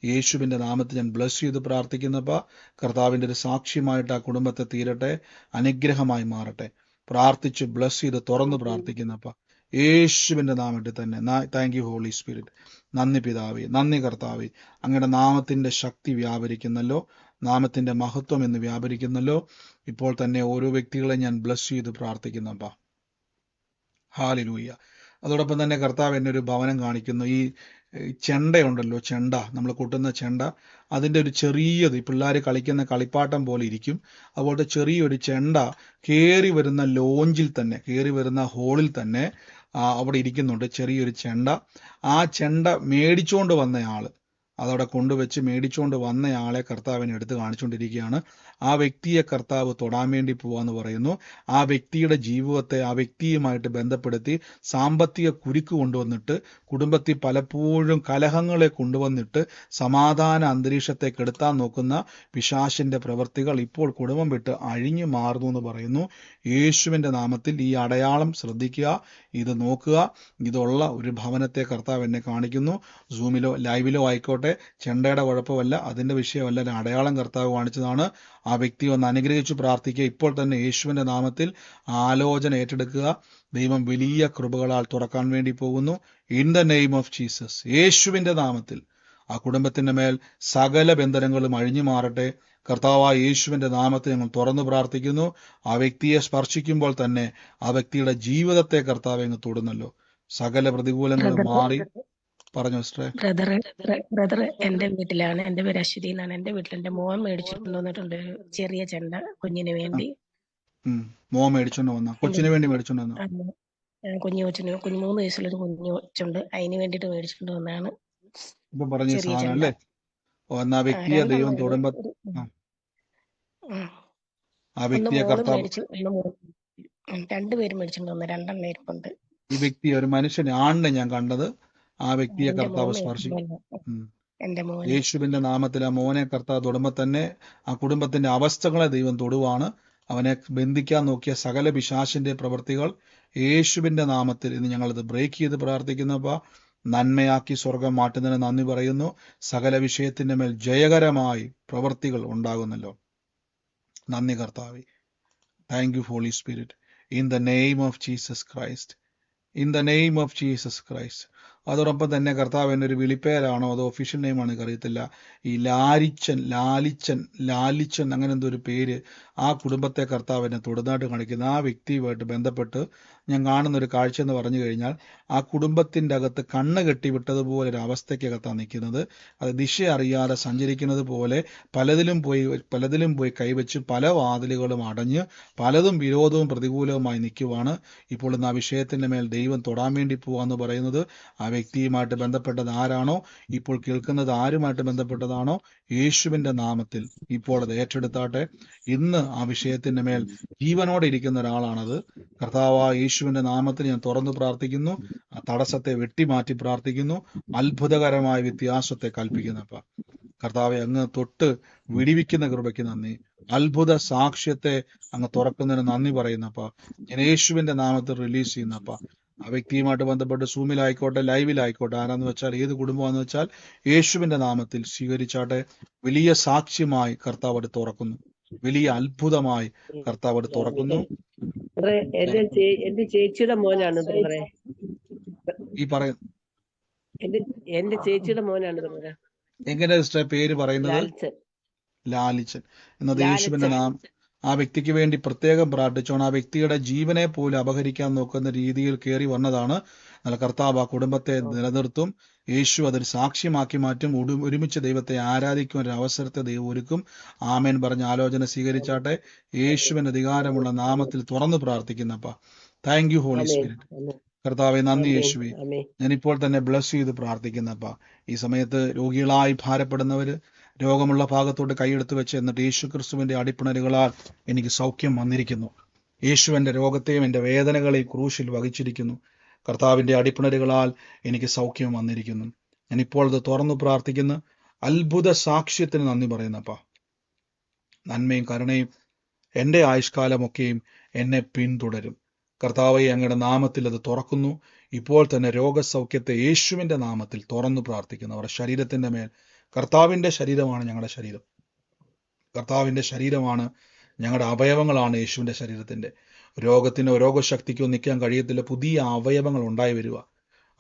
യേശുവിന്റെ നാമത്തിൽ ഞാൻ ബ്ലസ് ചെയ്ത് പ്രാർത്ഥിക്കുന്നപ്പ കർത്താവിന്റെ ഒരു സാക്ഷ്യമായിട്ട് ആ കുടുംബത്തെ തീരട്ടെ, അനുഗ്രഹമായി മാറട്ടെ. പ്രാർത്ഥിച്ച് ബ്ലസ് ചെയ്ത് തുറന്ന് പ്രാർത്ഥിക്കുന്നപ്പ യേശുവിന്റെ നാമത്തിൽ തന്നെ. Thank you Holy Spirit. നന്ദി പിതാവേ, നന്ദി കർത്താവേ. അങ്ങയുടെ നാമത്തിന്റെ ശക്തി വ്യാപരിക്കുന്നല്ലോ, നാമത്തിന്റെ മഹത്വം എന്ന് വ്യാപരിക്കുന്നല്ലോ. ഇപ്പോൾ തന്നെ ഓരോ വ്യക്തികളെ ഞാൻ ബ്ലസ് ചെയ്ത് പ്രാർത്ഥിക്കുന്നപ്പാ. ഹല്ലേലൂയ. അതോടൊപ്പം തന്നെ കർത്താവ് എന്നെ ഒരു ഭവനം കാണിക്കുന്നു. ഈ ചെണ്ടയുണ്ടല്ലോ, ചെണ്ട നമ്മൾ കൊട്ടുന്ന ചെണ്ട, അതിൻ്റെ ഒരു ചെറിയത് ഈ പിള്ളേർ കളിക്കുന്ന കളിപ്പാട്ടം പോലെ ഇരിക്കും. അതുപോലത്തെ ചെറിയൊരു ചെണ്ട കയറി വരുന്ന ലോഞ്ചിൽ തന്നെ, കയറി വരുന്ന ഹോളിൽ തന്നെ അവിടെ ഇരിക്കുന്നുണ്ട് ചെറിയൊരു ചെണ്ട. ആ ചെണ്ട മേടിച്ചുകൊണ്ട് വന്നയാള് അതവിടെ കൊണ്ടുവച്ച് മേടിച്ചുകൊണ്ട് വന്നയാളെ കർത്താവിനെ എടുത്ത് കാണിച്ചുകൊണ്ടിരിക്കുകയാണ്. ആ വ്യക്തിയെ കർത്താവ് തൊടാൻ വേണ്ടി പോവാന്ന് പറയുന്നു. ആ വ്യക്തിയുടെ ജീവിതത്തെ ആ വ്യക്തിയുമായിട്ട് ബന്ധപ്പെടുത്തി സാമ്പത്തിക കുരുക്ക് കൊണ്ടുവന്നിട്ട് കുടുംബത്തിൽ പലപ്പോഴും കലഹങ്ങളെ കൊണ്ടുവന്നിട്ട് സമാധാന അന്തരീക്ഷത്തെ കെടുത്താൻ നോക്കുന്ന പിശാചിന്റെ പ്രവൃത്തികൾ ഇപ്പോൾ കുടുംബം വിട്ട് അഴിഞ്ഞു മാറുന്നു എന്ന് പറയുന്നു. യേശുവിന്റെ നാമത്തിൽ ഈ അടയാളം ശ്രദ്ധിക്കുക, ഇത് നോക്കുക. ഇതുള്ള ഒരു ഭവനത്തെ കർത്താവ് എന്നെ കാണിക്കുന്നു. സൂമിലോ ലൈവിലോ ആയിക്കോട്ടെ, ആകട്ടെ ചെണ്ടയുടെ കുഴപ്പമല്ല, അതിന്റെ വിഷയമല്ല, ഒരു അടയാളം കർത്താവ് കാണിച്ചതാണ്. ആ വ്യക്തി ഒന്ന് അനുഗ്രഹിച്ചു പ്രാർത്ഥിക്കുക. ഇപ്പോൾ തന്നെ യേശുവിന്റെ നാമത്തിൽ ആലോചന ഏറ്റെടുക്കുക. ദൈവം വലിയ കൃപകളാൽ തുറക്കാൻ വേണ്ടി പോകുന്നു. In the name of Jesus, യേശുവിന്റെ നാമത്തിൽ ആ കുടുംബത്തിന്റെ മേൽ സകല ബന്ധനങ്ങളും അഴിഞ്ഞു മാറട്ടെ. കർത്താവായ യേശുവിന്റെ നാമത്തിൽ ഞങ്ങൾ തുറന്നു പ്രാർത്ഥിക്കുന്നു. ആ വ്യക്തിയെ സ്പർശിക്കുമ്പോൾ തന്നെ ആ വ്യക്തിയുടെ ജീവിതത്തെ കർത്താവ് അങ്ങ് തൊടുന്നല്ലോ. സകല പ്രതികൂലങ്ങളും മാറി. പറഞ്ഞു സിസ്റ്ററെ. ബ്രദർ എന്റെ വീട്ടിലാണ്. എന്റെ പേര് അശ്വതി എന്നാണ്. എന്റെ വീട്ടിൽ എന്റെ മോൻ മേടിച്ചിട്ട് വന്നിട്ടുണ്ട് ഒരു ചെറിയ ചെണ്ട കുഞ്ഞിന് വേണ്ടി. മോൻ മേടിച്ചോണ്ട് വന്ന കൊച്ചിന് വേണ്ടി മേടിച്ചോണ്ട് വന്ന കുഞ്ഞു 3 വയസ്സുള്ളൊരു കുഞ്ഞു കൊച്ചുണ്ട്. അതിന് വേണ്ടിട്ട് മേടിച്ചിട്ട് വന്നതാണ്. ഇപ്പൊ പറഞ്ഞ സാധനം അല്ലേ? എന്നാ വ്യക്തിയെ ദൈവം തൊടുമ്പോ ആ വ്യക്തിയെ കർത്താവ് രണ്ടുപേരും മേടിച്ചിട്ട് വന്ന 2 എണ്ണം ഇരിപ്പുണ്ട്. ഈ വ്യക്തി ഒരു മനുഷ്യനെ ആണിനെ ഞാൻ കണ്ടത്. ആ വ്യക്തിയെ കർത്താവ് സ്പർശിക്കും. യേശുവിന്റെ നാമത്തിൽ ആ മോനെ കർത്താവ് തൊടുമ്പോ തന്നെ ആ കുടുംബത്തിന്റെ അവസ്ഥകളെ ദൈവം തൊടുവാണ്. അവനെ ബന്ധിക്കാൻ നോക്കിയ സകല പിശാചിന്റെ പ്രവൃത്തികൾ യേശുവിന്റെ നാമത്തിൽ ഇന്ന് ഞങ്ങളിത് ബ്രേക്ക് ചെയ്ത് പ്രാർത്ഥിക്കുന്നപ്പോ നന്മയാക്കി സ്വർഗം മാറ്റുന്നതിന് നന്ദി പറയുന്നു. സകല വിഷയത്തിന്റെ മേൽ ജയകരമായി പ്രവൃത്തികൾ ഉണ്ടാകുന്നല്ലോ. നന്ദി കർത്താവേ. Thank you Holy Spirit. In the name of Jesus Christ. In the name of Jesus Christ. അതോടൊപ്പം തന്നെ കർത്താവ് എൻ്റെ ഒരു വിളിപ്പേരാണോ അതോ ഒഫീഷ്യൽ നെയിമാണോ എനിക്കറിയത്തില്ല. ഈ ലാലിച്ചൻ അങ്ങനെ എന്തോ ഒരു പേര് ആ കുടുംബത്തെ കർത്താവ് എന്നെ തൊടുന്നായിട്ട് കാണിക്കുന്ന ആ വ്യക്തിയുമായിട്ട് ബന്ധപ്പെട്ട് ഞാൻ കാണുന്ന ഒരു കാഴ്ച എന്ന് പറഞ്ഞു കഴിഞ്ഞാൽ ആ കുടുംബത്തിൻ്റെ അകത്ത് കണ്ണ് കെട്ടി വിട്ടതുപോലെ ഒരു അവസ്ഥയ്ക്കകത്താണ് നിൽക്കുന്നത്. അത് ദിശ അറിയാതെ സഞ്ചരിക്കുന്നത് പോലെ പലതിലും പോയി കൈവച്ച് പല വാതിലുകളും അടഞ്ഞ് പലതും വിരോധവും പ്രതികൂലവുമായി നിൽക്കുവാണ്. ഇപ്പോൾ ഇന്ന് ആ വിഷയത്തിൻ്റെ മേൽ ദൈവം തൊടാൻ വേണ്ടി പോവാന്ന് പറയുന്നത് ആ വ്യക്തിയുമായിട്ട് ബന്ധപ്പെട്ടത് ആരാണോ, ഇപ്പോൾ കേൾക്കുന്നത് ആരുമായിട്ട് ബന്ധപ്പെട്ടതാണോ, യേശുവിന്റെ നാമത്തിൽ ഇപ്പോൾ അത് ഏറ്റെടുത്താട്ടെ. ഇന്ന് ആ വിഷയത്തിന്റെ മേൽ ജീവനോടെ ഇരിക്കുന്ന ഒരാളാണത്. കർത്താവായ യേശുവിന്റെ നാമത്തിൽ ഞാൻ തുറന്നു പ്രാർത്ഥിക്കുന്നു. ആ തടസ്സത്തെ വെട്ടിമാറ്റി പ്രാർത്ഥിക്കുന്നു. അത്ഭുതകരമായ വ്യത്യാസത്തെ കൽപ്പിക്കുന്നപ്പ കർത്താവെ അങ്ങ് തൊട്ട് വിടിവിക്കുന്ന കൃപയ്ക്ക് നന്ദി. അത്ഭുത സാക്ഷ്യത്തെ അങ്ങ് തുറക്കുന്നതിന് നന്ദി പറയുന്നപ്പ ഞാൻ യേശുവിന്റെ നാമത്തിൽ റിലീസ് ചെയ്യുന്നപ്പ ആ വ്യക്തിയുമായിട്ട് ബന്ധപ്പെട്ട് സൂമിലായിക്കോട്ടെ ലൈവിലായിക്കോട്ടെ ആരാന്ന് വെച്ചാൽ ഏത് കുടുംബമാണെന്ന് വെച്ചാൽ യേശുവിന്റെ നാമത്തിൽ സ്വീകരിച്ചാട്ടെ. വലിയ സാക്ഷ്യമായി കർത്താവ് അത് തുറക്കുന്നു. വലിയ അത്ഭുതമായി കർത്താവ് അത് തുറക്കുന്നു. എന്റെ ചേച്ചിയുടെ മോനാണ് ബ്രദറെ. ഈ പറയുന്ന എന്റെ ചേച്ചിയുടെ മോനാണ് ബ്രദറെ. എങ്ങനെ പേര് പറയുന്നത്? ലാലിച്ചൻ എന്നത് യേശുവിന്റെ നാമം. ആ വ്യക്തിക്ക് വേണ്ടി പ്രത്യേകം പ്രാർത്ഥിച്ചോണം. ആ വ്യക്തിയുടെ ജീവനെ പോലും അപഹരിക്കാൻ നോക്കുന്ന രീതിയിൽ കയറി വന്നതാണ്. എന്നാൽ കർത്താവ് ആ കുടുംബത്തെ നിലനിർത്തും. യേശു അതൊരു സാക്ഷ്യമാക്കി മാറ്റും. ഒരുമിച്ച് ദൈവത്തെ ആരാധിക്കും ഒരു അവസരത്തെ ദൈവം ഒരുക്കും. ആമേൻ പറഞ്ഞ ആലോചന സ്വീകരിച്ചാട്ടെ. യേശുവിന്റെ അധികാരമുള്ള നാമത്തിൽ തുറന്നു പ്രാർത്ഥിക്കുന്നപ്പ താങ്ക് യു ഹോളി സ്പിരിറ്റ്. കർത്താവെ നന്ദി യേശുവേ. ഞാനിപ്പോൾ തന്നെ ബ്ലസ് ചെയ്ത് പ്രാർത്ഥിക്കുന്നപ്പ ഈ സമയത്ത് രോഗികളായി ഭാരപ്പെടുന്നവര് രോഗമുള്ള ഭാഗത്തോട്ട് കൈയെടുത്ത് വെച്ച് എന്നിട്ട് യേശു ക്രിസ്തുവിന്റെ അടിപ്പിണരുകളാൽ എനിക്ക് സൗഖ്യം വന്നിരിക്കുന്നു. യേശു എൻ്റെ രോഗത്തെയും എൻ്റെ വേദനകളെയും ക്രൂശിൽ വഹിച്ചിരിക്കുന്നു. കർത്താവിന്റെ അടിപ്പിണരുകളാൽ എനിക്ക് സൗഖ്യം വന്നിരിക്കുന്നു. ഞാനിപ്പോൾ അത് തുറന്നു പ്രാർത്ഥിക്കുന്നു. അത്ഭുത സാക്ഷ്യത്തിന് നന്ദി പറയുന്നപ്പ നന്മയും കരുണയും എൻ്റെ ആയുഷ്കാലമൊക്കെയും എന്നെ പിന്തുടരും. കർത്താവെ അങ്ങയുടെ നാമത്തിൽ അത് തുറക്കുന്നു. ഇപ്പോൾ തന്നെ രോഗസൗഖ്യത്തെ യേശുവിന്റെ നാമത്തിൽ തുറന്നു പ്രാർത്ഥിക്കുന്നു. അവരുടെ ശരീരത്തിന്റെ മേൽ കർത്താവിന്റെ ശരീരമാണ് ഞങ്ങളുടെ ശരീരം. കർത്താവിന്റെ ശരീരമാണ് ഞങ്ങളുടെ അവയവങ്ങളാണ് യേശുവിന്റെ ശരീരത്തിന്റെ. രോഗത്തിനോ രോഗശക്തിക്കോ നിൽക്കാൻ കഴിയത്തില്ല. പുതിയ അവയവങ്ങൾ ഉണ്ടായി വരിക.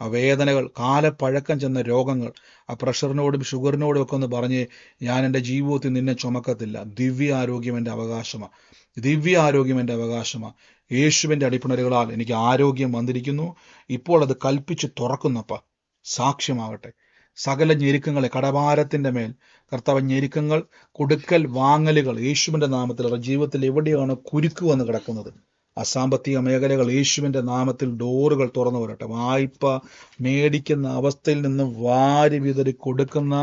ആ വേദനകൾ, കാലപ്പഴക്കം ചെന്ന രോഗങ്ങൾ, ആ പ്രഷറിനോടും ഷുഗറിനോടും ഒക്കെ ഒന്ന് പറഞ്ഞ് ഞാൻ എൻ്റെ ജീവിതത്തിൽ നിന്നെ ചുമക്കത്തില്ല. ദിവ്യ ആരോഗ്യം എൻ്റെ അവകാശമാണ്. ദിവ്യ ആരോഗ്യം എൻ്റെ അവകാശമാണ്. യേശുവിൻ്റെ അടിപ്പിണരുകളാൽ എനിക്ക് ആരോഗ്യം വന്നിരിക്കുന്നു. ഇപ്പോൾ അത് കൽപ്പിച്ച് തുറക്കുന്നപ്പ സാക്ഷ്യമാകട്ടെ. സകല ഞെരുക്കങ്ങളെ കടഭാരത്തിന്റെ മേൽ കർത്താവ് ഞെരുക്കങ്ങൾ, കൊടുക്കൽ വാങ്ങലുകൾ യേശുവിന്റെ നാമത്തിൽ അവരുടെ ജീവിതത്തിൽ എവിടെയാണ് കുരുക്ക് വന്ന് കിടക്കുന്നത് അസാമ്പത്തിക മേഖലകൾ യേശുവിന്റെ നാമത്തിൽ ഡോറുകൾ തുറന്നു വരട്ടെ. വായ്പ മേടിക്കുന്ന അവസ്ഥയിൽ നിന്ന് വാരി വിതറി കൊടുക്കുന്ന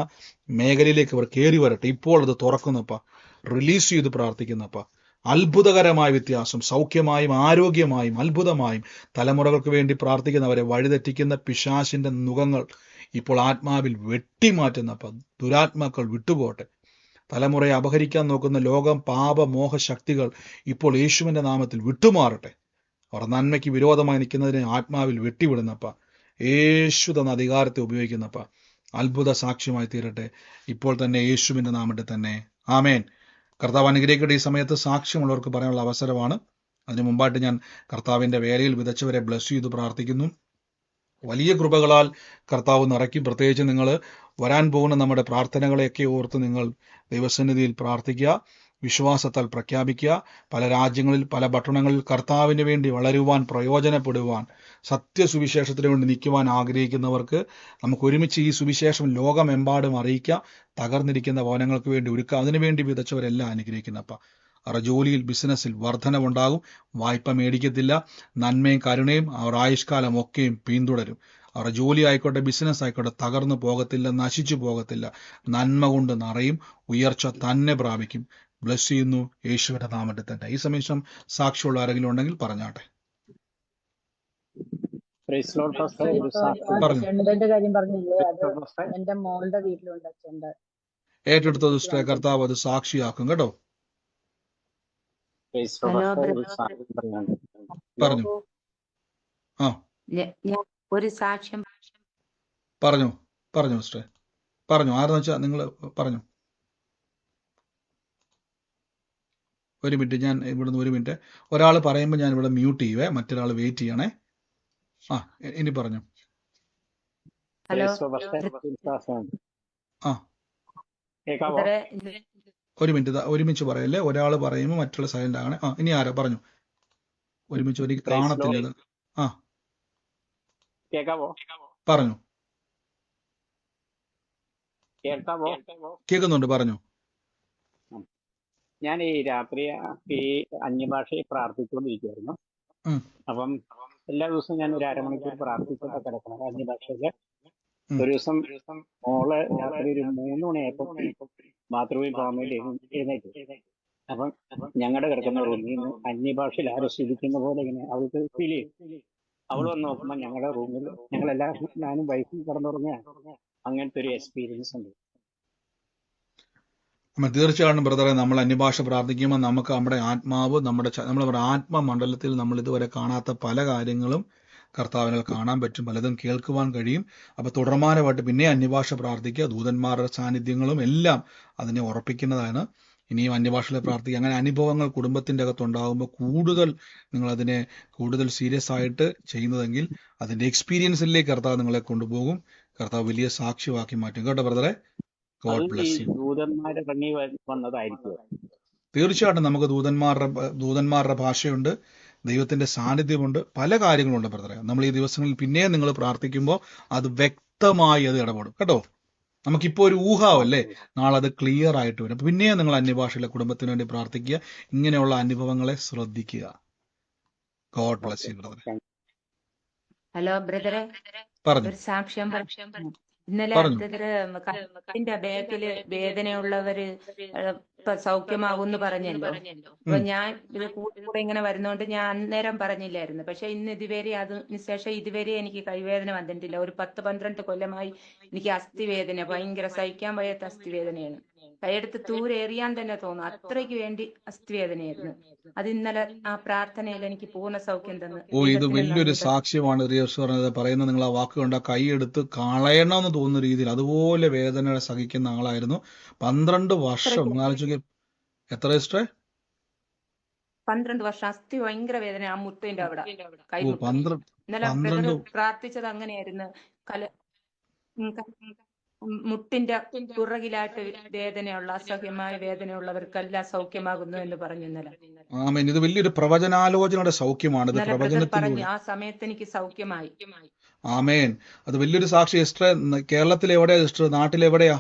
മേഖലയിലേക്ക് അവർ കയറി വരട്ടെ. ഇപ്പോൾ അത് തുറക്കുന്നപ്പ റിലീസ് ചെയ്ത് പ്രാർത്ഥിക്കുന്നപ്പ അത്ഭുതകരമായ വ്യത്യാസം, സൗഖ്യമായും ആരോഗ്യമായും അത്ഭുതമായും തലമുറകൾക്ക് വേണ്ടി പ്രാർത്ഥിക്കുന്നവരെ വഴിതെറ്റിക്കുന്ന പിശാചിന്റെ നുകങ്ങൾ ഇപ്പോൾ ആത്മാവിൽ വെട്ടിമാറ്റുന്നപ്പ ദുരാത്മാക്കൾ വിട്ടുപോട്ടെ. തലമുറയെ അപഹരിക്കാൻ നോക്കുന്ന ലോകം, പാപ, മോഹ ശക്തികൾ ഇപ്പോൾ യേശുവിന്റെ നാമത്തിൽ വിട്ടുമാറട്ടെ. അവർ നന്മയ്ക്ക് വിരോധമായി നിൽക്കുന്നതിനെ ആത്മാവിൽ വെട്ടിവിടുന്നപ്പ യേശു തന്ന അധികാരത്തെ ഉപയോഗിക്കുന്നപ്പ അത്ഭുത സാക്ഷ്യമായി തീരട്ടെ ഇപ്പോൾ തന്നെ യേശുവിന്റെ നാമത്തിൽ തന്നെ. ആമേൻ. കർത്താവ് അനുഗ്രഹിക്കട്ടെ. ഈ സമയത്ത് സാക്ഷ്യമുള്ളവർക്ക് പറയാനുള്ള അവസരമാണ്. അതിനു മുമ്പായിട്ട് ഞാൻ കർത്താവിന്റെ വേലയിൽ വിതച്ചവരെ ബ്ലസ് ചെയ്ത് പ്രാർത്ഥിക്കുന്നു. വലിയ കൃപകളാൽ കർത്താവ് നിറയ്ക്കും. പ്രത്യേകിച്ച് നിങ്ങൾ വരാൻ പോകുന്ന നമ്മുടെ പ്രാർത്ഥനകളെയൊക്കെ ഓർത്ത് നിങ്ങൾ ദൈവസന്നിധിയിൽ പ്രാർത്ഥിക്കുക, വിശ്വാസത്താൽ പ്രഖ്യാപിക്കുക. പല രാജ്യങ്ങളിൽ, പല പട്ടണങ്ങളിൽ കർത്താവിന് വേണ്ടി വളരുവാൻ, പ്രയോജനപ്പെടുവാൻ, സത്യസുവിശേഷത്തിന് വേണ്ടി നിൽക്കുവാൻ ആഗ്രഹിക്കുന്നവർക്ക് നമുക്ക് ഒരുമിച്ച് ഈ സുവിശേഷം ലോകമെമ്പാടും അറിയിക്കുക. തകർന്നിരിക്കുന്ന ഭവനങ്ങൾക്ക് വേണ്ടി ഒരുക്കുക. അതിനുവേണ്ടി വിതച്ചവരെല്ലാം അനുഗ്രഹിക്കുന്നപ്പ അവരുടെ ജോലിയിൽ, ബിസിനസ്സിൽ വർധനവുണ്ടാകും. വായ്പ മേടിക്കത്തില്ല. നന്മയും കരുണയും അവർ ആയുഷ്കാലം ഒക്കെയും പിന്തുടരും. അവരുടെ ജോലി ആയിക്കോട്ടെ, ബിസിനസ് ആയിക്കോട്ടെ, തകർന്നു പോകത്തില്ല, നശിച്ചു പോകത്തില്ല. നന്മ കൊണ്ട് നിറയും, ഉയർച്ച തന്നെ പ്രാപിക്കും. ബ്ലസ് ചെയ്യുന്നു യേശുവിന്റെ നാമത്തിൽ തന്നെ. ഈ സമയം സാക്ഷിയുള്ള ആരെങ്കിലും ഉണ്ടെങ്കിൽ പറഞ്ഞാട്ടെ. പറഞ്ഞു. ചെണ്ടന്റെ കാര്യം പറഞ്ഞില്ലേ, അത് എന്റെ മോളുടെ വീട്ടിലുണ്ട് ചെണ്ട. ഏറ്റെടുത്തത് കർത്താവ് അത് സാക്ഷിയാക്കും കേട്ടോ. ഹലോ പറഞ്ഞു. ആ ഞാൻ ഒരു സാക്ഷ്യം പറഞ്ഞു പറഞ്ഞു സിസ്റ്റർ പറഞ്ഞു. ആരെന്ന് വെച്ചാൽ നിങ്ങൾ പറഞ്ഞു. ഒരു മിനിറ്റ്, ഞാൻ ഇവിടുന്ന് ഒരു മിനിറ്റ്. ഒരാൾ പറയുമ്പോൾ ഞാൻ ഇവിടെ മ്യൂട്ട് ചെയ്യുവേ, മറ്റൊരാൾ വെയിറ്റ് ചെയ്യണേ. ആ ഇനി പറഞ്ഞു. ഹലോ ആ ഒരു മിനിറ്റ്, ഒരുമിച്ച് പറയല്ലേ. ഒരാൾ പറയുമ്പോൾ മറ്റുള്ള സൈലന്റ് ആകണേ. ആ ഇനി ആരാ പറഞ്ഞു? ഒരുമിച്ച് ഒരു കാണത്തില്ല. ആ പറഞ്ഞു. കേൾക്കുന്നുണ്ട്, പറഞ്ഞു. ഞാൻ ഈ രാത്രി ഈ അന്യഭാഷയെ പ്രാർത്ഥിച്ചുകൊണ്ടിരിക്കുകയായിരുന്നു. അപ്പം എല്ലാ ദിവസവും ഞാൻ ഒരു അരമണിക്കൂർ പ്രാർത്ഥിച്ചിട്ട് കിടക്കണം അന്യഭാഷയില്. ഒരു ദിവസം മോള് രാത്രി ഒരു 3 മണിയായപ്പോ ബാത്റൂമിൽ പോകാൻ വേണ്ടി എഴുന്നേറ്റ്. അപ്പം ഞങ്ങളുടെ കിടക്കുന്ന റൂമിൽ നിന്ന് അന്യഭാഷയിൽ ആരോ ശ്രദ്ധിക്കുന്ന പോലെ ഇങ്ങനെ അവൾക്ക് ഫീൽ ചെയ്യും. അവൾ വന്ന് നോക്കുമ്പോൾ ഞങ്ങളുടെ റൂമിൽ ഞങ്ങളെല്ലാവരും, ഞാനും വൈഫും കിടന്നുറങ്ങിയ അങ്ങനത്തെ ഒരു എക്സ്പീരിയൻസ് ഉണ്ട്. തീർച്ചയായിട്ടും ബ്രദറെ, നമ്മൾ അന്യഭാഷ പ്രാർത്ഥിക്കുമ്പോൾ നമുക്ക് നമ്മുടെ ആത്മാവ്, നമ്മുടെ ആത്മമണ്ഡലത്തിൽ നമ്മൾ ഇതുവരെ കാണാത്ത പല കാര്യങ്ങളും കർത്താവിനാൽ കാണാൻ പറ്റും, പലതും കേൾക്കുവാൻ കഴിയും. അപ്പൊ തുടർമാനമായിട്ട് പിന്നെ അന്യഭാഷ പ്രാർത്ഥിക്കുക. ദൂതന്മാരുടെ സാന്നിധ്യങ്ങളും എല്ലാം അതിനെ ഉറപ്പിക്കുന്നതാണ്. ഇനിയും അന്യഭാഷയിൽ പ്രാർത്ഥിക്കുക. അങ്ങനെ അനുഭവങ്ങൾ കുടുംബത്തിന്റെ അകത്തുണ്ടാകുമ്പോൾ കൂടുതൽ നിങ്ങൾ അതിനെ കൂടുതൽ സീരിയസ് ആയിട്ട് ചെയ്യുന്നതെങ്കിൽ അതിന്റെ എക്സ്പീരിയൻസിലേക്ക് കർത്താവ് നിങ്ങളെ കൊണ്ടുപോകും. കർത്താവ് വലിയ സാക്ഷ്യമാക്കി മാറ്റും കേട്ടോ ബ്രദറെ. God bless U. തീർച്ചയായിട്ടും നമുക്ക് ദൂതന്മാരുടെ ഭാഷയുണ്ട്, ദൈവത്തിന്റെ സാന്നിധ്യമുണ്ട്, പല കാര്യങ്ങളുണ്ട് ബ്രദറെ. നമ്മൾ ഈ ദിവസങ്ങളിൽ പിന്നെയും നിങ്ങൾ പ്രാർത്ഥിക്കുമ്പോൾ അത് വ്യക്തമായി അത് ഇടപെടും കേട്ടോ. നമുക്കിപ്പോൾ ഒരു ഊഹാവല്ലേ, നാളെ അത് ക്ലിയർ ആയിട്ട് വരും. പിന്നെയും നിങ്ങൾ അന്യഭാഷയിലെ കുടുംബത്തിന് വേണ്ടി പ്രാർത്ഥിക്കുക. ഇങ്ങനെയുള്ള അനുഭവങ്ങളെ ശ്രദ്ധിക്കുക. ഗോഡ് ബ്ലെസ് യു ബ്രദറെ. ഹലോ ബ്രദറെ, പറഞ്ഞു. ഒരു സാക്ഷ്യം ഇന്നലെ കത്തിന്റെ ബാക്കില് വേദനയുള്ളവര് ഇപ്പൊ സൗഖ്യമാകുമെന്ന് പറഞ്ഞല്ലോ. അപ്പൊ ഞാൻ ഇത് കൂടെ ഇങ്ങനെ വരുന്നോണ്ട് ഞാൻ അന്നേരം പറഞ്ഞില്ലായിരുന്നു. പക്ഷെ ഇന്ന് ഇതുവരെ അതിനുശേഷം ഇതുവരെ എനിക്ക് കൈവേദന വന്നിട്ടില്ല. ഒരു 10-12 കൊല്ലമായി എനിക്ക് അസ്ഥിവേദന, ഭയങ്കര സഹിക്കാൻ വയ്യാത്ത അസ്ഥിവേദനയാണ്. കൈയെടുത്ത് ദൂരെ എറിയാൻ തന്നെ തോന്നും, അത്രയ്ക്ക് വേണ്ടി അസ്ഥിവേദനയായിരുന്നു. അത് ഇന്നലെ ആ പ്രാർത്ഥനയിൽ എനിക്ക് പൂർണ്ണ സൗഖ്യം തന്നു. ഇത് വലിയൊരു സാക്ഷ്യമാണ് റിയോസ് പറഞ്ഞത്. പറയുന്നത് നിങ്ങൾ ആ വാക്കുകൊണ്ട് കൈയെടുത്ത് കളയണമെന്ന് തോന്നുന്ന രീതിയിൽ അതുപോലെ വേദന സഹിക്കുന്ന ആളായിരുന്നു. 12 വർഷം. എത്ര സിസ്റ്ററെ? 12 വർഷം അസ്ഥി ഭയങ്കര വേദന, ആ മുട്ടിന്റെ അവിടെ കൈമുട്ട്. ഇന്നലെ പ്രാർത്ഥിച്ചത് അങ്ങനെയായിരുന്നു. മുട്ടിന്റെ പുറകിലായിട്ട് വേദനയുള്ള, അസഹ്യമായ വേദനയുള്ളവർക്കെല്ലാം സൗഖ്യമാകുന്നു എന്ന് പറഞ്ഞു ഇന്നലെ. ആമേൻ. ഇത് വലിയൊരു പ്രവചനാലോചനയുടെ സൗഖ്യമാണ്. പറഞ്ഞു ആ സമയത്ത് എനിക്ക് സൗഖ്യമായി. ആമേൻ. അത് വലിയൊരു സാക്ഷി. സിസ്റ്റർ കേരളത്തിൽ എവിടെയാ സിസ്റ്റർ? നാട്ടിലെവിടെയാ?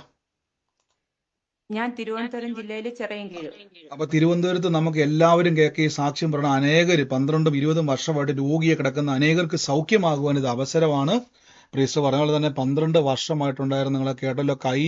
ഞാൻ തിരുവനന്തപുരം ജില്ലയിലെ ചിറയൻകീഴ്. അപ്പൊ തിരുവനന്തപുരത്ത് നമുക്ക് എല്ലാവരും കേൾക്കുക ഈ സാക്ഷ്യം പറഞ്ഞ അനേകര് 12-20 വർഷമായിട്ട് രോഗിയെ കിടക്കുന്ന അനേകർക്ക് സൗഖ്യമാകുവാൻ ഇത് അവസരമാണ്. പ്രീസ്റ്റ് പറഞ്ഞ പോലെ തന്നെ 12 വർഷമായിട്ടുണ്ടായിരുന്നു. നിങ്ങളെ കേട്ടല്ലോ, കൈ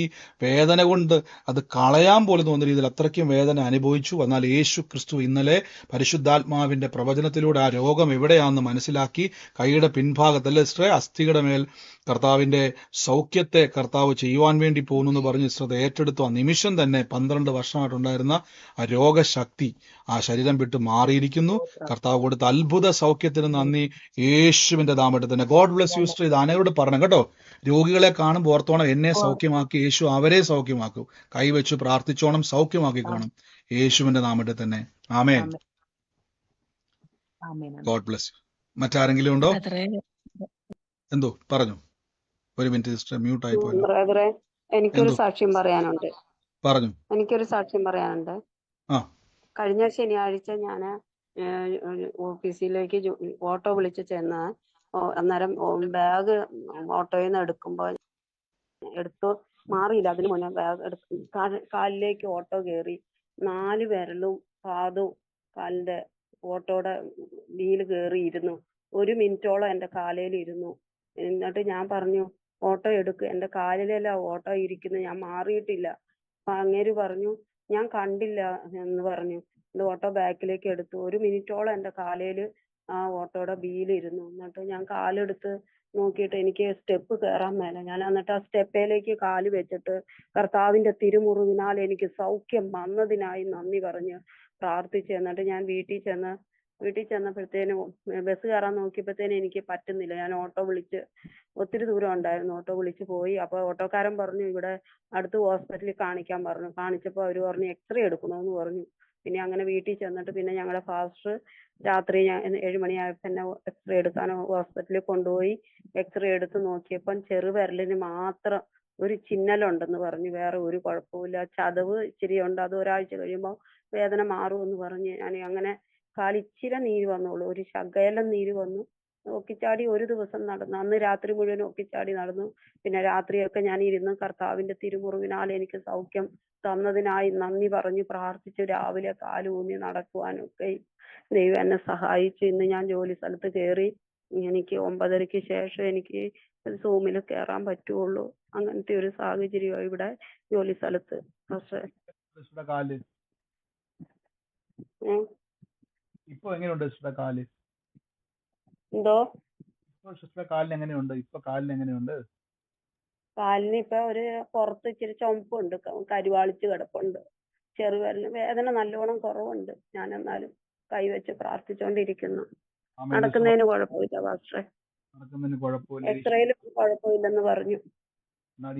വേദന കൊണ്ട് അത് കളയാൻ പോലും തോന്നുന്ന രീതിയിൽ അത്രയ്ക്കും വേദന അനുഭവിച്ചു. എന്നാൽ യേശു ക്രിസ്തു ഇന്നലെ പരിശുദ്ധാത്മാവിന്റെ പ്രവചനത്തിലൂടെ ആ രോഗം എവിടെയാണെന്ന് മനസ്സിലാക്കി കൈയുടെ പിൻഭാഗത്തല്ലേ സിസ്റ്ററെ, അസ്ഥിയുടെ മേൽ കർത്താവിന്റെ സൗഖ്യത്തെ കർത്താവ് ചെയ്യുവാൻ വേണ്ടി പോകുന്നു എന്ന് പറഞ്ഞ് ശ്രദ്ധ ഏറ്റെടുത്തു. ആ നിമിഷം തന്നെ 12 വർഷമായിട്ടുണ്ടായിരുന്ന ആ രോഗശക്തി ആ ശരീരം വിട്ട് മാറിയിരിക്കുന്നു. കർത്താവ് കൊടുത്ത അത്ഭുത സൗഖ്യത്തിന് നന്ദി, യേശുവിന്റെ നാമത്തിൽ തന്നെ. God bless you sister. ഇത് അനയോട് പറഞ്ഞു കേട്ടോ. രോഗികളെ കാണുമ്പോൾ ഓർത്തോണം, എന്നെ സൗഖ്യമാക്കി യേശു അവരെ സൗഖ്യമാക്കും. കൈവച്ച് പ്രാർത്ഥിച്ചോണം, സൗഖ്യമാക്കിക്കോണം യേശുവിന്റെ നാമത്തിൽ തന്നെ. ആമേൻ. God bless you. മറ്റാരെങ്കിലും ഉണ്ടോ? എന്തോ പറഞ്ഞു? ഒരു മിനിറ്റ് സിസ്റ്റർ, മ്യൂട്ട് ആയി പോയല്ലോ. ബ്രദറെ, എനിക്കൊരു എന്തോ സാക്ഷ്യം പറയാനുണ്ട്. പറഞ്ഞു? എനിക്കൊരു സാക്ഷ്യം പറയാനുണ്ട്. ആ കഴിഞ്ഞ ശനിയാഴ്ച ഞാൻ ഓഫീസിലേക്ക് ഓട്ടോ വിളിച്ച് ചെന്ന് അന്നേരം ബാഗ് ഓട്ടോയിൽ നിന്ന് എടുത്തു മാറിയില്ല. അതിന് മുന്നേ ബാഗ് എടുത്തു കാലിലേക്ക് ഓട്ടോ കയറി 4 വിരലും പാദവും കാലിന്റെ ഓട്ടോയുടെ വീല് കയറി ഇരുന്നു. 1 മിനിറ്റോളം എന്റെ കാലയിൽ ഇരുന്നു. എന്നിട്ട് ഞാൻ പറഞ്ഞു, ഓട്ടോ എടുക്ക്, എന്റെ കാലിലല്ല ഓട്ടോ ഇരിക്കുന്നു, ഞാൻ മാറിയിട്ടില്ല. അപ്പൊ അങ്ങേര് പറഞ്ഞു, ഞാൻ കണ്ടില്ല എന്ന് പറഞ്ഞു. ഓട്ടോ ബാക്കിലേക്ക് എടുത്തു. 1 മിനിറ്റോളം എന്റെ കാലയില് ആ ഓട്ടോയുടെ വീലിരുന്നു. എന്നിട്ട് ഞാൻ കാലെടുത്ത് നോക്കിയിട്ട് എനിക്ക് സ്റ്റെപ്പ് കയറാൻ മേല. ഞാൻ എന്നിട്ട് ആ സ്റ്റെപ്പിലേക്ക് കാല് വെച്ചിട്ട് കർത്താവിന്റെ തിരുമുറിവിനാൽ എനിക്ക് സൗഖ്യം വന്നതിനായി നന്ദി പറഞ്ഞ് പ്രാർത്ഥിച്ചു. എന്നിട്ട് ഞാൻ വീട്ടിൽ ചെന്നപ്പോഴത്തേനും ബസ് കയറാൻ നോക്കിയപ്പോഴത്തേനും എനിക്ക് പറ്റുന്നില്ല. ഞാൻ ഓട്ടോ വിളിച്ച്, ഒത്തിരി ദൂരം ഉണ്ടായിരുന്നു, ഓട്ടോ വിളിച്ച് പോയി. അപ്പൊ ഓട്ടോക്കാരൻ പറഞ്ഞു, ഇവിടെ അടുത്ത് ഹോസ്പിറ്റലിൽ കാണിക്കാൻ പറഞ്ഞു. കാണിച്ചപ്പോ അവര് പറഞ്ഞു എക്സ്റേ എടുക്കണമെന്ന് പറഞ്ഞു. പിന്നെ അങ്ങനെ വീട്ടിൽ ചെന്നിട്ട് പിന്നെ ഞങ്ങളുടെ ഫാസ്റ്റർ രാത്രി 7 മണിയായപ്പോ എന്നെ എക്സ്റേ എടുക്കാൻ ഹോസ്പിറ്റലിൽ കൊണ്ടുപോയി. എക്സ്റേ എടുത്ത് നോക്കിയപ്പം ചെറുവിരലിന് മാത്രം ഒരു ചിഹ്നലുണ്ടെന്ന് പറഞ്ഞു. വേറെ ഒരു കുഴപ്പമില്ല. ചതവ് ഇച്ചിരി ഉണ്ട്, അത് ഒരാഴ്ച കഴിയുമ്പോൾ വേദന മാറുമെന്ന് പറഞ്ഞ് ഞാൻ അങ്ങനെ കാലിച്ചിര നീര് വന്നോളൂ, ഒരു ശകലം നീര് വന്നു. ഒക്കിച്ചാടി ഒരു ദിവസം നടന്നു. അന്ന് രാത്രി മുഴുവൻ ഒക്കിച്ചാടി നടന്നു. പിന്നെ രാത്രിയൊക്കെ ഞാൻ ഇരുന്ന് കർത്താവിന്റെ തിരുമുറിവിനാൽ എനിക്ക് സൗഖ്യം തന്നതിനായി നന്ദി പറഞ്ഞു പ്രാർത്ഥിച്ചു. രാവിലെ കാലൂന്നി നടക്കുവാനൊക്കെ ദൈവം എന്നെ സഹായിച്ചു. ഇന്ന് ഞാൻ ജോലി സ്ഥലത്ത് കയറി. എനിക്ക് 9:30-ക്ക് ശേഷം എനിക്ക് സൂമിൽ കയറാൻ പറ്റുള്ളൂ. അങ്ങനത്തെ ഒരു സാഹചര്യമാണ് ഇവിടെ ജോലി സ്ഥലത്ത്. പക്ഷേ ഇപ്പൊ എങ്ങനെയുണ്ട് സിസ്റ്റർ കാല്? എന്തോ സിസ്റ്റർ കാലിന് എങ്ങനെയുണ്ട്? കാലിന് എങ്ങനെയുണ്ട്? കാലിന് ഇപ്പൊ ഒരു പുറത്ത് ഇച്ചിരി ചുമപ്പുണ്ട്, കരുവാളിച്ച് കിടപ്പുണ്ട്. ചെറുവിരലിന് വേദന നല്ലോണം കുറവുണ്ട്. ഞാൻ എന്നാലും കൈവച്ച് പ്രാർത്ഥിച്ചോണ്ടിരിക്കുന്നു. നടക്കുന്നതിന് കുഴപ്പമില്ല പക്ഷേ, എക്സ്റേയിലും കുഴപ്പമില്ലെന്ന് പറഞ്ഞു.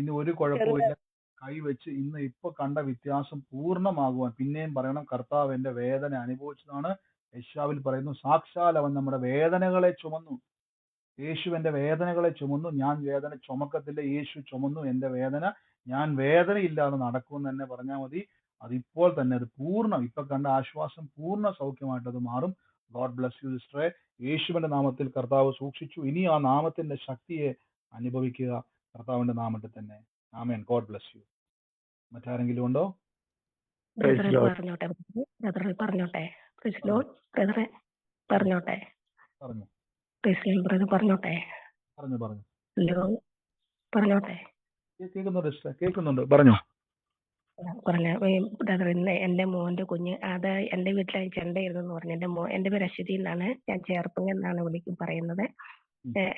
ഇനി ഒരു കുഴപ്പമില്ല. കൈവച്ച് ഇപ്പൊ കണ്ട വ്യത്യാസം പൂർണ്ണമാകുവാൻ പിന്നെയും പറയണം, കർത്താവ് എന്റെ വേദന അനുഭവിച്ചതാണ്. യെശയ്യാവിൽ പറയുന്നു, സാക്ഷാൽ അവൻ നമ്മുടെ വേദനകളെ ചുമന്നു. യേശു എന്റെ വേദനകളെ ചുമന്നു, ഞാൻ വേദന ചുമക്കത്തില്ല. യേശു ചുമന്നു എന്റെ വേദന, ഞാൻ വേദനയില്ലാതെ നടക്കുമെന്ന് തന്നെ പറഞ്ഞാൽ മതി. അതിപ്പോൾ തന്നെ അത് ഇപ്പൊ കണ്ട ആശ്വാസം പൂർണ്ണ സൗഖ്യമായിട്ട് അത് മാറും. ഗോഡ് ബ്ലസ് യു സിസ്റ്ററെ. യേശുവിന്റെ നാമത്തിൽ കർത്താവ് സൂക്ഷിച്ചു. ഇനി ആ നാമത്തിന്റെ ശക്തിയെ അനുഭവിക്കുക കർത്താവിന്റെ നാമത്തിൽ തന്നെ. ആമേൻ. God bless you. മറ്റാരെങ്കിലും ഉണ്ടോ? പറഞ്ഞോട്ടെ. ഹലോ, പറഞ്ഞോട്ടെ. കേൾക്കുന്നുണ്ട്, പറഞ്ഞോ. ബ്രദർ, ഇന്ന് എന്റെ മോന്റെ കുഞ്ഞ്, അത് എന്റെ വീട്ടിലെ ചെണ്ടയിരുന്നു എന്ന് പറഞ്ഞു. എന്റെ പേര് അശ്വതി എന്നാണ്, ഞാൻ ചേർപ്പുങ്ങ എന്നാണ് പറയുന്നത്.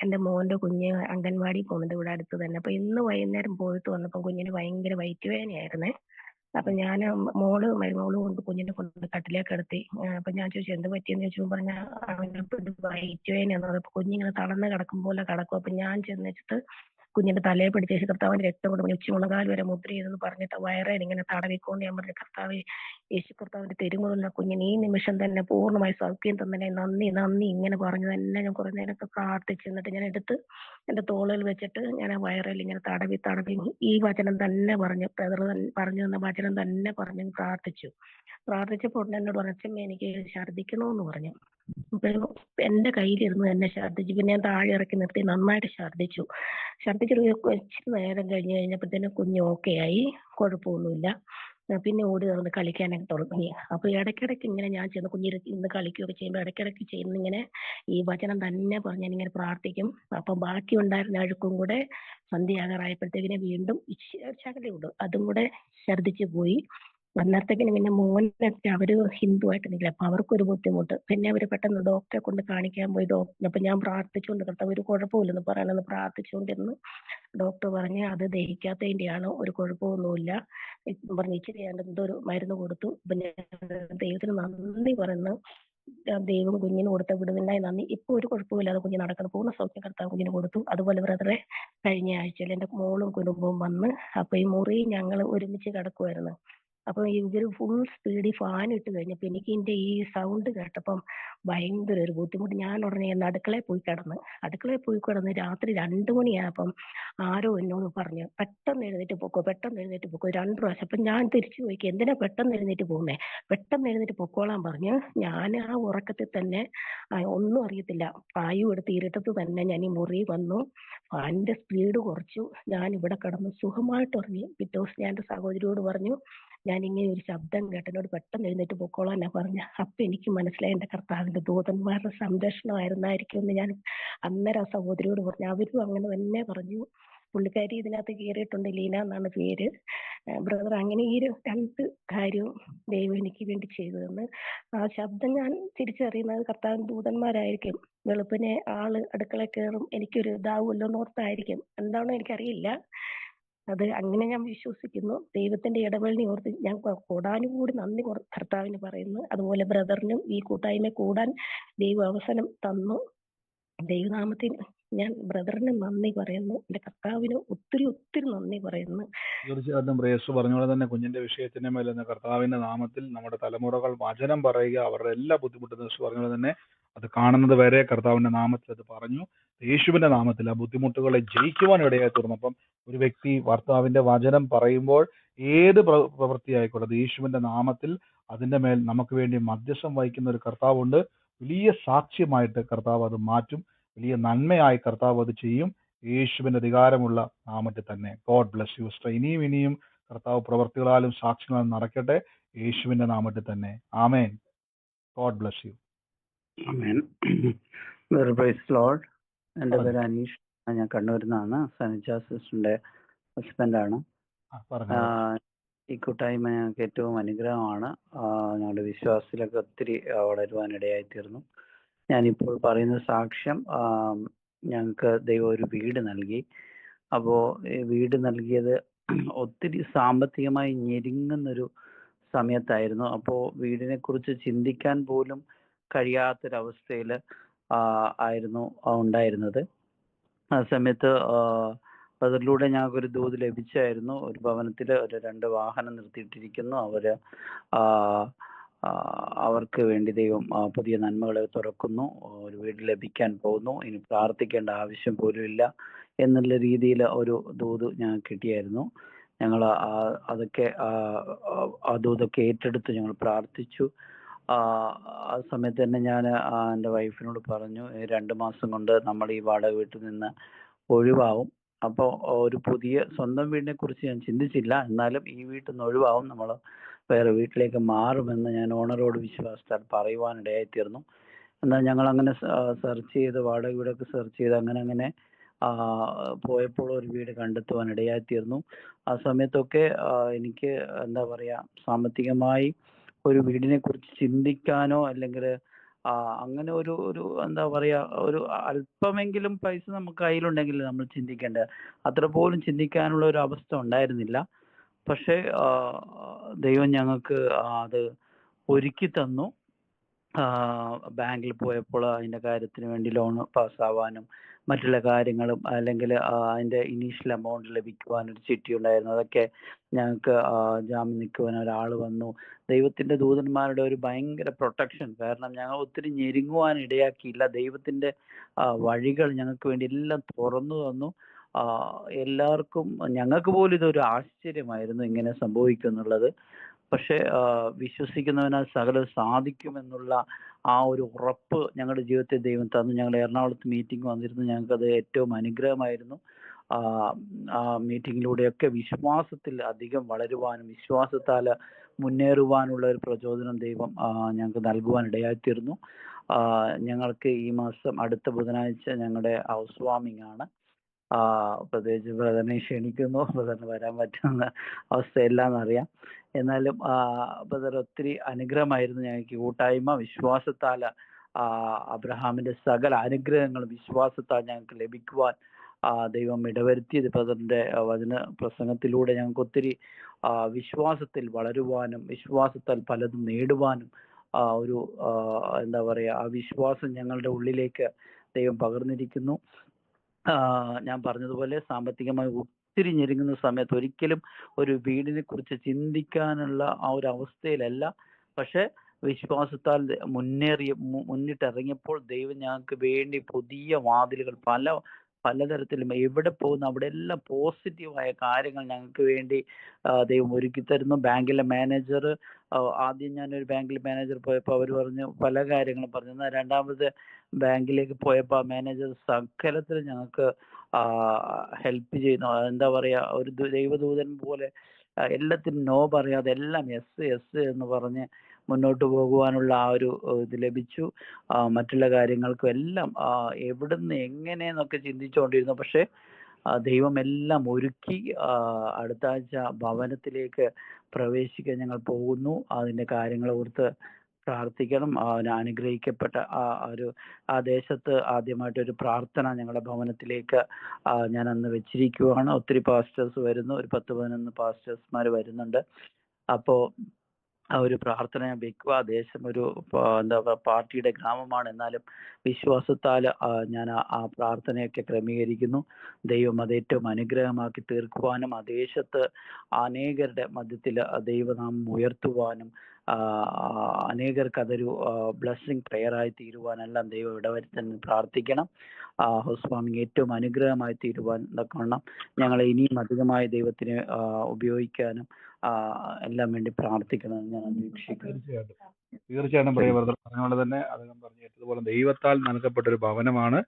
എന്റെ മോന്റെ കുഞ്ഞ് അംഗൻവാടി പോകുന്നുണ്ട് ഇവിടെ അടുത്ത് തന്നെ. അപ്പൊ ഇന്ന് വൈകുന്നേരം പോയിട്ട് വന്നപ്പോ കുഞ്ഞിന് ഭയങ്കര വയറ്റ് വേദനയായിരുന്നേ. അപ്പൊ ഞാൻ മരുമോളും കൊണ്ട് കുഞ്ഞിനെ കൊണ്ട് കട്ടിലേക്ക് കിടത്തി. അപ്പൊ ഞാൻ ചോദിച്ചു എന്ത് പറ്റിയെന്ന് ചോദിച്ചപ്പോൾ പറഞ്ഞ അവന് വയറ്റ് വേദനയാന്ന് പറഞ്ഞപ്പോ കുഞ്ഞിങ്ങനെ തളർന്ന് കിടക്കും പോലെ കിടക്കും. അപ്പൊ ഞാൻ ചെന്നിട്ട് കുഞ്ഞിന്റെ തലയെ പിടിച്ച് കർത്താവിന്റെ രക്തം കൊണ്ട് ഉച്ചമുളകാൽ വരെ മുദ്ര ചെയ്തെന്ന് പറഞ്ഞിട്ട് വയറേൻ ഇങ്ങനെ തടവിക്കൊണ്ട് ഞാൻ പറഞ്ഞു, കർത്താവ് യേശു കർത്താവിന്റെ തിരുമുറിവുള്ള കുഞ്ഞിന് ഈ നിമിഷം തന്നെ പൂർണ്ണമായി സൗഖ്യം തന്നെ, നന്ദി നന്ദി ഇങ്ങനെ പറഞ്ഞു തന്നെ ഞാൻ കുറെ നേരത്തെ പ്രാർത്ഥിച്ചു. എന്നിട്ട് ഞാൻ എടുത്ത് എന്റെ തോളിൽ വെച്ചിട്ട് ഞാൻ ആ വയറിൽ ഇങ്ങനെ തടവി ഈ വചനം തന്നെ പറഞ്ഞു, ബ്രദർ പറഞ്ഞു തന്ന വചനം തന്നെ പറഞ്ഞു പ്രാർത്ഥിച്ചപ്പോൾ എന്നോട് പറഞ്ഞ എനിക്ക് ഛർദ്ദിക്കണമെന്ന് പറഞ്ഞു. അപ്പൊ എന്റെ കയ്യിലിരുന്ന് എന്നെ ഛർദ്ദിച്ചു. പിന്നെ ഞാൻ താഴെ ഇറക്കി നിർത്തി നന്നായിട്ട് ഛർദ്ദിച്ചൊരു ഇച്ചിരി നേരം കഴിഞ്ഞപ്പോഴത്തേനും കുഞ്ഞ് ഓക്കെ ആയി, കുഴപ്പമൊന്നുമില്ല. പിന്നെ ഓടി നടന്ന് കളിക്കാനൊക്കെ തുടങ്ങി. അപ്പൊ ഇടയ്ക്കിടയ്ക്ക് ഇങ്ങനെ ഞാൻ ചെന്ന് കുഞ്ഞിന് ഇന്ന് കളിക്കുകയൊക്കെ ചെയ്യുമ്പോൾ ഇടയ്ക്കിടയ്ക്ക് ചെയ്യുന്ന ഇങ്ങനെ ഈ വചനം തന്നെ പറഞ്ഞ് ഞാനിങ്ങനെ പ്രാർത്ഥിക്കും. അപ്പൊ ബാക്കി ഉണ്ടായിരുന്ന അഴുക്കും കൂടെ സന്ധ്യയാകാറായപ്പോഴത്തേക്കിനെ വീണ്ടും ശകലമുണ്ട്, അതും കൂടെ ഛർദ്ദിച്ചു പോയി. അന്നേരത്തേക്കിന് പിന്നെ മോനൊക്കെ അവര് ഹിന്ദു ആയിട്ട് നിൽക്കില്ല. അപ്പൊ അവർക്കൊരു ബുദ്ധിമുട്ട്. പിന്നെ അവര് പെട്ടെന്ന് ഡോക്ടറെ കൊണ്ട് കാണിക്കാൻ പോയി. അപ്പൊ ഞാൻ പ്രാർത്ഥിച്ചുകൊണ്ട് കർത്താവ് ഒരു കുഴപ്പമില്ലെന്ന് പറയണമെന്ന് പ്രാർത്ഥിച്ചുകൊണ്ടിരുന്നു. ഡോക്ടർ പറഞ്ഞ് അത് ദഹിക്കാത്തതിന്റെയാണ്, ഒരു കുഴപ്പമൊന്നുമില്ല പറഞ്ഞ് ഇച്ചിരി എന്തോ ഒരു മരുന്ന് കൊടുത്തു. അപ്പൊ ഞാൻ ദൈവത്തിന് നന്ദി പറയുന്നു. ദൈവം കുഞ്ഞിന് കൊടുത്ത വിടുതലിനായി നന്ദി. ഇപ്പൊ ഒരു കുഴപ്പമില്ലാതെ കുഞ്ഞ് നടക്കണം. പൂർണ്ണ സൗഖ്യം കർത്താവ് കുഞ്ഞിന് കൊടുത്തു. അതുപോലെ ബ്രദറെ, കഴിഞ്ഞ ആഴ്ചയിൽ എന്റെ മോളും കുടുംബവും വന്ന് അപ്പൊ ഈ മുറി ഞങ്ങൾ ഒരുമിച്ച് കിടക്കുമായിരുന്നു. അപ്പൊ ഇവര് ഫുൾ സ്പീഡിൽ ഫാൻ ഇട്ട് കഴിഞ്ഞപ്പോ എനിക്ക് ഇതിന്റെ ഈ സൗണ്ട് കേട്ടപ്പം ഭയങ്കര ഒരു ബുദ്ധിമുട്ട്. ഞാൻ ഉടനെ അടുക്കളയിൽ പോയി കിടന്ന് രാത്രി 2 മണിയായപ്പം ആരോ എന്നോട് പറഞ്ഞു, പെട്ടെന്ന് എഴുന്നേറ്റ് പൊക്കോ 2 പ്രാവശ്യം. അപ്പൊ ഞാൻ തിരിച്ചു പോയിക്ക്, എന്തിനാ പെട്ടെന്ന് എഴുന്നേറ്റ് പോകുന്നേ? പെട്ടെന്ന് എഴുന്നേറ്റ് പൊക്കോളാൻ പറഞ്ഞു. ഞാൻ ആ ഉറക്കത്തിൽ തന്നെ ഒന്നും അറിയത്തില്ല, പായും എടുത്ത് ഇരുട്ടത്ത് തന്നെ ഞാൻ ഈ മുറി വന്നു. ഫാനിന്റെ സ്പീഡ് കുറച്ചു. ഞാൻ ഇവിടെ കിടന്ന് സുഖമായിട്ട് ഉറങ്ങി. പിറ്റേ ദിവസം ഞാൻ എന്റെ സഹോദരിയോട് പറഞ്ഞു, ഞാൻ ഇങ്ങനെ ഒരു ശബ്ദം കേട്ടനോട് പെട്ടെന്ന് എഴുന്നേറ്റ് പൊക്കോളാന്നാ പറഞ്ഞ. അപ്പൊ എനിക്ക് മനസ്സിലായി എന്റെ കർത്താവിന്റെ ദൂതന്മാരുടെ സംരക്ഷണമായിരുന്നായിരിക്കും എന്ന് ഞാൻ അന്നേരം ആ സഹോദരിയോട് പറഞ്ഞു. അവരും അങ്ങനെ തന്നെ പറഞ്ഞു. പുള്ളിക്കാരി ഇതിനകത്ത് കയറിയിട്ടുണ്ട്, ലീന എന്നാണ് പേര്. ബ്രദർ, അങ്ങനെ ഈ 2 കാര്യവും ദൈവം എനിക്ക് വേണ്ടി ചെയ്തു തന്ന്. ആ ശബ്ദം ഞാൻ തിരിച്ചറിയുന്നത് കർത്താവിന്റെ ദൂതന്മാരായിരിക്കും. വെളുപ്പിനെ ആള് അടുക്കള കയറും, എനിക്കൊരു ഇതാവുമല്ലോ എന്നോർത്തായിരിക്കും. എന്താണോ എനിക്കറിയില്ല. അത് അങ്ങനെ ഞാൻ വിശ്വസിക്കുന്നു. ദൈവത്തിന്റെ ഇടപെടലിനെ ഓർത്ത് ഞാൻ കൂടാനുകൂടി നന്ദി കർത്താവിന് പറയുന്നു. അതുപോലെ ബ്രദറിനും ഈ കൂട്ടായ്മ കൂടാൻ ദൈവം അവസരം തന്നു. ദൈവനാമത്തിന് ഞാൻ ബ്രദറിന് നന്ദി പറയുന്നു. എന്റെ കർത്താവിന് ഒത്തിരി നന്ദി പറയുന്നു. തീർച്ചയായിട്ടും പ്രേസ് പറഞ്ഞ പോലെ തന്നെ കുഞ്ഞിന്റെ വിഷയത്തിന്റെ മേലെ കർത്താവിന്റെ നാമത്തിൽ നമ്മുടെ തലമുറകൾ വചനം പറയുക, അവരുടെ എല്ലാ ബുദ്ധിമുട്ടും പറഞ്ഞ പോലെ തന്നെ അത് കാണുന്നത് വരെ കർത്താവിന്റെ നാമത്തിൽ അത് പറഞ്ഞു. യേശുവിന്റെ നാമത്തിൽ ആ ബുദ്ധിമുട്ടുകളെ ജയിക്കുവാൻ ഇടയായി തീർന്നു. അപ്പം ഒരു വ്യക്തി ഭർത്താവിന്റെ വചനം പറയുമ്പോൾ ഏത് പ്രവൃത്തി ആയിക്കോട്ടെ, യേശുവിന്റെ നാമത്തിൽ അതിന്റെ മേൽ നമുക്ക് വേണ്ടി മധ്യസ്ഥം വഹിക്കുന്ന ഒരു കർത്താവുണ്ട്. വലിയ സാക്ഷ്യമായിട്ട് കർത്താവ് അത് മാറ്റും. വലിയ നന്മയായി കർത്താവ് അത് ചെയ്യും. യേശുവിന്റെ അധികാരമുള്ള നാമത്തിൽ തന്നെ. God bless you sister. ഇനിയും കർത്താവ് പ്രവർത്തികളാലും സാക്ഷ്യങ്ങളാലും നടക്കട്ടെ, യേശുവിന്റെ നാമത്തിൽ തന്നെ. ആമേൻ. God bless you. ആമേൻ. Praise Lord. എൻ്റെ പേര് അനീഷ്, ഞാൻ കണ്ണൂരിൽ നിന്നാണ്. സനിജ സിസ്റ്ററിന്റെ ഹസ്ബൻഡാണ്. ഈ കൂട്ടായ്മ ഞങ്ങൾക്ക് ഏറ്റവും അനുഗ്രഹമാണ്. ഞങ്ങളുടെ വിശ്വാസത്തിലൊക്കെ ഒത്തിരി വളരുവാനിടയായിത്തീർന്നു. ഞാനിപ്പോൾ പറയുന്ന സാക്ഷ്യം, ഞങ്ങൾക്ക് ദൈവം ഒരു വീട് നൽകി. അപ്പോൾ ഈ വീട് നൽകിയത് ഒത്തിരി സാമ്പത്തികമായി ഞെരുങ്ങുന്നൊരു സമയത്തായിരുന്നു. അപ്പോൾ വീടിനെ കുറിച്ച് ചിന്തിക്കാൻ പോലും കഴിയാത്തൊരവസ്ഥയിൽ ആയിരുന്നു ഉണ്ടായിരുന്നത്. ആ സമയത്ത് അതിലൂടെ ഞങ്ങൾക്കൊരു ദൂത് ലഭിച്ചായിരുന്നു. ഒരു ഭവനത്തിൽ ഒരു 2 വാഹനം നിർത്തിയിട്ടിരിക്കുന്നു. അവർക്ക് വേണ്ടി ദൈവം പുതിയ നന്മകളെ തുറക്കുന്നു. ഒരു വീട് ലഭിക്കാൻ പോകുന്നു. ഇനി പ്രാർത്ഥിക്കേണ്ട ആവശ്യം പോലും ഇല്ല എന്നുള്ള രീതിയിൽ ഒരു ദൂത് ഞങ്ങൾക്ക് കിട്ടിയായിരുന്നു. ഞങ്ങൾ അതൊക്കെ ആ ദൂതൊക്കെ ഏറ്റെടുത്ത് ഞങ്ങൾ പ്രാർത്ഥിച്ചു. ആ സമയത്ത് തന്നെ ഞാൻ എൻ്റെ വൈഫിനോട് പറഞ്ഞു, 2 മാസം കൊണ്ട് നമ്മൾ ഈ വാടക വീട്ടിൽ നിന്ന് ഒഴിവാകും. അപ്പോൾ ഒരു പുതിയ സ്വന്തം വീടിനെ കുറിച്ച് ഞാൻ ചിന്തിച്ചില്ല, എന്നാലും ഈ വീട്ടിൽ നിന്ന് ഒഴിവാകും, നമ്മൾ വേറെ വീട്ടിലേക്ക് മാറുമെന്ന് ഞാൻ ഓണറോട് വിശ്വാസത്താൽ പറയുവാനിടയായിത്തീർന്നു. എന്നാൽ ഞങ്ങൾ അങ്ങനെ സെർച്ച് ചെയ്ത്, വാടക വീടൊക്കെ സെർച്ച് ചെയ്ത് അങ്ങനെ പോയപ്പോൾ ഒരു വീട് കണ്ടെത്തുവാൻ ഇടയായിത്തീർന്നു. ആ സമയത്തൊക്കെ എനിക്ക് എന്താ പറയാ, സാമ്പത്തികമായി ഒരു വീടിനെ കുറിച്ച് ചിന്തിക്കാനോ അല്ലെങ്കിൽ അങ്ങനെ ഒരു എന്താ പറയാ, ഒരു അല്പമെങ്കിലും പൈസ നമുക്ക് കയ്യിലുണ്ടെങ്കിൽ നമ്മൾ ചിന്തിക്കേണ്ടത്, അത്ര പോലും ചിന്തിക്കാനുള്ള ഒരു അവസ്ഥ ഉണ്ടായിരുന്നില്ല. പക്ഷേ ദൈവം ഞങ്ങൾക്ക് അത് ഒരുക്കി തന്നു. ബാങ്കിൽ പോയപ്പോൾ അതിൻ്റെ കാര്യത്തിന് വേണ്ടി ലോൺ പാസ്സാവാനും മറ്റുള്ള കാര്യങ്ങളും, അല്ലെങ്കിൽ അതിൻ്റെ ഇനീഷ്യൽ എമൗണ്ട് ലഭിക്കുവാനൊരു ചിട്ടി ഉണ്ടായിരുന്നു. അതൊക്കെ ഞങ്ങൾക്ക് ജാമ്യം നിൽക്കുവാൻ ഒരാൾ വന്നു. ദൈവത്തിൻ്റെ ദൂതന്മാരുടെ ഒരു ഭയങ്കര പ്രൊട്ടക്ഷൻ. കാരണം ഞങ്ങൾ ഒത്തിരി ഞെരുങ്ങുവാൻ ഇടയാക്കിയില്ല. ദൈവത്തിൻ്റെ വഴികൾ ഞങ്ങൾക്ക് വേണ്ടി എല്ലാം തുറന്നു തന്നു. എല്ലാവർക്കും, ഞങ്ങൾക്ക് പോലും ഇതൊരു ആശ്ചര്യമായിരുന്നു ഇങ്ങനെ സംഭവിക്കും എന്നുള്ളത്. പക്ഷെ വിശ്വസിക്കുന്നവനാൽ സകലം സാധിക്കുമെന്നുള്ള ആ ഒരു ഉറപ്പ് ഞങ്ങളുടെ ജീവിതത്തിൽ ദൈവം തന്നു. ഞങ്ങൾ എറണാകുളത്ത് മീറ്റിംഗ് വന്നിരുന്നു. ഞങ്ങൾക്കത് ഏറ്റവും അനുഗ്രഹമായിരുന്നു. ആ മീറ്റിങ്ങിലൂടെയൊക്കെ വിശ്വാസത്തിൽ അധികം വളരുവാനും വിശ്വാസത്താൽ മുന്നേറുവാനുള്ള ഒരു പ്രചോദനം ദൈവം ഞങ്ങൾക്ക് നൽകുവാൻ ഇടയായിത്തീർന്നു. ഞങ്ങൾക്ക് ഈ മാസം അടുത്ത ബുധനാഴ്ച ഞങ്ങളുടെ ഹൗസ് വാമിംഗ് ആണ്. പ്രത്യേകിച്ച് ബ്രദറിനെ ക്ഷണിക്കുന്നു. ബ്രദറിന് വരാൻ പറ്റുന്ന അവസ്ഥയില്ലാന്നറിയാം. എന്നാലും ബ്രദർ ഒത്തിരി അനുഗ്രഹമായിരുന്നു ഞങ്ങൾക്ക് കൂട്ടായ്മ. വിശ്വാസത്താൽ അബ്രഹാമിന്റെ സകല അനുഗ്രഹങ്ങളും വിശ്വാസത്താൽ ഞങ്ങൾക്ക് ലഭിക്കുവാൻ ദൈവം ഇടവരുത്തിയത്. ബ്രദറിന്റെ വചന പ്രസംഗത്തിലൂടെ ഞങ്ങൾക്ക് ഒത്തിരി വിശ്വാസത്തിൽ വളരുവാനും വിശ്വാസത്താൽ പലതും നേടുവാനും ഒരു എന്താ പറയാ, ആ വിശ്വാസം ഞങ്ങളുടെ ഉള്ളിലേക്ക് ദൈവം പകർന്നിരിക്കുന്നു. ഞാൻ പറഞ്ഞതുപോലെ സാമ്പത്തികമായി ഒത്തിരി ഞെരുങ്ങുന്ന സമയത്ത് ഒരിക്കലും ഒരു വീടിനെ കുറിച്ച് ചിന്തിക്കാനുള്ള ആ ഒരു അവസ്ഥയിലല്ല. പക്ഷെ വിശ്വാസത്താൽ മുന്നിട്ടിറങ്ങിയപ്പോൾ ദൈവം ഞങ്ങൾക്ക് വേണ്ടി പുതിയ വാതിലുകൾ പലതരത്തിലും എവിടെ പോകുന്നു അവിടെ എല്ലാം പോസിറ്റീവായ കാര്യങ്ങൾ ഞങ്ങൾക്ക് വേണ്ടി ദൈവം ഒരുക്കി തരുന്നു. ബാങ്കിലെ മാനേജർ, ആദ്യം ഞാനൊരു ബാങ്കിലെ മാനേജർ പോയപ്പോൾ അവർ പറഞ്ഞു പല കാര്യങ്ങളും പറഞ്ഞു. എന്നാൽ രണ്ടാമത് ബാങ്കിലേക്ക് പോയപ്പോൾ ആ മാനേജർ സകലത്തിൽ ഞങ്ങൾക്ക് ഹെൽപ്പ് ചെയ്യുന്നു. എന്താ പറയാ, ഒരു ദൈവദൂതൻ പോലെ എല്ലാത്തിനും നോ പറയാതെ എല്ലാം യെസ് എന്ന് പറഞ്ഞ് മുന്നോട്ട് പോകുവാനുള്ള ആ ഒരു ഇത് ലഭിച്ചു. മറ്റുള്ള കാര്യങ്ങൾക്കും എല്ലാം എവിടുന്ന് എങ്ങനെയെന്നൊക്കെ ചിന്തിച്ചുകൊണ്ടിരുന്നു. പക്ഷെ ദൈവം എല്ലാം ഒരുക്കി. അടുത്ത ആഴ്ച ഭവനത്തിലേക്ക് പ്രവേശിക്കാൻ ഞങ്ങൾ പോകുന്നു. അതിന്റെ കാര്യങ്ങളെ ഓർത്ത് പ്രാർത്ഥിക്കണം. അനുഗ്രഹിക്കപ്പെട്ട ആ ദേശത്ത് ആദ്യമായിട്ടൊരു പ്രാർത്ഥന ഞങ്ങളുടെ ഭവനത്തിലേക്ക് ഞാൻ അന്ന് വെച്ചിരിക്കുകയാണ്. ഒത്തിരി പാസ്റ്റേഴ്സ് വരുന്നു, ഒരു 10-11 പാസ്റ്റേഴ്സ്മാർ വരുന്നുണ്ട്. അപ്പോൾ ആ ഒരു പ്രാർത്ഥന വെക്കുക. ദേശം ഒരു എന്താ പാർട്ടിയുടെ ഗ്രാമമാണ്, എന്നാലും വിശ്വാസത്താൽ ഞാൻ ആ പ്രാർത്ഥനയൊക്കെ ക്രമീകരിക്കുന്നു. ദൈവം അത് ഏറ്റവും അനുഗ്രഹമാക്കി തീർക്കുവാനും ആ ദേശത്ത് അനേകരുടെ മധ്യത്തിൽ ദൈവനാമം ഉയർത്തുവാനും അനേകർക്ക് അതൊരു ബ്ലെസ്സിങ് പ്രെയറായി തീരുവാനെല്ലാം ദൈവം ഇടവരുത്താൻ പ്രാർത്ഥിക്കണം. ഹൗസ് വാമിങ് ഏറ്റവും അനുഗ്രഹമായി തീരുവാൻ തക്കവണ്ണം ഞങ്ങളെ ഇനിയും അധികമായി ദൈവത്തിന് ഉപയോഗിക്കാനും എല്ലാം വേണ്ടി പ്രാർത്ഥിക്കണമെന്ന് ഞാൻ അപേക്ഷിക്കുന്നു. തീർച്ചയായിട്ടും പറഞ്ഞ തന്നെ അദ്ദേഹം പറഞ്ഞതുപോലെ ദൈവത്താൽ നൽകപ്പെട്ട ഒരു ഭവനമാണ്.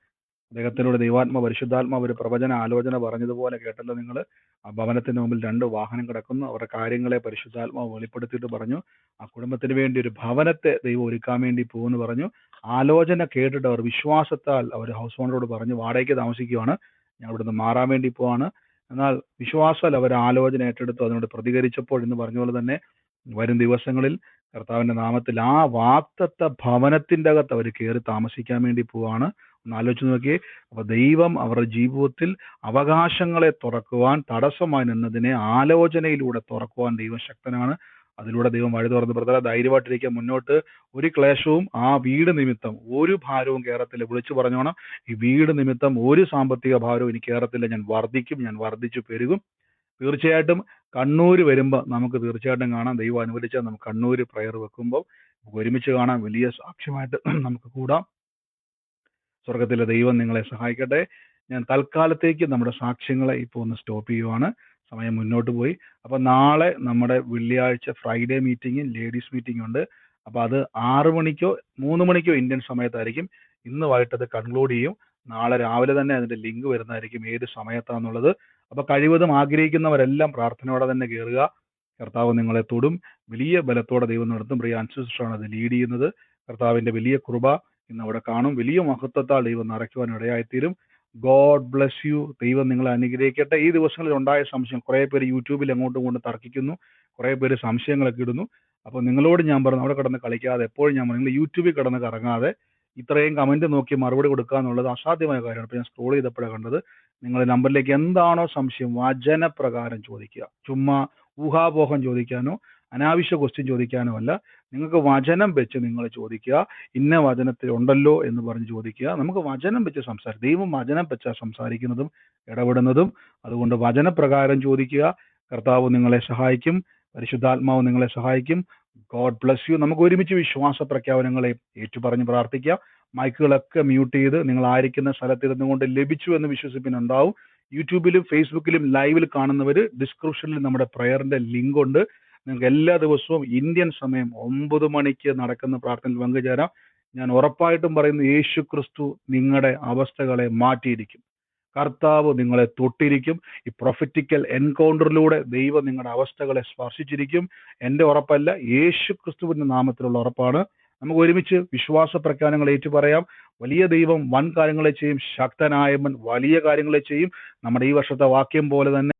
അദ്ദേഹത്തിലൂടെ ദൈവാത്മ പരിശുദ്ധാത്മാവ് ഒരു പ്രവചന ആലോചന പറഞ്ഞതുപോലെ കേട്ടല്ലോ നിങ്ങൾ. ആ ഭവനത്തിന് മുമ്പിൽ 2 വാഹനം കിടക്കുന്നു. അവരുടെ കാര്യങ്ങളെ പരിശുദ്ധാത്മാവ് വെളിപ്പെടുത്തിയിട്ട് പറഞ്ഞു ആ കുടുംബത്തിന് വേണ്ടി ഒരു ഭവനത്തെ ദൈവം ഒരുക്കാൻ വേണ്ടി പോകുമെന്ന് പറഞ്ഞു. ആലോചന കേട്ടിട്ട് അവർ വിശ്വാസത്താൽ അവർ ഹൗസ് ഓണറോട് പറഞ്ഞു വാടകയ്ക്ക് താമസിക്കുകയാണ്, ഞാൻ ഇവിടുന്ന് മാറാൻ വേണ്ടി പോവാണ്. എന്നാൽ വിശ്വാസത്താൽ അവർ ആലോചന ഏറ്റെടുത്തു, അതിനോട് പ്രതികരിച്ചപ്പോൾ എന്ന് പറഞ്ഞ പോലെ തന്നെ വരും ദിവസങ്ങളിൽ കർത്താവിന്റെ നാമത്തിൽ ആ വാഗ്ദത്ത ഭവനത്തിന്റെ അകത്ത് അവർ കയറി താമസിക്കാൻ വേണ്ടി പോവാണ്. ഒന്ന് ആലോചിച്ച് നോക്കിയേ. അപ്പൊ ദൈവം അവരുടെ ജീവിതത്തിൽ അവകാശങ്ങളെ തുറക്കുവാൻ തടസ്സമായി നിന്നതിനെ ആലോചനയിലൂടെ തുറക്കുവാൻ ദൈവം ശക്തനാണ്. അതിലൂടെ ദൈവം വഴി തുറന്ന് ബ്രദറെ ധൈര്യമായിട്ടിരിക്കുക. മുന്നോട്ട് ഒരു ക്ലേശവും ആ വീട് നിമിത്തം ഒരു ഭാരവും കയറത്തില്ല. വിളിച്ചു പറഞ്ഞോണം, ഈ വീട് നിമിത്തം ഒരു സാമ്പത്തിക ഭാരവും എനിക്ക് കയറത്തില്ല. ഞാൻ വർദ്ധിക്കും, ഞാൻ വർദ്ധിച്ചു പെരുകും. തീർച്ചയായിട്ടും കണ്ണൂര് വരുമ്പോൾ നമുക്ക് തീർച്ചയായിട്ടും കാണാം. ദൈവം അനുവദിച്ചാൽ നമുക്ക് കണ്ണൂര് പ്രയർ വെക്കുമ്പോൾ ഒരുമിച്ച് കാണാം. വലിയ സാക്ഷ്യമായിട്ട് നമുക്ക് കൂടാം. സ്വർഗത്തിലെ ദൈവം നിങ്ങളെ സഹായിക്കട്ടെ. ഞാൻ തൽക്കാലത്തേക്ക് നമ്മുടെ സാക്ഷ്യങ്ങളെ ഇപ്പോൾ ഒന്ന് സ്റ്റോപ്പ് ചെയ്യുവാണ്. സമയം മുന്നോട്ട് പോയി. അപ്പൊ നാളെ നമ്മുടെ വെള്ളിയാഴ്ച ഫ്രൈഡേ മീറ്റിംഗ് ലേഡീസ് മീറ്റിംഗ് ഉണ്ട്. അപ്പൊ അത് 6 മണിക്കോ 3 മണിക്കോ ഇന്ത്യൻ സമയത്തായിരിക്കും. ഇന്ന് വൈകിട്ട് അത് കൺക്ലൂഡ് ചെയ്യും. നാളെ രാവിലെ തന്നെ അതിന്റെ ലിങ്ക് വരുന്നതായിരിക്കും ഏത് സമയത്താന്നുള്ളത്. അപ്പൊ കഴിവതും ആഗ്രഹിക്കുന്നവരെല്ലാം പ്രാർത്ഥനയോടെ തന്നെ കയറുക. കർത്താവ് നിങ്ങളെ തൊടും. വലിയ ബലത്തോടെ ദൈവം നടത്തും. പ്രിയ അൻസിസ്റ്ററാണ് അത് ലീഡ് ചെയ്യുന്നത്. കർത്താവിന്റെ വലിയ കൃപ ഇന്ന് അവിടെ കാണും. വലിയ മഹത്വത്താൽ ദൈവം നിറയ്ക്കുവാൻ ഇടയായിത്തീരും. God bless you. ദൈവം നിങ്ങളെ അനുഗ്രഹിക്കട്ടെ. ഈ ദിവസങ്ങളിൽ ഉണ്ടായ സംശയം, കുറെ പേര് യൂട്യൂബിൽ അങ്ങോട്ടും ഇങ്ങോട്ടും തർക്കിക്കുന്നു, കുറെ പേര് സംശയങ്ങളൊക്കെ ഇടുന്നു. അപ്പോൾ നിങ്ങളോട് ഞാൻ പറഞ്ഞു അവിടെ കിടന്ന് കളിക്കാതെ, എപ്പോഴും ഞാൻ പറഞ്ഞു നിങ്ങൾ യൂട്യൂബിൽ കിടന്ന് കറങ്ങാതെ ഇത്രയും കമന്റ് നോക്കി മറുപടി കൊടുക്കുക എന്നുള്ളത് അസാധ്യമായ കാര്യമാണ്. അപ്പോൾ ഞാൻ സ്ക്രോൾ ചെയ്തപ്പോഴാണ് കണ്ടത്. നിങ്ങളുടെ നമ്പറിലേക്ക് എന്താണോ സംശയം വചനപ്രകാരം ചോദിക്കുക. ചുമ്മാ ഊഹാപോഹം ചോദിക്കാനോ അനാവശ്യ ക്വസ്റ്റ്യൻ ചോദിക്കാനോ അല്ല. നിങ്ങൾക്ക് വചനം വെച്ച് നിങ്ങൾ ചോദിക്കുക. ഇന്ന വചനത്തിൽ ഉണ്ടല്ലോ എന്ന് പറഞ്ഞ് ചോദിക്കുക. നമുക്ക് വചനം വെച്ച് സംസാരിക്കും. ദൈവം വചനം വെച്ചാൽ സംസാരിക്കുന്നതും ഇടപെടുന്നതും. അതുകൊണ്ട് വചനപ്രകാരം ചോദിക്കുക. കർത്താവ് നിങ്ങളെ സഹായിക്കും. പരിശുദ്ധാത്മാവ് നിങ്ങളെ സഹായിക്കും. God bless U. നമുക്ക് ഒരുമിച്ച് വിശ്വാസ പ്രഖ്യാപനങ്ങളെ ഏറ്റുപറഞ്ഞ് പ്രാർത്ഥിക്കാം. മൈക്കുകളൊക്കെ മ്യൂട്ട് ചെയ്ത് നിങ്ങൾ ആയിരിക്കുന്ന സ്ഥലത്തിരുന്നു കൊണ്ട് ലഭിച്ചു എന്ന് വിശ്വസിപ്പിനുണ്ടാവും. യൂട്യൂബിലും ഫേസ്ബുക്കിലും ലൈവിൽ കാണുന്നവർ ഡിസ്ക്രിപ്ഷനിൽ നമ്മുടെ പ്രയറിന്റെ ലിങ്ക് ഉണ്ട്. നിങ്ങൾക്ക് എല്ലാ ദിവസവും ഇന്ത്യൻ സമയം 9 മണിക്ക് നടക്കുന്ന പ്രാർത്ഥനയിൽ പങ്കുചേരാം. ഞാൻ ഉറപ്പായിട്ടും പറയുന്നു, യേശു ക്രിസ്തു നിങ്ങളുടെ അവസ്ഥകളെ മാറ്റിയിരിക്കും. കർത്താവ് നിങ്ങളെ തൊട്ടിരിക്കും. ഈ പ്രൊഫറ്റിക്കൽ എൻകൗണ്ടറിലൂടെ ദൈവം നിങ്ങളുടെ അവസ്ഥകളെ സ്പർശിച്ചിരിക്കും. എൻ്റെ ഉറപ്പല്ല, യേശു ക്രിസ്തുവിന്റെ നാമത്തിലുള്ള ഉറപ്പാണ്. നമുക്ക് ഒരുമിച്ച് വിശ്വാസ പ്രഖ്യാപനങ്ങൾ ഏറ്റുപറയാം. വലിയ ദൈവം വൻ കാര്യങ്ങളെ ചെയ്യും, ശക്തനായവൻ വലിയ കാര്യങ്ങളെ ചെയ്യും. നമ്മുടെ ഈ വർഷത്തെ വാക്യം പോലെ തന്നെ